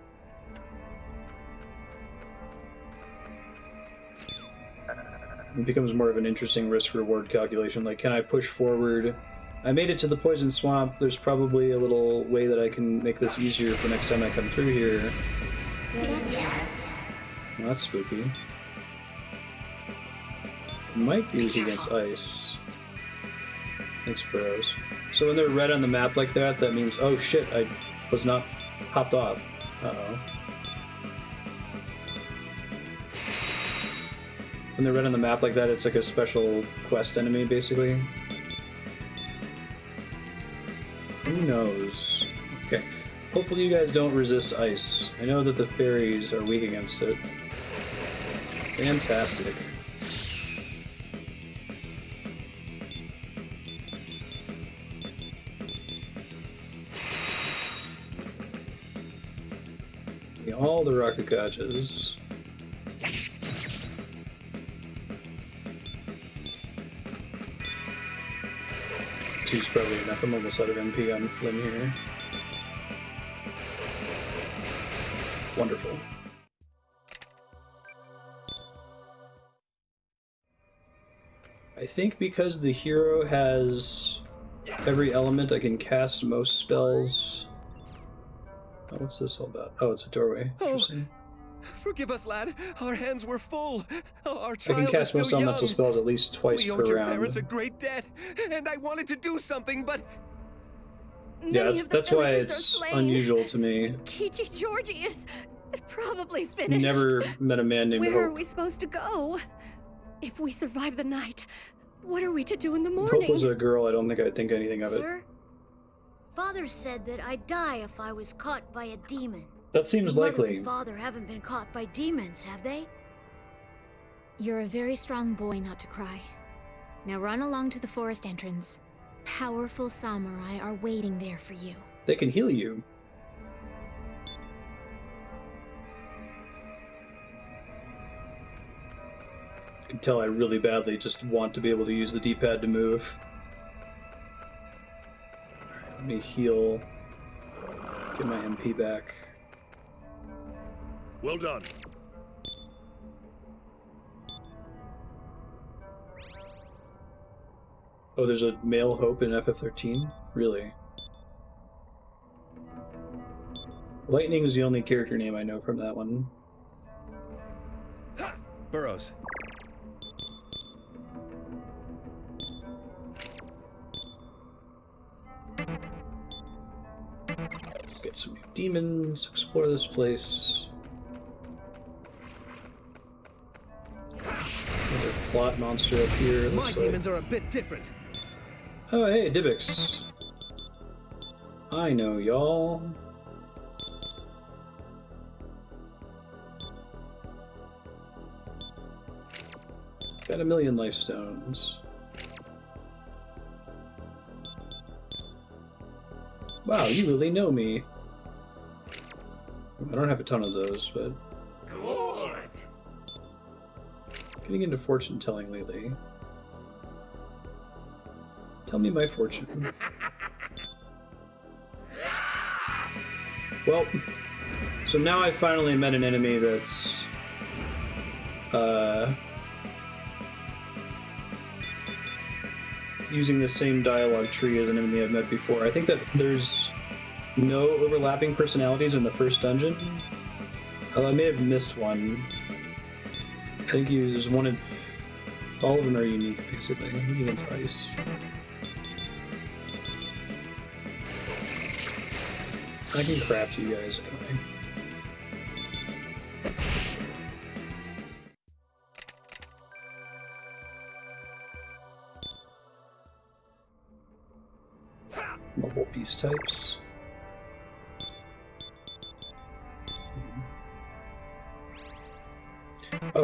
It becomes more of an interesting risk-reward calculation. Like, can I push forward? I made it to the poison swamp. There's probably a little way that I can make this easier for next time I come through here. Well, that's spooky. It might be weak against ice. Thanks, Burrows. So when they're red on the map like that, that means, oh shit, I was not hopped off. Uh-oh. When they're red on the map like that, it's like a special quest enemy, basically. Who knows? Okay. Hopefully you guys don't resist ice. I know that the fairies are weak against it. Fantastic. All the Rakugachas. Two's probably enough. I'm almost out of MP on Flynn here. Wonderful. I think because the hero has every element, I can cast most spells. Oh, what's this all about? Oh, it's a doorway. Interesting. Forgive us, lad. Our hands were full. Our I child can is cast still most young. elemental spells at least twice we per owed your round. parents a great debt, and I wanted to do something, but Yeah, that's why it's unusual to me. Kichi Georgie is probably finished. You never met a man named Where are Hope. we supposed to go? If we survive the night, what are we to do in the If morning? Hope was a girl, I don't think I'd think anything of it. Sir, Father said that I'd die if I was caught by a demon. That seems Mother likely. and Father haven't been caught by demons, have they? You're a very strong boy not to cry. Now run along to the forest entrance. Powerful samurai are waiting there for you. They can heal you. I can tell I really badly just want to be able to use the D-pad to move. Alright, let me heal. Get my MP back. Well done. Oh, there's a male Hope in FF13? Really? Lightning is the only character name I know from that one. Burrows. Let's get some new demons, explore this place. Another plot monster up here. My demons are a bit different. Oh, hey, Dybbix. I know y'all. Got 1,000,000 life stones. Wow, you really know me. I don't have a ton of those, but... Good. Getting into fortune telling lately. Tell me my fortune. Well, so now I finally met an enemy that's using the same dialogue tree as an enemy I've met before. I think that there's no overlapping personalities in the first dungeon. I may have missed one. I think there's one of... all of them are unique, basically. Even ice. I can craft you guys anyway. Mobile beast types. Oh,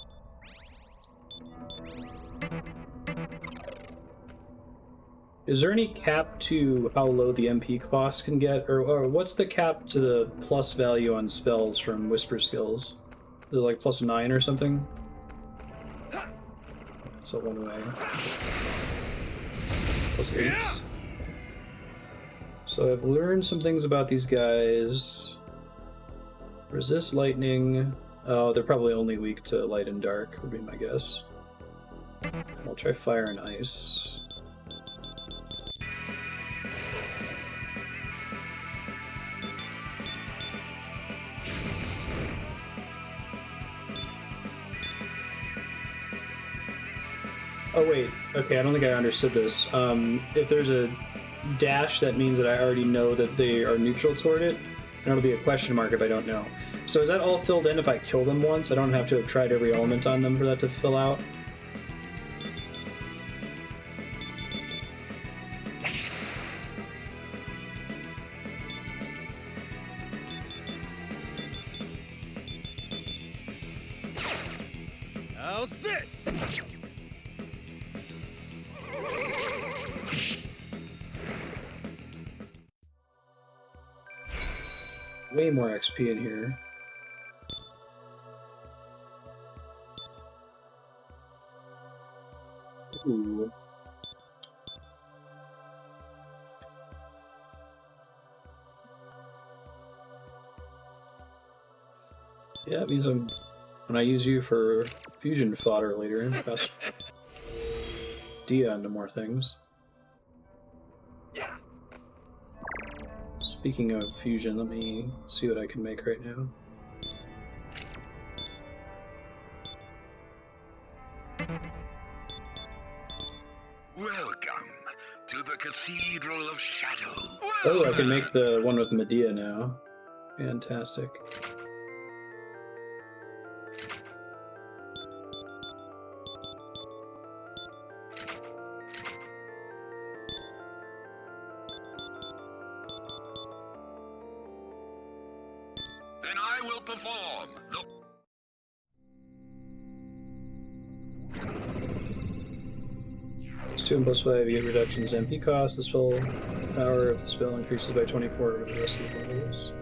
Is there any cap to how low the MP cost can get, or what's the cap to the plus value on spells from Whisper skills? Is it like +9 or something? So one way. +8. So I've learned some things about these guys. Resist lightning. Oh, they're probably only weak to light and dark, would be my guess. I'll try fire and ice. Oh wait, okay, I don't think I understood this. If there's a dash, that means that I already know that they are neutral toward it, and it'll be a question mark if I don't know. So is that all filled in if I kill them once? I don't have to have tried every element on them for that to fill out? How's this? Way more XP in here. Ooh. Yeah, it means when I use you for fusion fodder later, pass Dia into more things. Speaking of fusion, let me see what I can make right now. Welcome to the Cathedral of Shadow. Oh, I can make the one with Medea now. Fantastic. Then I will perform the... It's 2 and +5, you get reductions in MP cost. The spell power of the spell increases by 24 over the rest of the levels.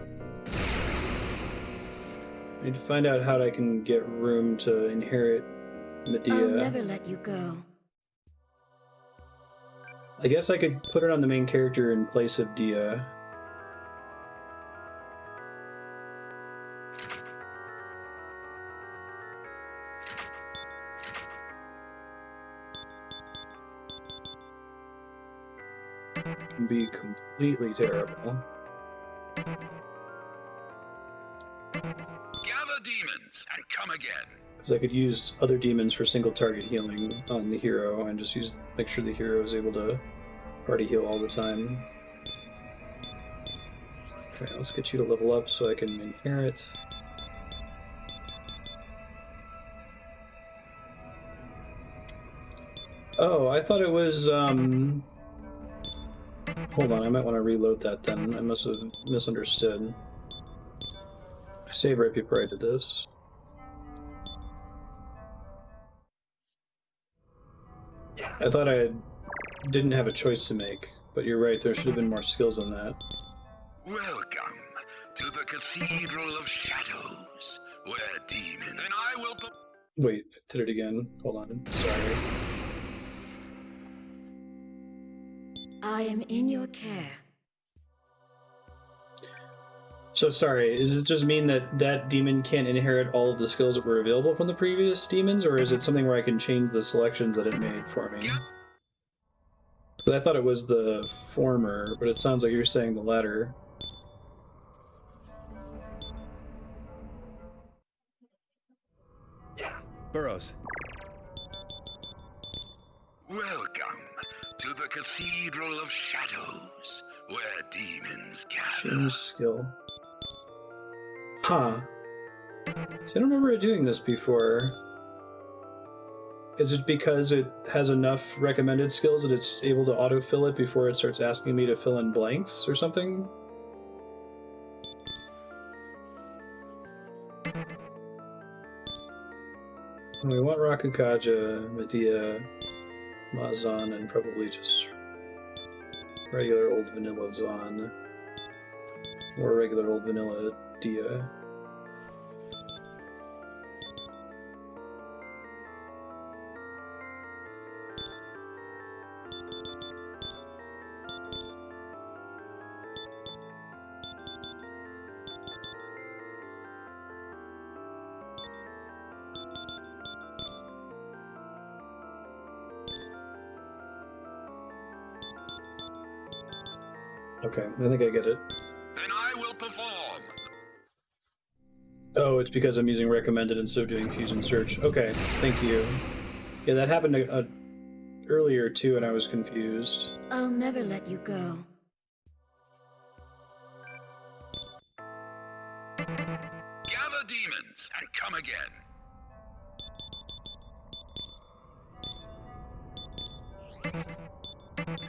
I need to find out how I can get room to inherit Medea. I'll never let you go. I guess I could put it on the main character in place of Dia. Can be completely terrible. Gather demons and come again. Because I could use other demons for single target healing on the hero and just make sure the hero is able to party heal all the time. Okay, let's get you to level up so I can inherit. Oh, I thought it was, hold on, I might want to reload that then. I must have misunderstood. I saved right before I did this. I thought I didn't have a choice to make, but you're right, there should have been more skills than that. Welcome to the Cathedral of Shadows, where demons... Then I will... Wait, I did it again. Hold on, sorry. I am in your care. So sorry, does it just mean that that demon can't inherit all of the skills that were available from the previous demons, or is it something where I can change the selections that it made for me? Because I thought it was the former, but it sounds like you're saying the latter. Burrows. Welcome to the Cathedral of Shadows, where demons gather. Change skill. Huh. See, I don't remember it doing this before. Is it because it has enough recommended skills that it's able to autofill it before it starts asking me to fill in blanks or something? We want Rakukaja, Medea, Mazan, and probably just Regular old vanilla Zahn. Or regular old vanilla Dia. Okay, I think I get it. Then I will perform. Oh, it's because I'm using recommended instead of doing fusion search. Okay, thank you. Yeah, that happened earlier too, and I was confused. I'll never let you go. Gather demons and come again.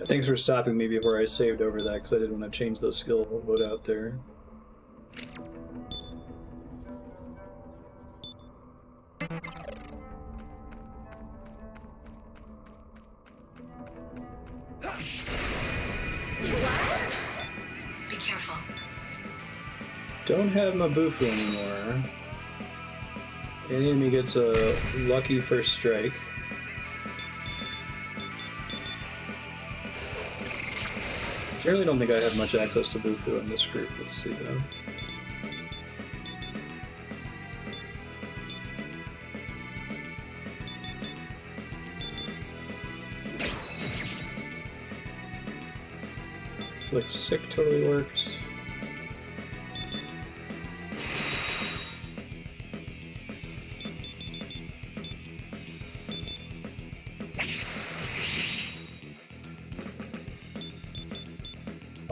Thanks for stopping me before I saved over that, because I didn't want to change the skill loadout there. Be careful. Don't have Mabufu anymore. The enemy gets a lucky first strike. Generally don't think I have much access to Bufu in this group. Let's see though. It's like sick totally works.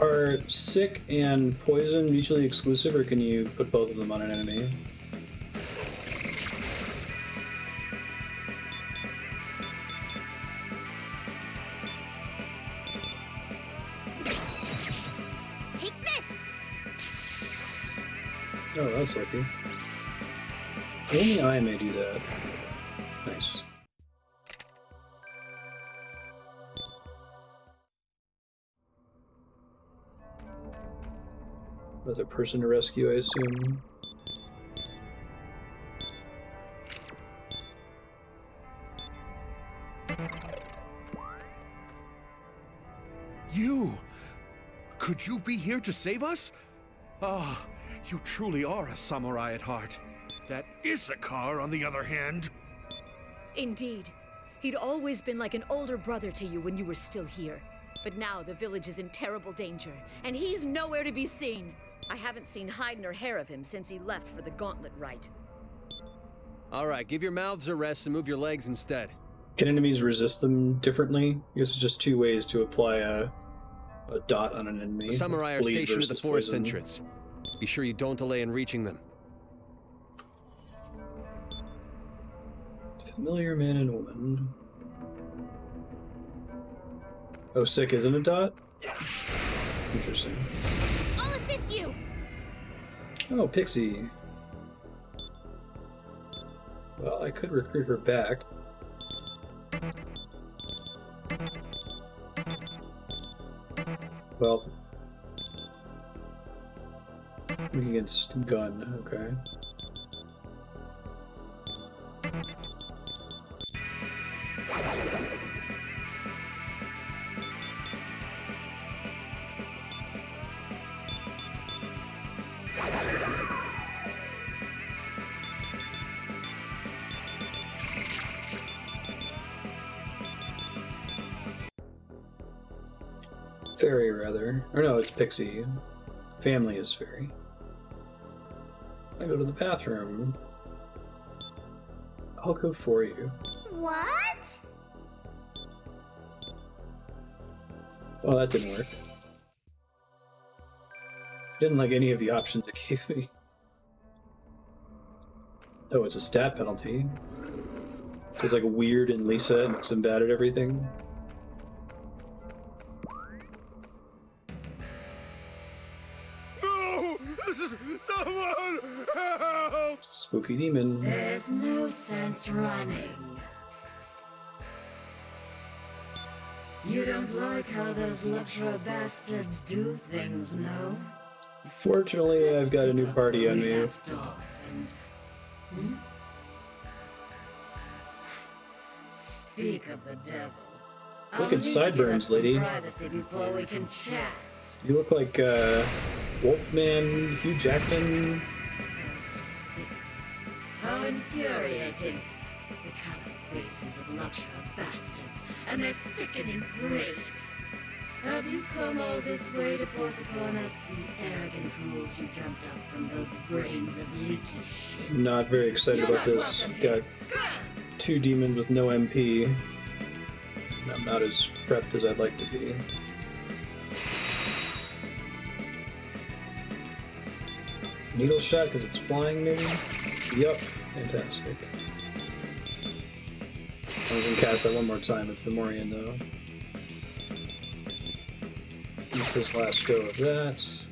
Are sick and poison mutually exclusive, or can you put both of them on an enemy? Take this! Oh, that's lucky. Only I may do that. Nice. Another person to rescue, I assume. You! Could you be here to save us? Ah, you truly are a samurai at heart. That Issachar, on the other hand. Indeed. He'd always been like an older brother to you when you were still here. But now the village is in terrible danger, and he's nowhere to be seen. I haven't seen hide nor hair of him since he left for the gauntlet rite. All right, give your mouths a rest and move your legs instead. Can enemies resist them differently? I guess it's just two ways to apply a dot on an enemy. The samurai are Bleed stationed at the versus forest poison. entrance. Be sure you don't delay in reaching them. Familiar man and woman. Oh, sick isn't a dot? Interesting. I'll assist you! Oh, Pixie. Well, I could recruit her back. Well, weak against gun, okay. Fairy, rather. Or no, it's Pixie. Family is fairy. I go to the bathroom. I'll go for you. What? Oh, that didn't work. Didn't like any of the options it gave me. Oh, it's a stat penalty. So it's like weird and Lisa and makes them bad at everything. No! Someone help! Spooky demon. There's no sense running. You don't like how those Luxra bastards do things, no? Fortunately, I've got a new party on me. Speak of the devil. Look at sideburns, lady. Privacy before we can chat. You look like Wolfman, Hugh Jackman. How infuriating. The coward faces of Luxra bastards and their sickening graves. Have you come all this way to force upon us the arrogant rules you dreamt up from those brains of leaky shit? Not very excited about this. Got 2 demons with no MP. And I'm not as prepped as I'd like to be. Needle shot because it's flying, maybe? Yup. Fantastic. I can cast that one more time with Fomorian, though. Use this last go of that.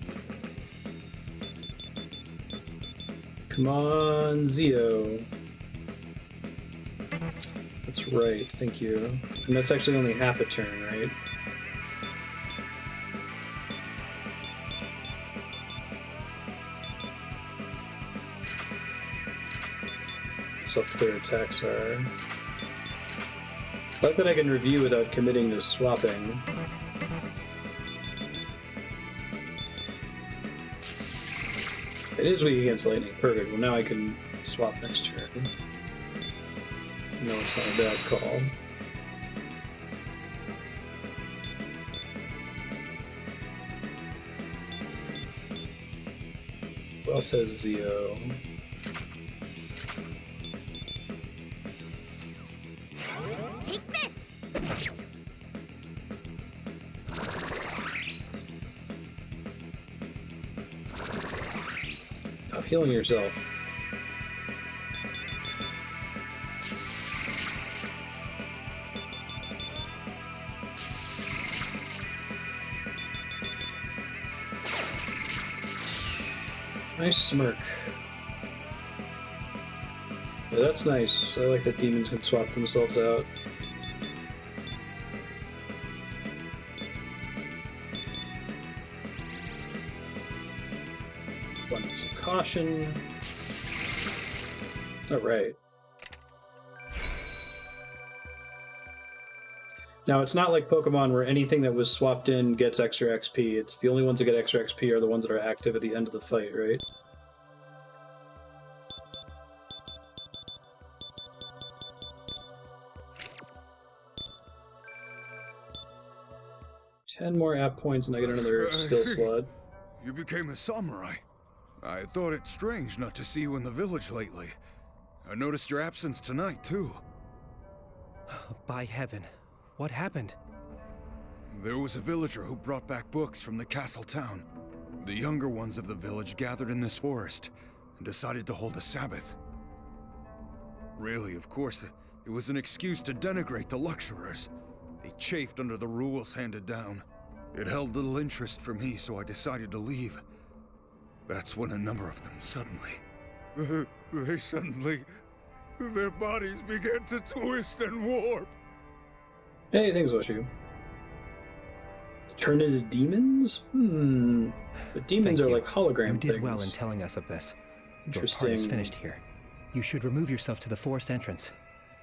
Come on, Zio. That's right, thank you. And that's actually only half a turn, right? Self-clear attacks are... I like that I can review without committing to swapping. It is weak against lightning. Perfect. Well, now I can swap next turn. No, it's not a bad call. Who else has Zio? Take this! Stop healing yourself. Nice smirk. Yeah, that's nice. I like that demons can swap themselves out. Abundance of caution. Alright. Now, it's not like Pokemon where anything that was swapped in gets extra XP. It's the only ones that get extra XP are the ones that are active at the end of the fight, right? Ten more app points and I get another skill slot. You became a samurai. I thought it strange not to see you in the village lately. I noticed your absence tonight, too. By heaven. What happened? There was a villager who brought back books from the castle town. The younger ones of the village gathered in this forest and decided to hold a Sabbath. Really, of course, it was an excuse to denigrate the Luxorers. They chafed under the rules handed down. It held little interest for me, so I decided to leave. That's when a number of them suddenly... Their bodies began to twist and warp. Hey, thanks, Oshu. Turn into demons? But demons are like hologram You did things. well in telling us of this. Your part Interesting. is finished here. You should remove yourself to the forest entrance.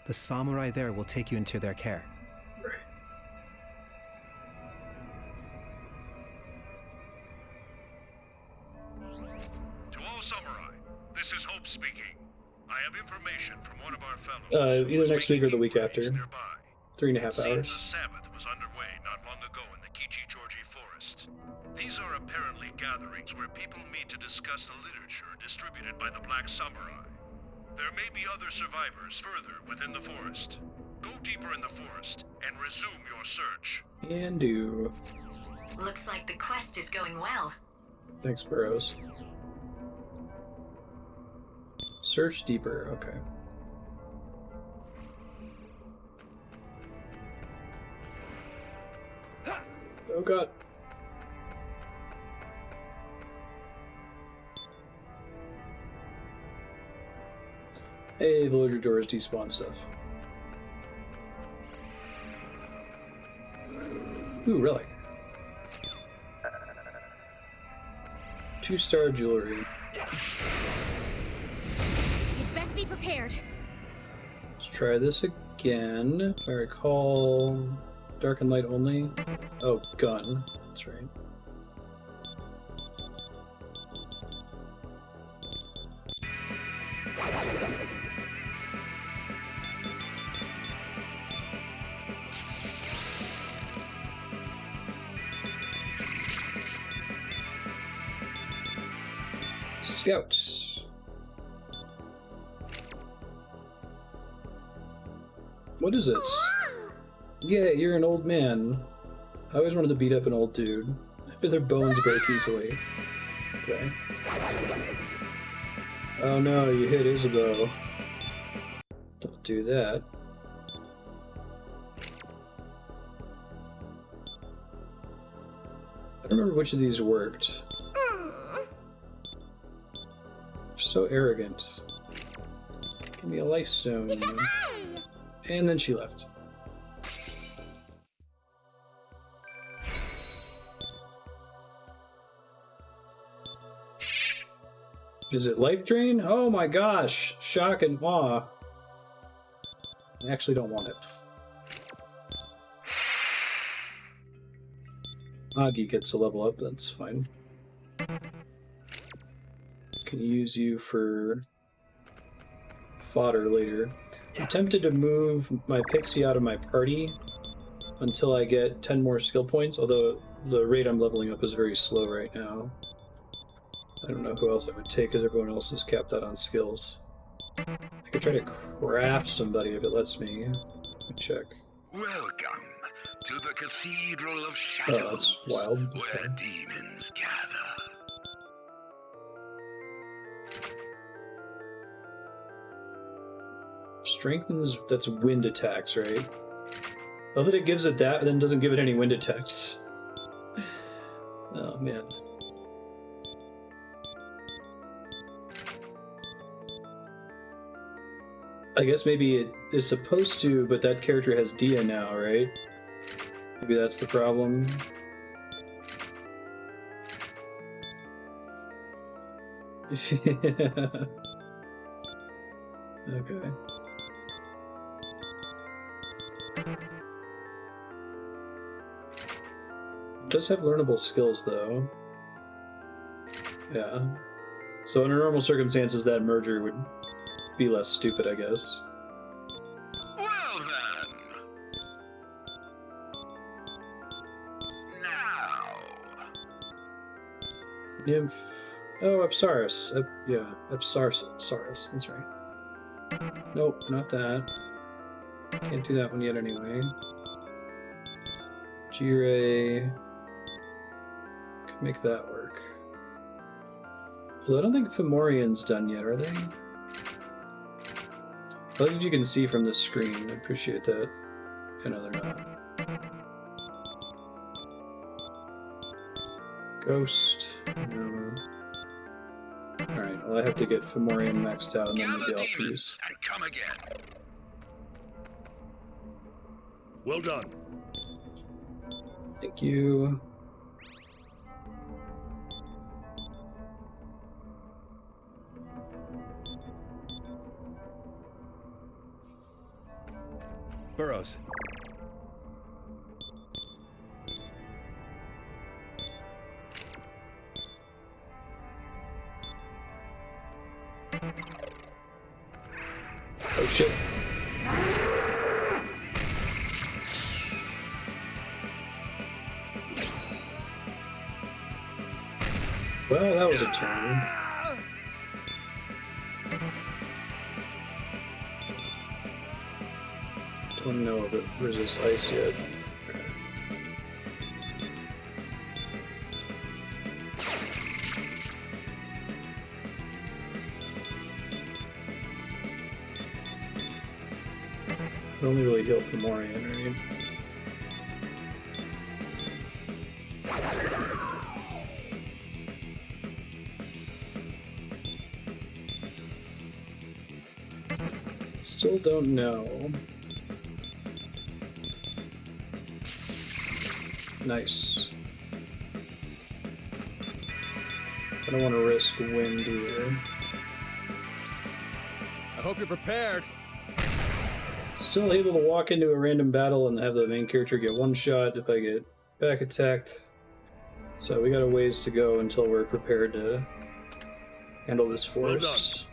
The samurai there will take you into their care. To all samurai, this is Hope speaking. I have information from one of our fellows. Either next week or the week after. Nearby. 3.5 It seems hours. a Sabbath was underway not long ago in the Kichi-Georgi forest. These are apparently gatherings where people meet to discuss the literature distributed by the Black Samurai. There may be other survivors further within the forest. Go deeper in the forest and resume your search. And do. Looks like the quest is going well. Thanks, Burrows. Search deeper, okay. Oh god. Hey, villager doors despawn stuff. Ooh, relic. 2-star jewelry. You'd best be prepared. Let's try this again. If I recall, dark and light only. Oh, gun. That's right. Scouts. What is it? Yeah, you're an old man. I always wanted to beat up an old dude. I bet their bones break easily. Okay. Oh no, you hit Isabeau. Don't do that. I don't remember which of these worked. So arrogant. Give me a life stone. And then she left. Is it life drain? Oh my gosh! Shock and awe. I actually don't want it. Agi gets a level up, that's fine. Can use you for fodder later. I'm tempted to move my pixie out of my party until I get 10 more skill points, although the rate I'm leveling up is very slow right now. I don't know who else I would take because everyone else is capped out on skills. I could try to craft somebody if it lets me. Let me check. Welcome to the Cathedral of Shadows, Oh, that's wild. where demons gather. Strengthens, that's wind attacks, right? Oh, that it gives it that, but then doesn't give it any wind attacks. Oh, man. I guess maybe it is supposed to, but that character has Dia now, right? Maybe that's the problem. Okay. It does have learnable skills, though. Yeah. So under normal circumstances, that merger would be less stupid, I guess. Well then. Now. Nymph. Oh, Apsaris. Yeah, Apsaris. That's right. Nope, not that. Can't do that one yet anyway. G-Ray. Could make that work. Well, I don't think Fomorian's done yet, are they? I like that you can see from this screen. I appreciate that. I know they're not. Ghost. No. Alright, well I have to get Fomorian maxed out and then maybe I'll fuse. And come again. Well done. Thank you. Burrows. Oh shit. Well, that was a turn. Don't know if it resists ice yet. It only really heal for Morian, right? Still don't know. Nice. I don't want to risk wind either. I hope you're prepared. Still able to walk into a random battle and have the main character get one shot if I get back attacked. So we got a ways to go until we're prepared to handle this force.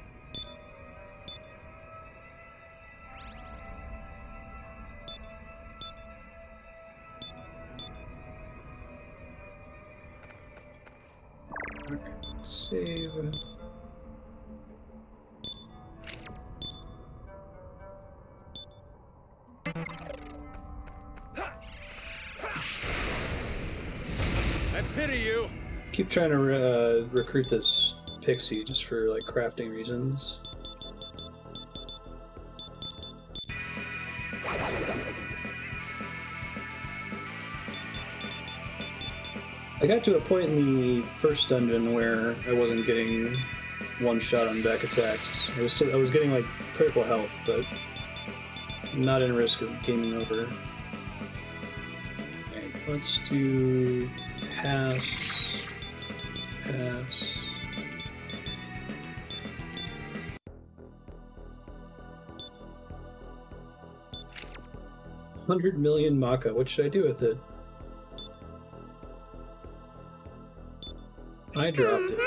Save. That's pity you. Keep trying to recruit this pixie just for like crafting reasons. I got to a point in the first dungeon where I wasn't getting one shot on back attacks. I was getting like critical health, but not in risk of gaming over. Okay, let's do pass. 100 million Maka. What should I do with it? I dropped it.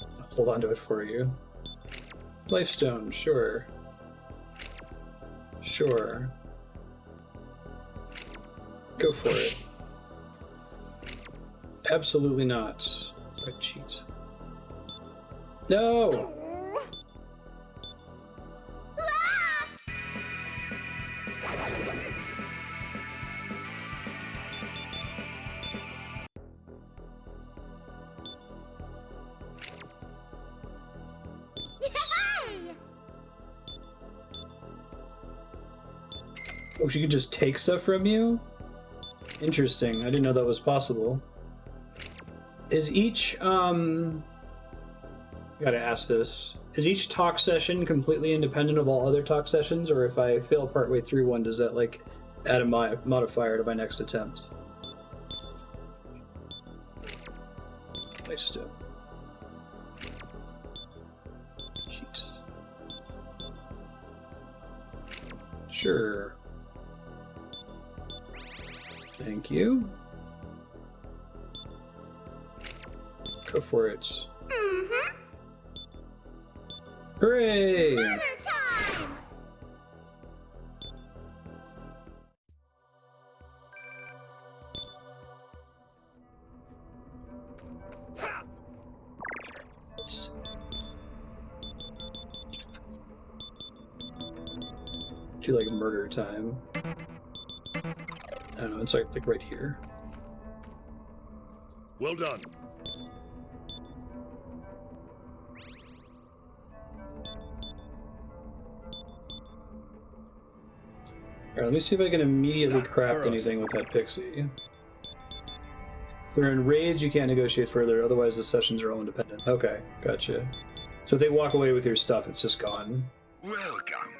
I'll hold on to it for you. Lifestone, sure. Sure. Go for it. Absolutely not. I cheat. No! Oh, she could just take stuff from you? Interesting. I didn't know that was possible. Is each, gotta ask this. Is each talk session completely independent of all other talk sessions, or if I fail partway through one, does that, like, add a modifier to my next attempt? Nice still. Cheat. Sure. Thank you. Go for it. Mm-hmm. Hooray! Dinner time! Do like murder time. I don't know, it's like right here. Well done. Alright, let me see if I can immediately craft anything with that pixie. If they're in rage, you can't negotiate further, otherwise the sessions are all independent. Okay, gotcha. So if they walk away with your stuff, it's just gone. Welcome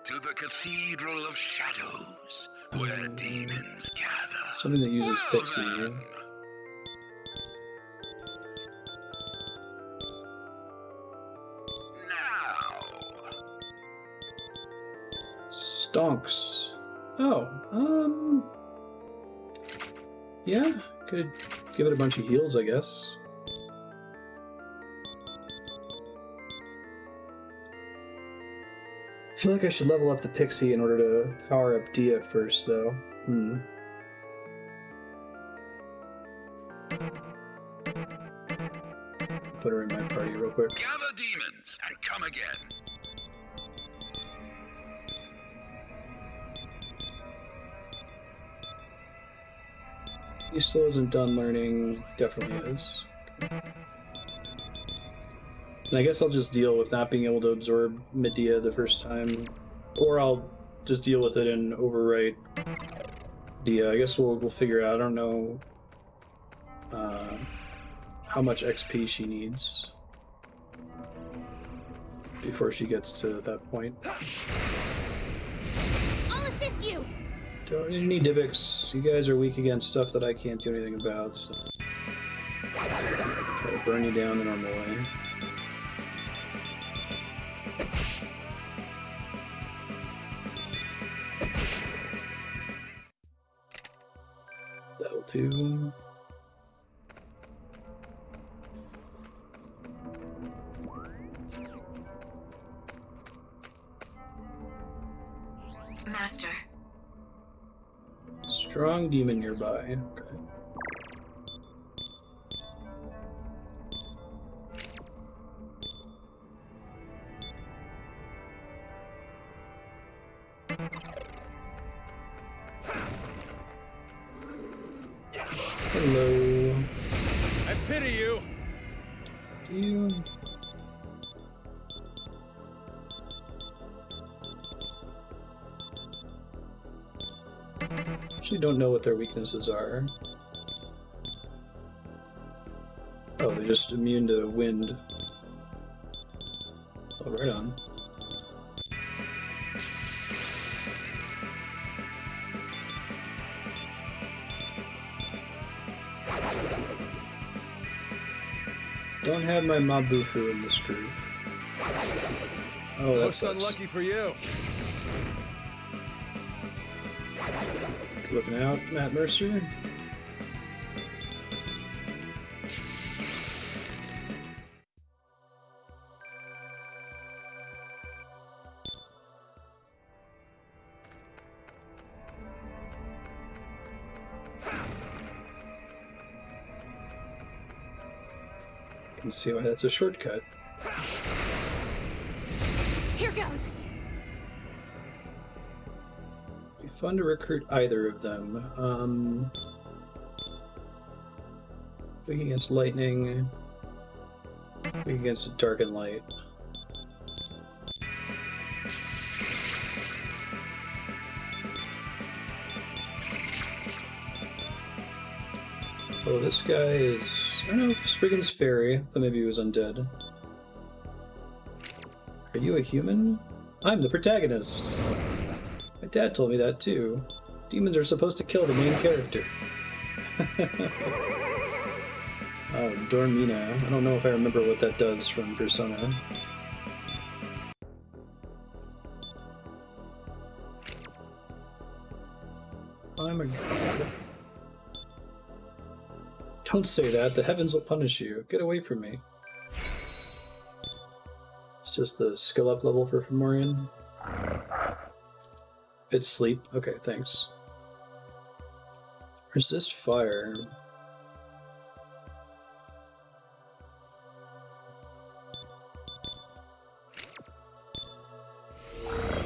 to the Cathedral of Shadows, where demons gather. Something that uses pixie. Stonks. Oh, yeah, could give it a bunch of heals, I guess. I feel like I should level up the pixie in order to power up Dia first, though. Put her in my party real quick. Gather demons and come again. He still isn't done learning. Definitely is. And I guess I'll just deal with not being able to absorb Medea the first time. Or I'll just deal with it and overwrite Dia. I guess we'll figure it out. I don't know how much XP she needs before she gets to that point. I'll assist you! Don't need any Dybbuk's. You guys are weak against stuff that I can't do anything about, so... Try to burn you down the normal way. That'll do. Master. Strong demon nearby. Okay. Hello. I pity you. Do you? Actually don't know what their weaknesses are. Oh, they're just immune to wind. Oh, right on. Don't have my Mabufu in this group. Oh, that's unlucky for you. Looking out, Matt Mercer. Can see why that's a shortcut. Here goes. Be fun to recruit either of them. Weak against lightning. Weak against dark and light. Oh, this guy is... I don't know if Spriggan's fairy. I thought maybe he was undead. Are you a human? I'm the protagonist. My dad told me that too. Demons are supposed to kill the main character. Oh, Dormina. I don't know if I remember what that does from Persona. I'm a god. Don't say that. The heavens will punish you. Get away from me. It's just the skill up level for Fomorian. It's sleep. Okay, thanks. Resist fire.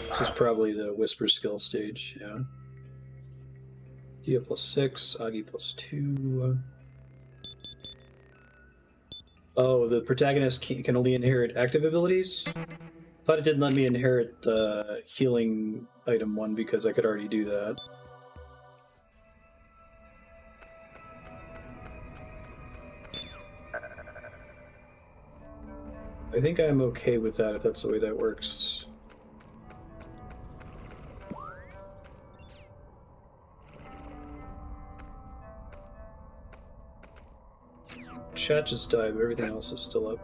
This is probably the Whisper skill stage, yeah. Dia +6, Agi +2. Oh, the protagonist can only inherit active abilities? Thought it didn't let me inherit the healing item one because I could already do that. I think I'm okay with that if that's the way that works. Chat just died, but everything else is still up.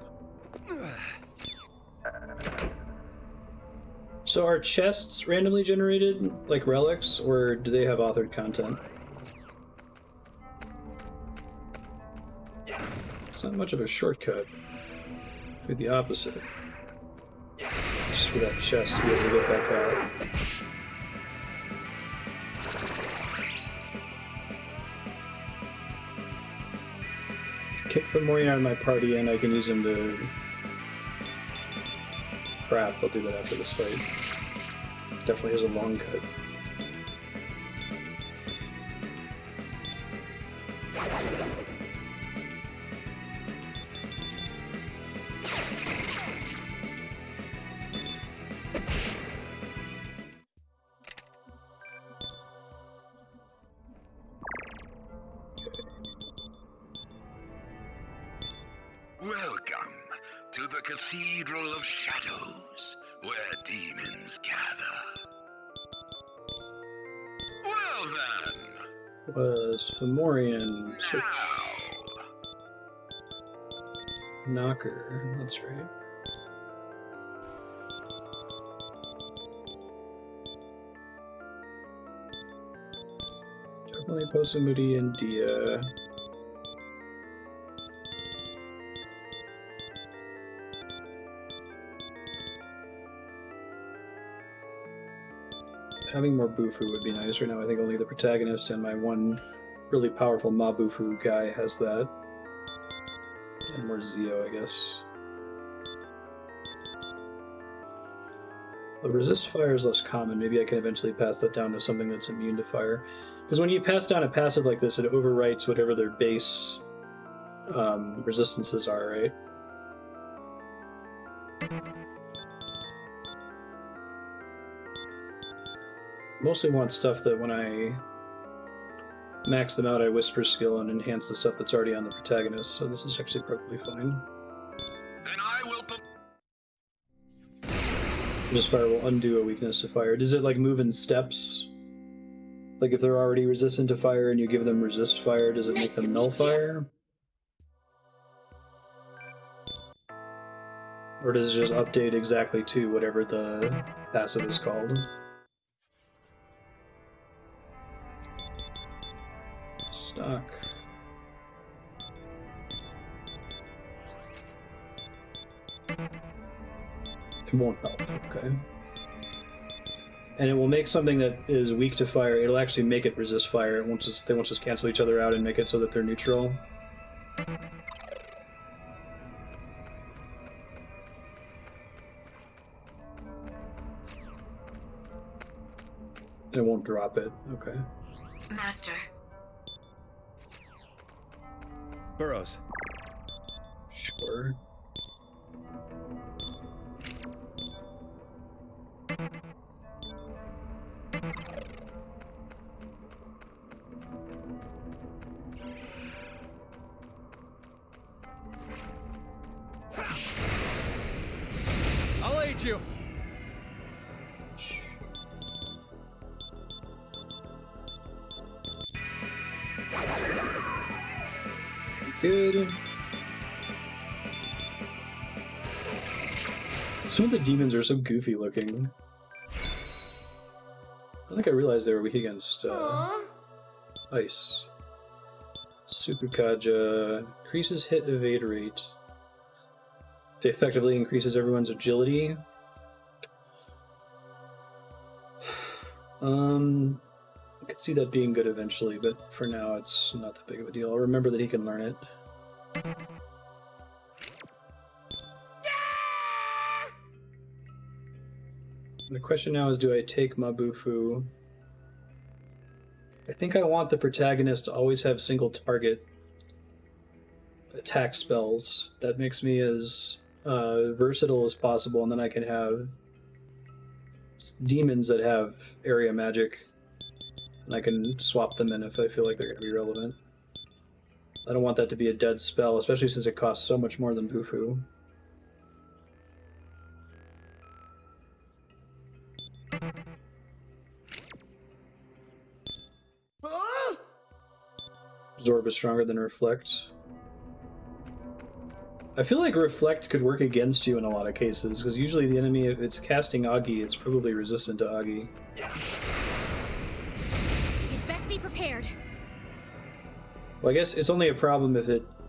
So are chests randomly generated, like relics, or do they have authored content? It's not much of a shortcut. Do the opposite. Just for that chest to be able to get back out. Kick Fomorian out of my party and I can use him to craft. I'll do that after this fight. Definitely has a long cut. Welcome to the Cathedral of Shadows, where demons gather. was Fomorian. Search. Knocker. That's right. Definitely Posamudi and Dia. Having more Bufu would be nice right now. I think only the protagonist and my one really powerful Mabufu guy has that. And more Zio, I guess. The resist fire is less common. Maybe I can eventually pass that down to something that's immune to fire. Because when you pass down a passive like this, it overwrites whatever their base resistances are, right? Mostly want stuff that when I max them out, I whisper skill and enhance the stuff that's already on the protagonist, so this is actually perfectly fine. Then I will. Resist fire will undo a weakness to fire. Does it like move in steps? Like if they're already resistant to fire and you give them resist fire, does it make them null fire? Or does it just update exactly to whatever the passive is called? Stock. It won't help, okay. And it will make something that is weak to fire, it'll actually make it resist fire. It won't just, they won't just cancel each other out and make it so that they're neutral. It won't drop it, okay. Master. Burrows. Sure. I'll aid you. Good. Some of the demons are so goofy looking. I don't think I realized they were weak against ice. Sukukaja increases hit evade rate. It effectively increases everyone's agility. I could see that being good eventually, but for now it's not that big of a deal. I'll remember that he can learn it. The question now is, do I take Mabufu? I think I want the protagonist to always have single target attack spells. That makes me as versatile as possible, and then I can have demons that have area magic, and I can swap them in if I feel like they're going to be relevant. I don't want that to be a dead spell, especially since it costs so much more than Bufu. Absorb is stronger than Reflect. I feel like Reflect could work against you in a lot of cases, because usually the enemy, if it's casting Agi, it's probably resistant to Agi. You'd best be prepared. Well, I guess it's only a problem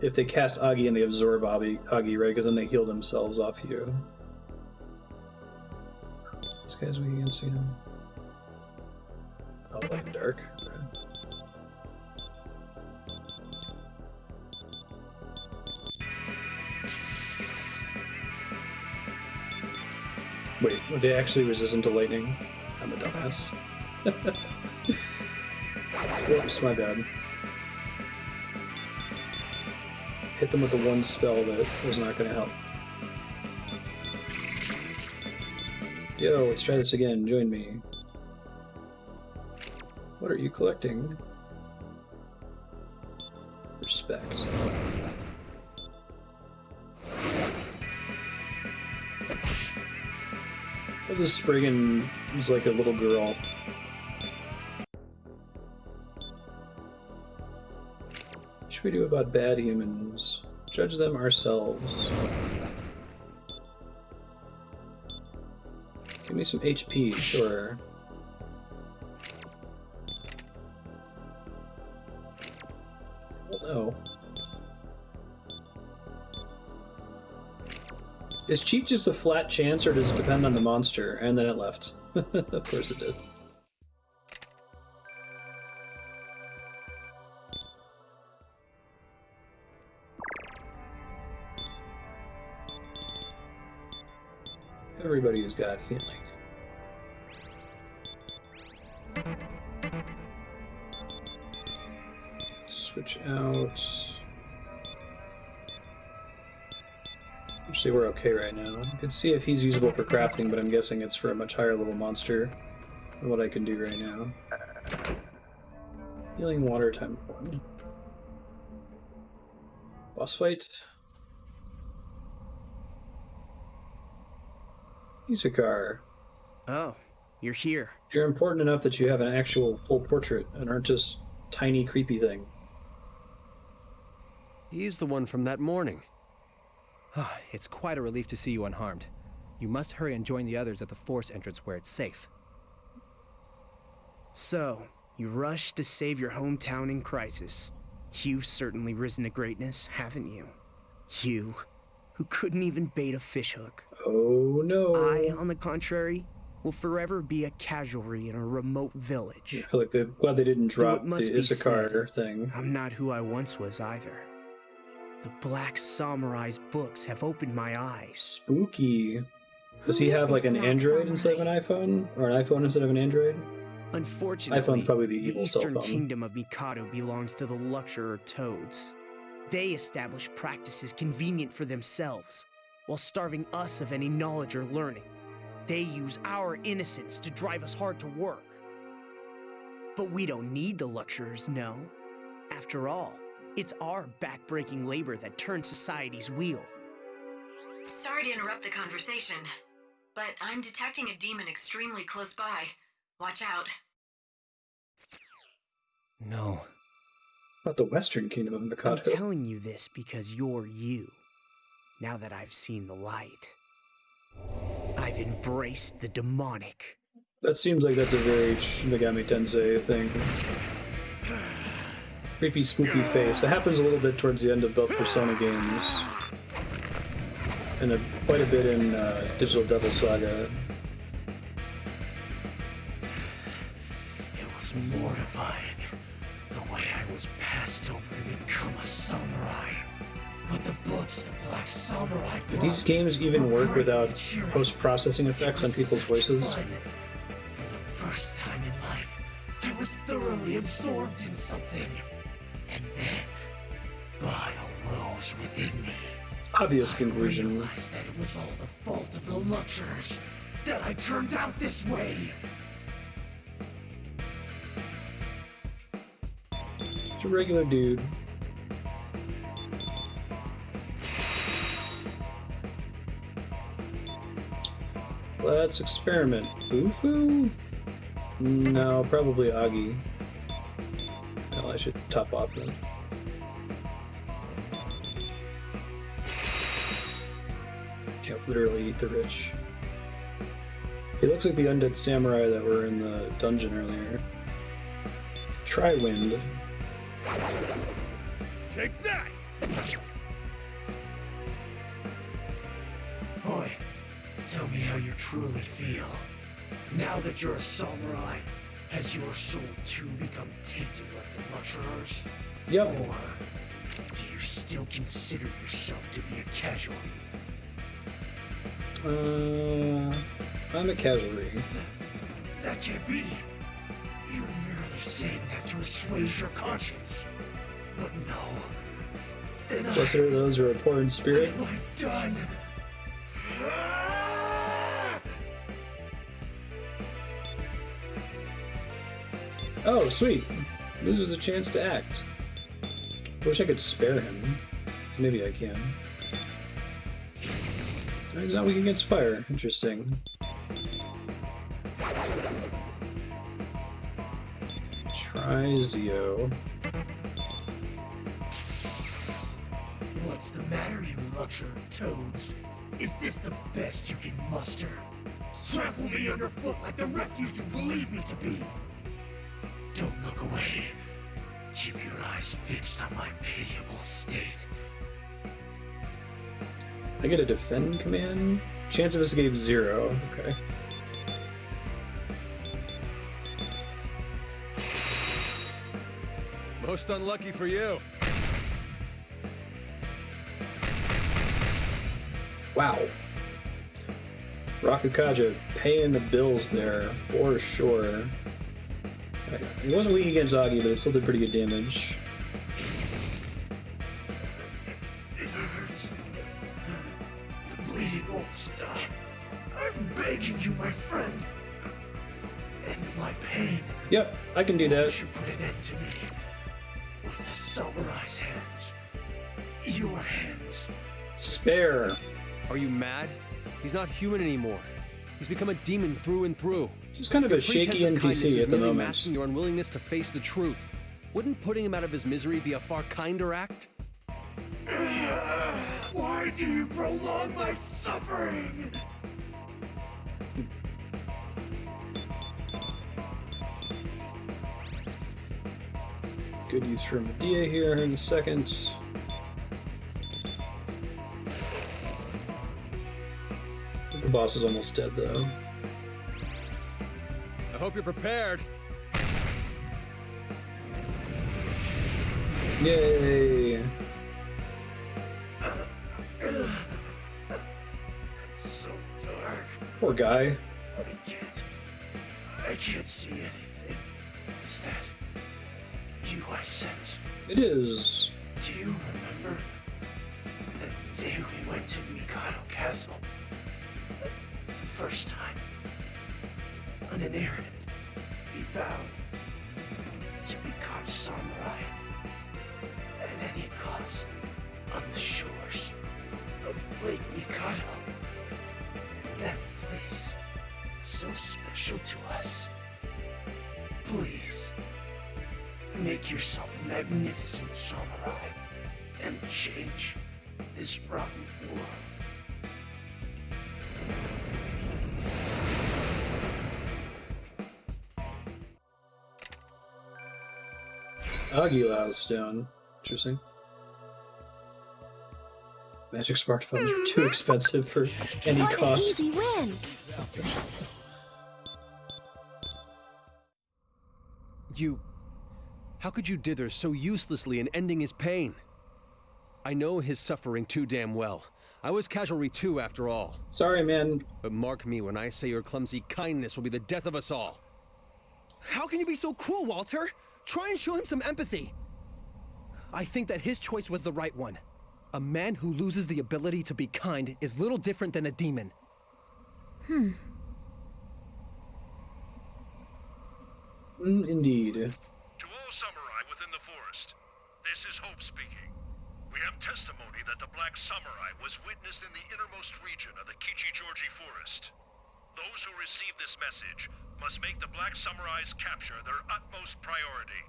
if they cast Agi and they absorb Agi, right? Because then they heal themselves off you. This guy's weak against him. Oh, light and dark. Okay. Wait, were they actually resistant to lightning? I'm a dumbass. Whoops, my bad. Hit them with the one spell that was not going to help. Yo, let's try this again. Join me. What are you collecting? Respect. Oh, this Spriggan is like a little girl. What should we do about bad humans? Judge them ourselves. Give me some HP, sure. Oh no. Is cheat just a flat chance, or does it depend on the monster? And then it left. Of course it did. Everybody's got healing. Switch out. Actually, we're okay right now. I can see if he's usable for crafting, but I'm guessing it's for a much higher level monster than what I can do right now. Healing water ×1. Boss fight. Isakar. Oh, you're here. You're important enough that you have an actual full portrait and aren't just tiny creepy thing. He's the one from that morning. It's quite a relief to see you unharmed. You must hurry and join the others at the force entrance where it's safe. So, you rushed to save your hometown in crisis. You've certainly risen to greatness, haven't you? You, who couldn't even bait a fishhook. Oh no. I, on the contrary, will forever be a casualty in a remote village. I feel like they're glad they didn't drop the Isakar thing. I'm not who I once was either. The Black Samurai's books have opened my eyes. Spooky. Does he have like an Android instead of an iPhone? Or an iPhone instead of an Android? Unfortunately, iPhone's probably the evil cell Eastern phone. Kingdom of Mikado belongs to the Luxurer Toads. They establish practices convenient for themselves, while starving us of any knowledge or learning. They use our innocence to drive us hard to work. But we don't need the Luxurers, no. After all, it's our back-breaking labor that turns society's wheel. Sorry to interrupt the conversation, but I'm detecting a demon extremely close by. Watch out. No. Not the Western Kingdom of Mikado. I'm telling you this because you're you. Now that I've seen the light, I've embraced the demonic. That seems like that's a very Megami Tensei thing. Creepy, spooky face. That happens a little bit towards the end of both Persona games. And quite a bit in Digital Devil Saga. It was mortifying. The way I was passed over to become a samurai. But the books the Black Samurai Do these games even work without post-processing effects on people's voices? For the first time in life, I was thoroughly absorbed in something. And then, bile rose within me. Obvious I conclusion. realized that it was all the fault of the Luxurers that I turned out this way. It's a regular dude. Let's experiment. Bufu? No, probably Agi. Well, I should top off then. Can't literally eat the rich. He looks like the undead samurai that were in the dungeon earlier. Try wind. Take that! Boy, tell me how you truly feel. Now that you're a samurai, has your soul too become tainted like the Luxurers? Yep. Or do you still consider yourself to be a casualty? I'm a casualty. That can't be. You're merely saying that to assuage your conscience. But no. Then Blessed are those who are poor in spirit. What have I done? Oh, sweet. Loses a chance to act. Wish I could spare him. Maybe I can. He's not weak against fire. Interesting. Try Zio. What's the matter, you luxury toads? Is this the best you can muster? Trample me underfoot like the refuge you believe me to be. Don't look away. Keep your eyes fixed on my pitiable state. I get a defend command. Chance of escape 0. Okay. Most unlucky for you. Wow. Rakukaja paying the bills there, for sure. It wasn't weak against Agi, but it still did pretty good damage. It hurts. The bleeding won't stop. I'm begging you, my friend. End my pain. Yep, I can do that. You put an end to me. With the samurai's hands. Your hands. Spare. Are you mad? He's not human anymore. He's become a demon through and through. She's kind of a shaky NPC at the moment. Masking your unwillingness to face the truth. Wouldn't putting him out of his misery be a far kinder act? Why do you prolong my suffering? Good use for Medea here in a second. The boss is almost dead though. I hope you're prepared. Yay! It's so dark. Poor guy. I can't see anything. Is that you I sense? It is. Do you remember the day we went to Mikado Castle? The first time. On an errand, we vowed to become samurai at any cost on the shores of Lake Mikado. And that place, so special to us. Please, make yourself a magnificent samurai and change this rotten world. Aguilar Stone. Interesting. Magic smartphones are too expensive for any What cost. an easy win! How could you dither so uselessly in ending his pain? I know his suffering too damn well. I was Casualry too, after all. Sorry, man. But mark me when I say your clumsy kindness will be the death of us all. How can you be so cruel, Walter? Try and show him some empathy. I think that his choice was the right one. A man who loses the ability to be kind is little different than a demon. Indeed. To all samurai within the forest, this is Hope speaking. We have testimony that the Black Samurai was witnessed in the innermost region of the Kichi-Georgi forest. Those who receive this message must make the Black Samurai's capture their utmost priority.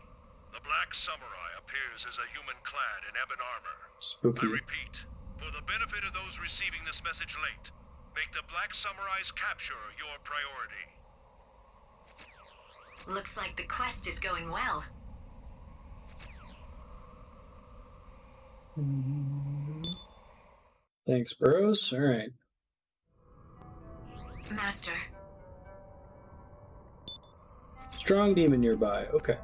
The Black Samurai appears as a human clad in ebon armor. Spooky. I repeat, for the benefit of those receiving this message late, make the Black Samurai's capture your priority. Looks like the quest is going well. Thanks, bros. Alright. Master, Strong demon nearby. Okay.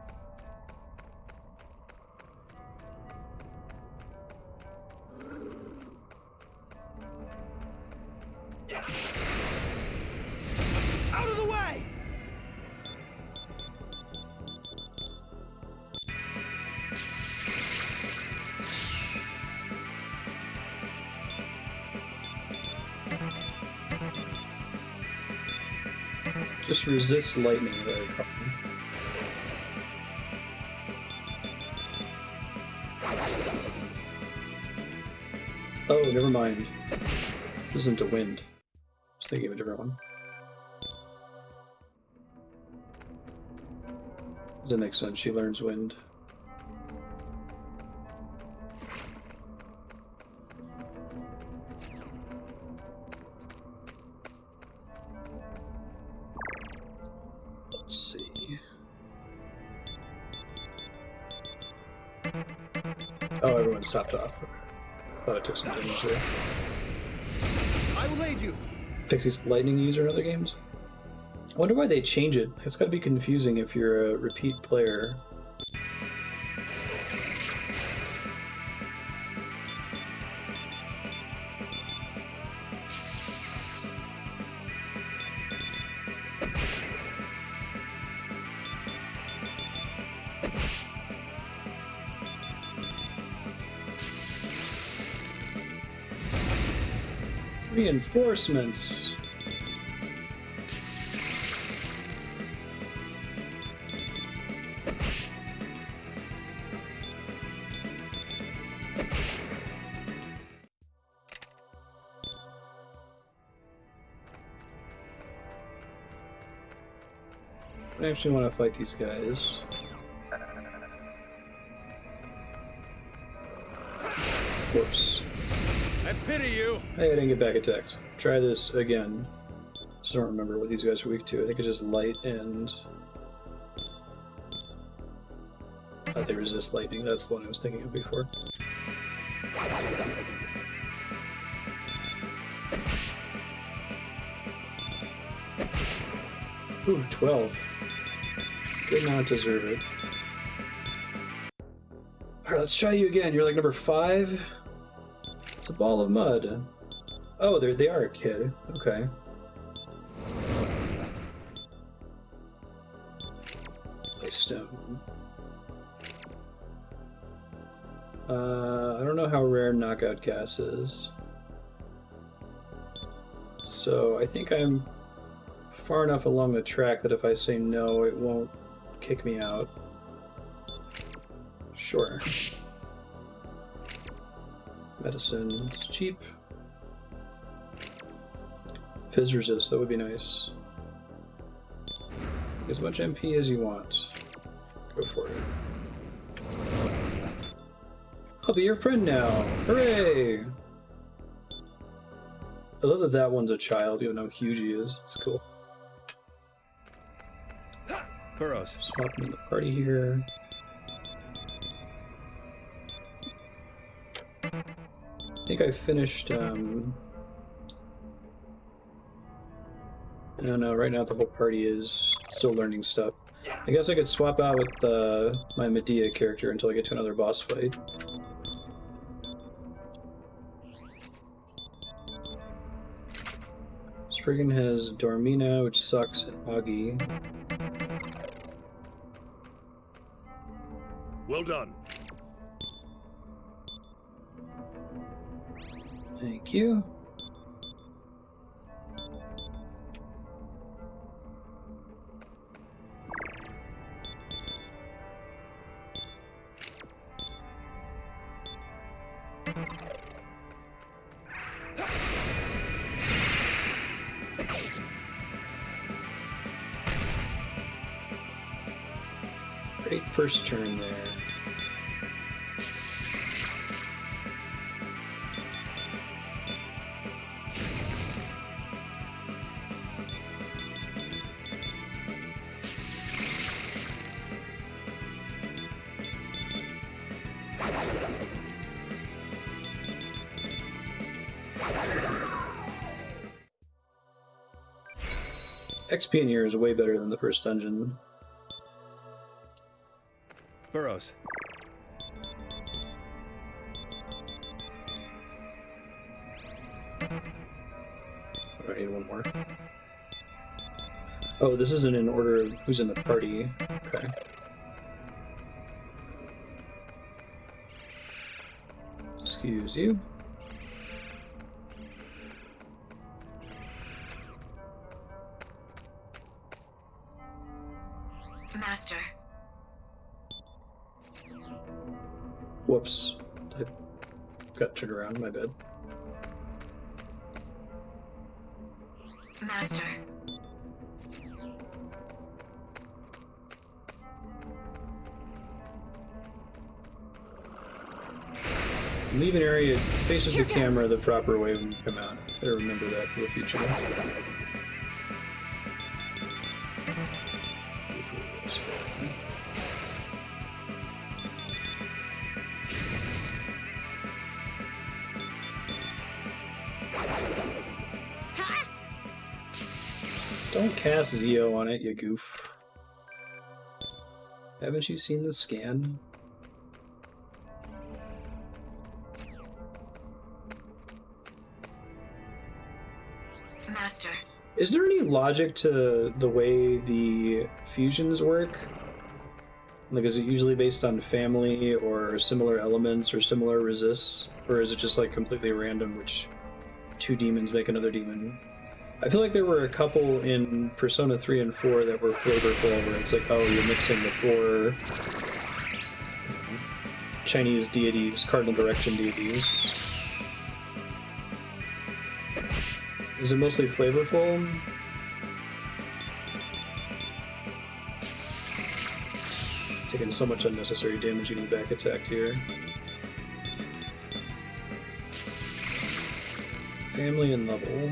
Out of the way! Just resist lightning very problem. Oh, never mind. This isn't a wind. I was thinking of a different one. Does that make sense? She learns wind. Oh, everyone's topped off. Thought I took some damage there. I will aid you. Pixie's lightning user in other games? I wonder why they change it. It's gotta be confusing if you're a repeat player. Reinforcements. I actually want to fight these guys. Whoops. I pity you. Hey, I didn't get back attacked. Try this again. Just don't remember what these guys are weak to. I think it's just light and... they resist lightning. That's the one I was thinking of before. Ooh, 12. Did not deserve it. Alright, let's try you again. You're like number 5? It's a ball of mud. Oh, they are a kid. Okay. Life stone. I don't know how rare knockout gas is. So I think I'm far enough along the track that if I say no, it won't kick me out. Sure. Medicine is cheap. Fizz resist, that would be nice. As much MP as you want. Go for it. I'll be your friend now. Hooray! I love that that one's a child, even how huge he is. It's cool. Burrows. Swap him in the party here. I think I finished, I don't know, right now the whole party is still learning stuff. I guess I could swap out with my Medea character until I get to another boss fight. Spriggan has Dormina, which sucks, and Augie. Well done. Thank you. Great first turn there. XP in here is way better than the first dungeon. Burrows. I need one more. Oh, this isn't in order of who's in the party. Okay. Excuse you. Master. Whoops. I got turned around, my bad. Master. Leave an area faces the camera the proper way when you come out. Gotta remember that for the future. Don't cast Zio on it, you goof. Haven't you seen the scan? Master. Is there any logic to the way the fusions work? Like, is it usually based on family or similar elements or similar resists? Or is it just like completely random which two demons make another demon? I feel like there were a couple in Persona 3 and 4 that were flavorful, where it's like, oh, you're mixing the 4 Chinese deities, cardinal direction deities. Is it mostly flavorful? Taking so much unnecessary damage getting back attacked here. Family and level.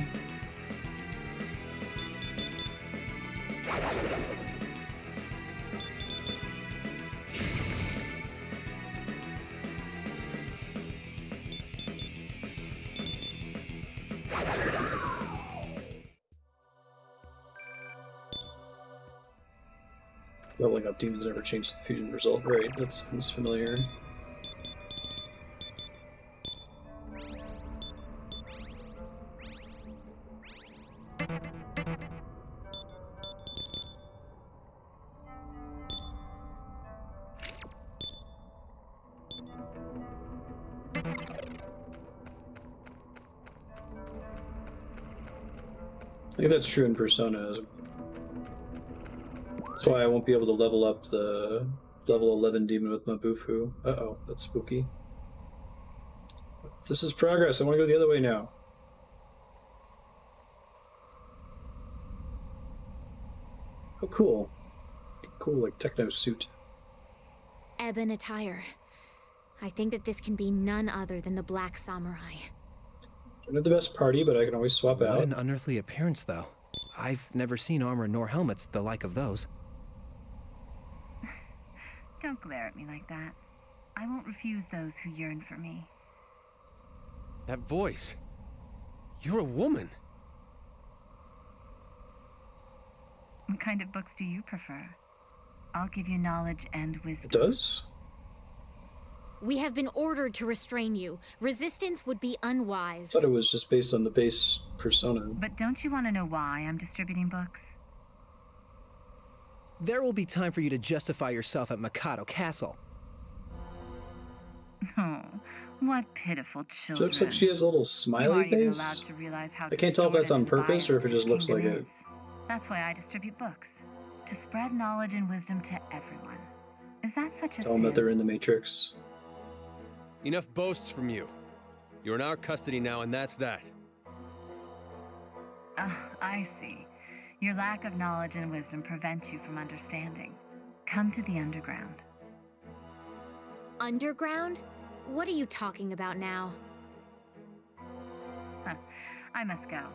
Leveling up demons never changes the fusion result. Right, that sounds familiar. I think that's true in Persona. That's why I won't be able to level up the level 11 demon with Mabufu. Uh-oh, that's spooky. This is progress. I want to go the other way now. Oh, cool. Cool, like techno suit. Ebon attire. I think that this can be none other than the Black Samurai. They're not the best party, but I can always swap out. What an unearthly appearance, though. I've never seen armor nor helmets the like of those. Don't glare at me like that. I won't refuse those who yearn for me. That voice. You're a woman. What kind of books do you prefer? I'll give you knowledge and wisdom. It does? We have been ordered to restrain you. Resistance would be unwise. I thought it was just based on the base persona. But don't you want to know why I'm distributing books? There will be time for you to justify yourself at Mikado Castle. Oh, what pitiful children. She looks like she has a little smiley face. I can't tell if that's on purpose or if it just looks like it. That's why I distribute books. To spread knowledge and wisdom to everyone. Is that such a Tell them that they're in the Matrix. Enough boasts from you. You're in our custody now, and that's that. I see. Your lack of knowledge and wisdom prevents you from understanding. Come to the underground. Underground? What are you talking about now? I must go,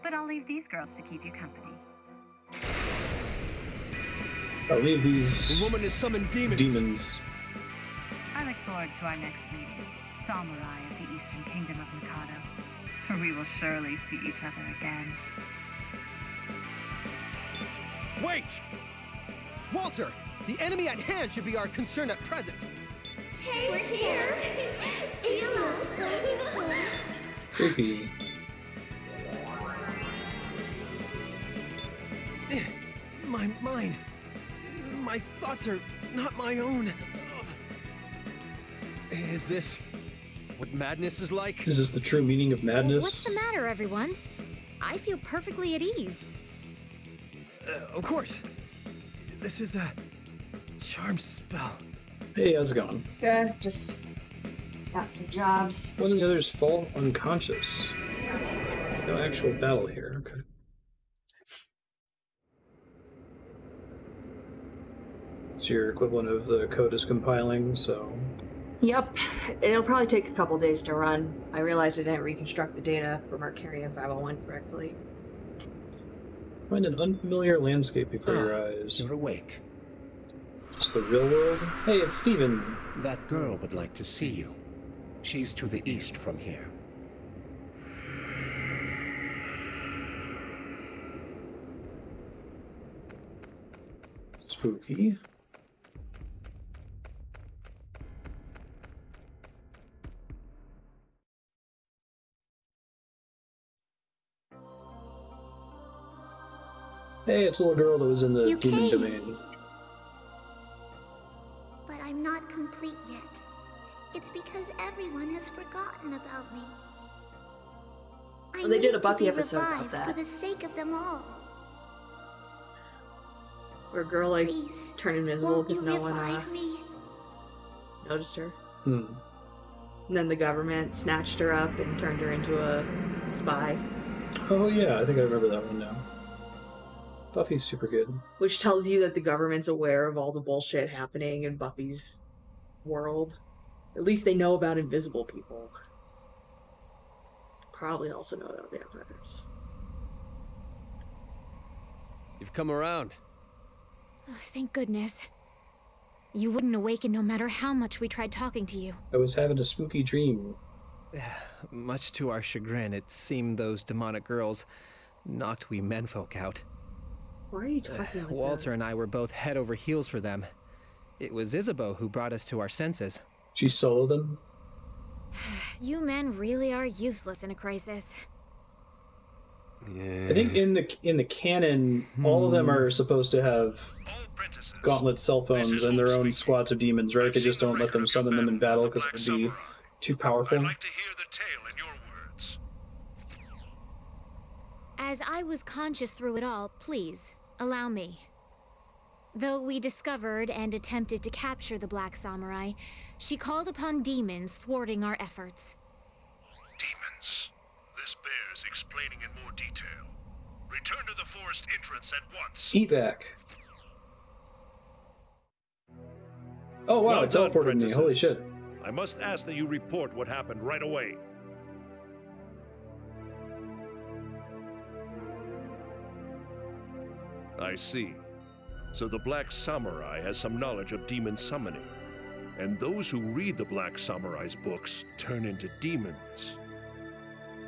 but I'll leave these girls to keep you company. I'll leave these the woman has summoned demons. I look forward to our next meeting, Samurai of the Eastern Kingdom of Mikado. For we will surely see each other again. Wait! Walter! The enemy at hand should be our concern at present. Tastier! Elos! Creepy. My mind. My thoughts are not my own. Is this what madness is like? Is this the true meaning of madness? What's the matter, everyone? I feel perfectly at ease. Of course. This is a charm spell. Hey, how's it going? Good, just got some jobs. One of the others fall unconscious. No actual battle here, okay. It's your equivalent of the code is compiling, so... Yep, it'll probably take a couple days to run. I realized I didn't reconstruct the data for Mercurian 501 correctly. Find an unfamiliar landscape before your eyes. You're awake. It's the real world? Hey, it's Steven. That girl would like to see you. She's to the east from here. spooky. Hey, it's a little girl that was in the You demon came. domain. But I'm not complete yet. It's because everyone has forgotten about me. I Well, they did a need to Buffy be episode about revived that. for the sake of them all. Where a girl like Please, turned invisible won't because you no one revive me? noticed her. Hmm. And then the government snatched her up and turned her into a spy. Oh yeah, I think I remember that one now. Buffy's super good. Which tells you that the government's aware of all the bullshit happening in Buffy's world. At least they know about invisible people. Probably also know about vampires. You've come around. Oh, thank goodness. You wouldn't awaken no matter how much we tried talking to you. I was having a spooky dream. Much to our chagrin, it seemed those demonic girls knocked we menfolk out. Why are you talking like Walter and I were both head over heels for them. It was Isabeau who brought us to our senses. She soloed them? You men really are useless in a crisis. I think in the canon, all of them are supposed to have gauntlet cell phones and their own squads of demons, right? They just don't let them summon them in battle because it would be too powerful. As I was conscious through it all, please, allow me. Though we discovered and attempted to capture the Black Samurai, she called upon demons thwarting our efforts. Demons. This bears explaining in more detail. Return to the forest entrance at once. Evac. Oh wow, it teleported me. Holy shit. I must ask that you report what happened right away. I see. So the Black Samurai has some knowledge of demon summoning. And those who read the Black Samurai's books turn into demons.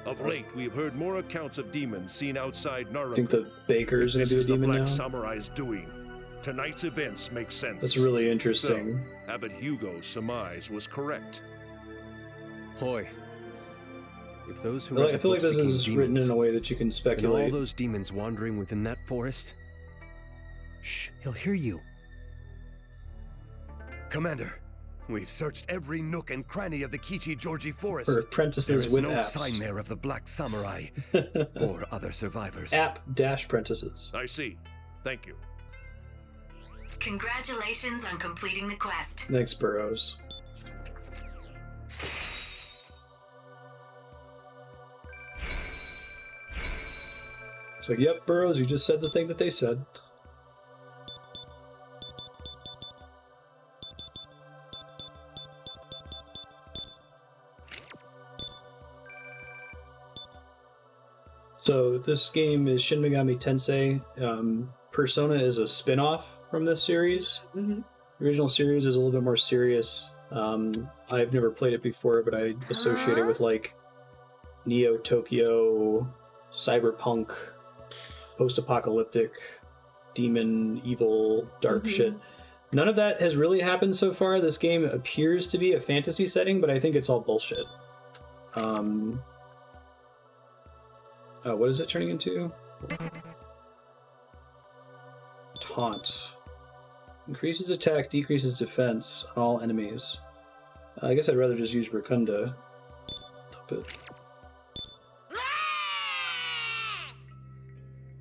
Of late, we've heard more accounts of demons seen outside Naraku. I think the baker's gonna This be a is the demon Black now. Samurai's doing. Tonight's events make sense. That's really interesting. So, Abbot Hugo's surmise was correct. Hoy. If those who I read the feel like books this became is written in a way that you can and speculate. all those demons wandering within that forest. Shh, he'll hear you. Commander, we've searched every nook and cranny of the Kichi-Georgi forest. For apprentices there is with no apps. sign there of the Black Samurai or other survivors. App-apprentices. I see. Thank you. Congratulations on completing the quest. Thanks, Burrows. So, yep, Burrows, you just said the thing that they said. So this game is Shin Megami Tensei. Persona is a spin-off from this series. Mm-hmm. The original series is a little bit more serious. I've never played it before, but I associate it with like Neo Tokyo, cyberpunk, post-apocalyptic, demon, evil, dark shit. None of that has really happened so far. This game appears to be a fantasy setting, but I think it's all bullshit. What is it turning into? Taunt. Increases attack, decreases defense on all enemies. I guess I'd rather just use Racunda.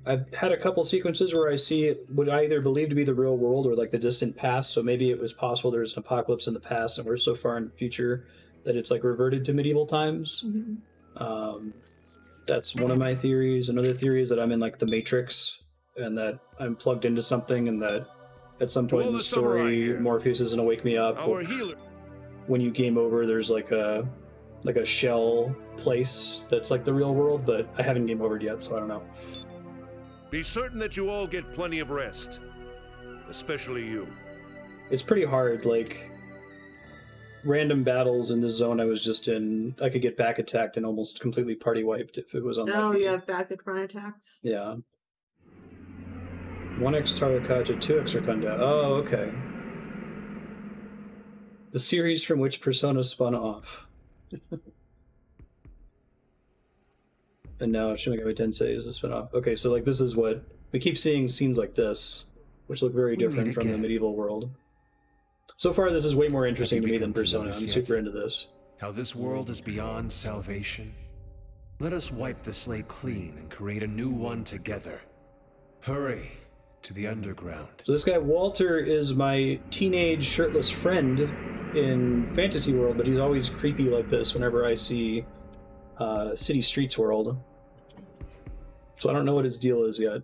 I've had a couple sequences where I see what I either believe to be the real world or like the distant past, so maybe it was possible there was an apocalypse in the past and we're so far in the future that it's like reverted to medieval times. That's one of my theories. Another theory is that I'm in like the Matrix and that I'm plugged into something and that at some point in the story Morpheus is gonna wake me up. Our healer. When you game over, there's like a shell place that's like the real world, but I haven't game overed yet, so I don't know. Be certain that you all get plenty of rest. Especially you. It's pretty hard, like random battles in this zone I was just in, I could get back attacked and almost completely party wiped if it was unlucky. Oh, yeah, back and front attacks. Yeah. 1x Tarakaja, 2x Rakunda. Oh, okay. The series from which Persona spun off. And now Shin Megami Tensei is a spin-off. Okay, so like this is what... We keep seeing scenes like this, which look very different from the medieval world. So far, this is way more interesting to me than Persona. I'm super into this. How this world is beyond salvation? Let us wipe the slate clean and create a new one together. Hurry to the underground. So this guy, Walter, is my teenage shirtless friend in Fantasy World, but he's always creepy like this whenever I see City Streets World. So I don't know what his deal is yet.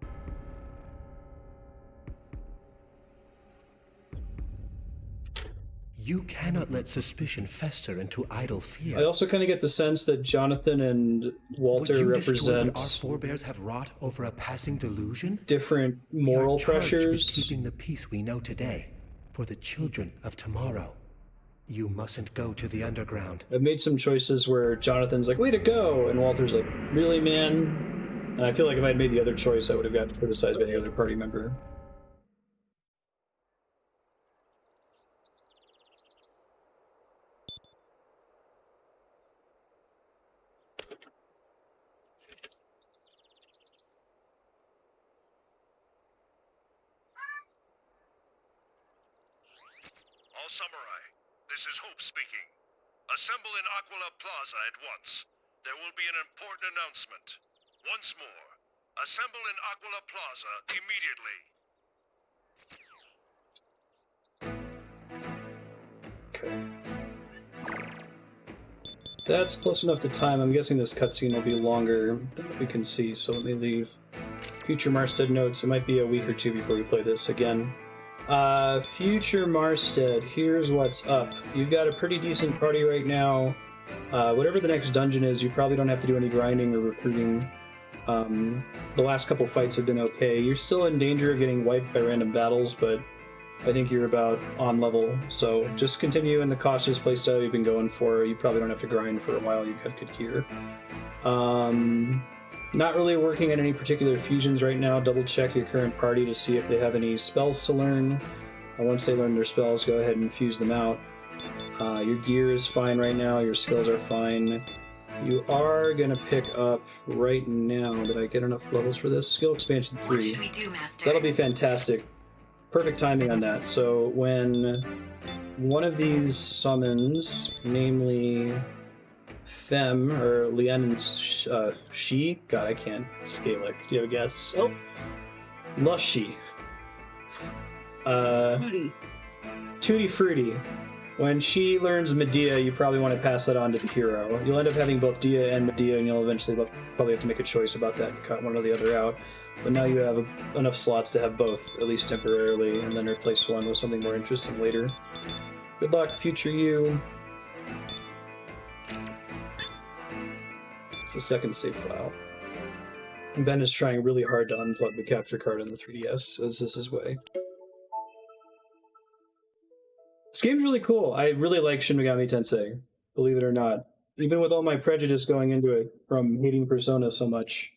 You cannot let suspicion fester into idle fear. I also kind of get the sense that Jonathan and Walter represent our forebears have wrought over a passing delusion. Different moral pressures. With keeping the peace we know today for the children of tomorrow. You mustn't go to the underground. I've made some choices where Jonathan's like, way to go, and Walter's like, really, man? And I feel like if I'd made the other choice, I would have gotten criticized by the other party member. All samurai, this is Hope speaking. Assemble in Aquila Plaza at once. There will be an important announcement. Once more, assemble in Aquila Plaza immediately. Okay. That's close enough to time. I'm guessing this cutscene will be longer than what we can see, so let me leave future Marstead notes. It might be a week or two before we play this again. Future Marstead, here's what's up. You've got a pretty decent party right now. Whatever the next dungeon is, you probably don't have to do any grinding or recruiting. The last couple fights have been okay. You're still in danger of getting wiped by random battles, but I think you're about on level. So just continue in the cautious playstyle you've been going for. You probably don't have to grind for a while. You've got good gear. Not really working on any particular fusions right now. Double check your current party to see if they have any spells to learn. Once they learn their spells, go ahead and fuse them out. Your gear is fine right now. Your skills are fine. You are going to pick up right now. Did I get enough levels for this? Skill expansion 3. What should we do, Master? That'll be fantastic. Perfect timing on that. So when one of these summons, namely Fem, or Lien and She? God, I can't scale it. Do you have a guess? Oh. Lushy. Tutti Frutti. When she learns Medea, you probably want to pass that on to the hero. You'll end up having both Dia and Medea, and you'll eventually probably have to make a choice about that and cut one or the other out. But now you have enough slots to have both, at least temporarily, and then replace one with something more interesting later. Good luck, future you. It's the second save file. And Ben is trying really hard to unplug the capture card on the 3DS, as this is his way. This game's really cool. I really like Shin Megami Tensei, believe it or not. Even with all my prejudice going into it from hating Persona so much,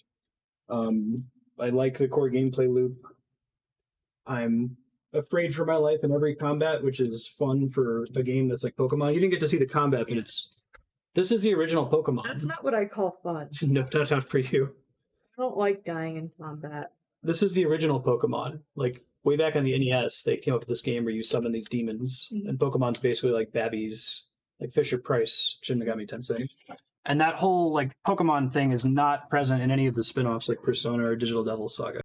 I like the core gameplay loop. I'm afraid for my life in every combat, which is fun for a game that's like Pokemon. You didn't get to see the combat, but this is the original Pokemon. That's not what I call fun. No, not for you. I don't like dying in combat. This is the original Pokemon. Like, way back on the NES, they came up with this game where you summon these demons, and Pokemon's basically like Babby's, like Fisher-Price, Shin Megami Tensei. And that whole, like, Pokemon thing is not present in any of the spin-offs like Persona or Digital Devil Saga.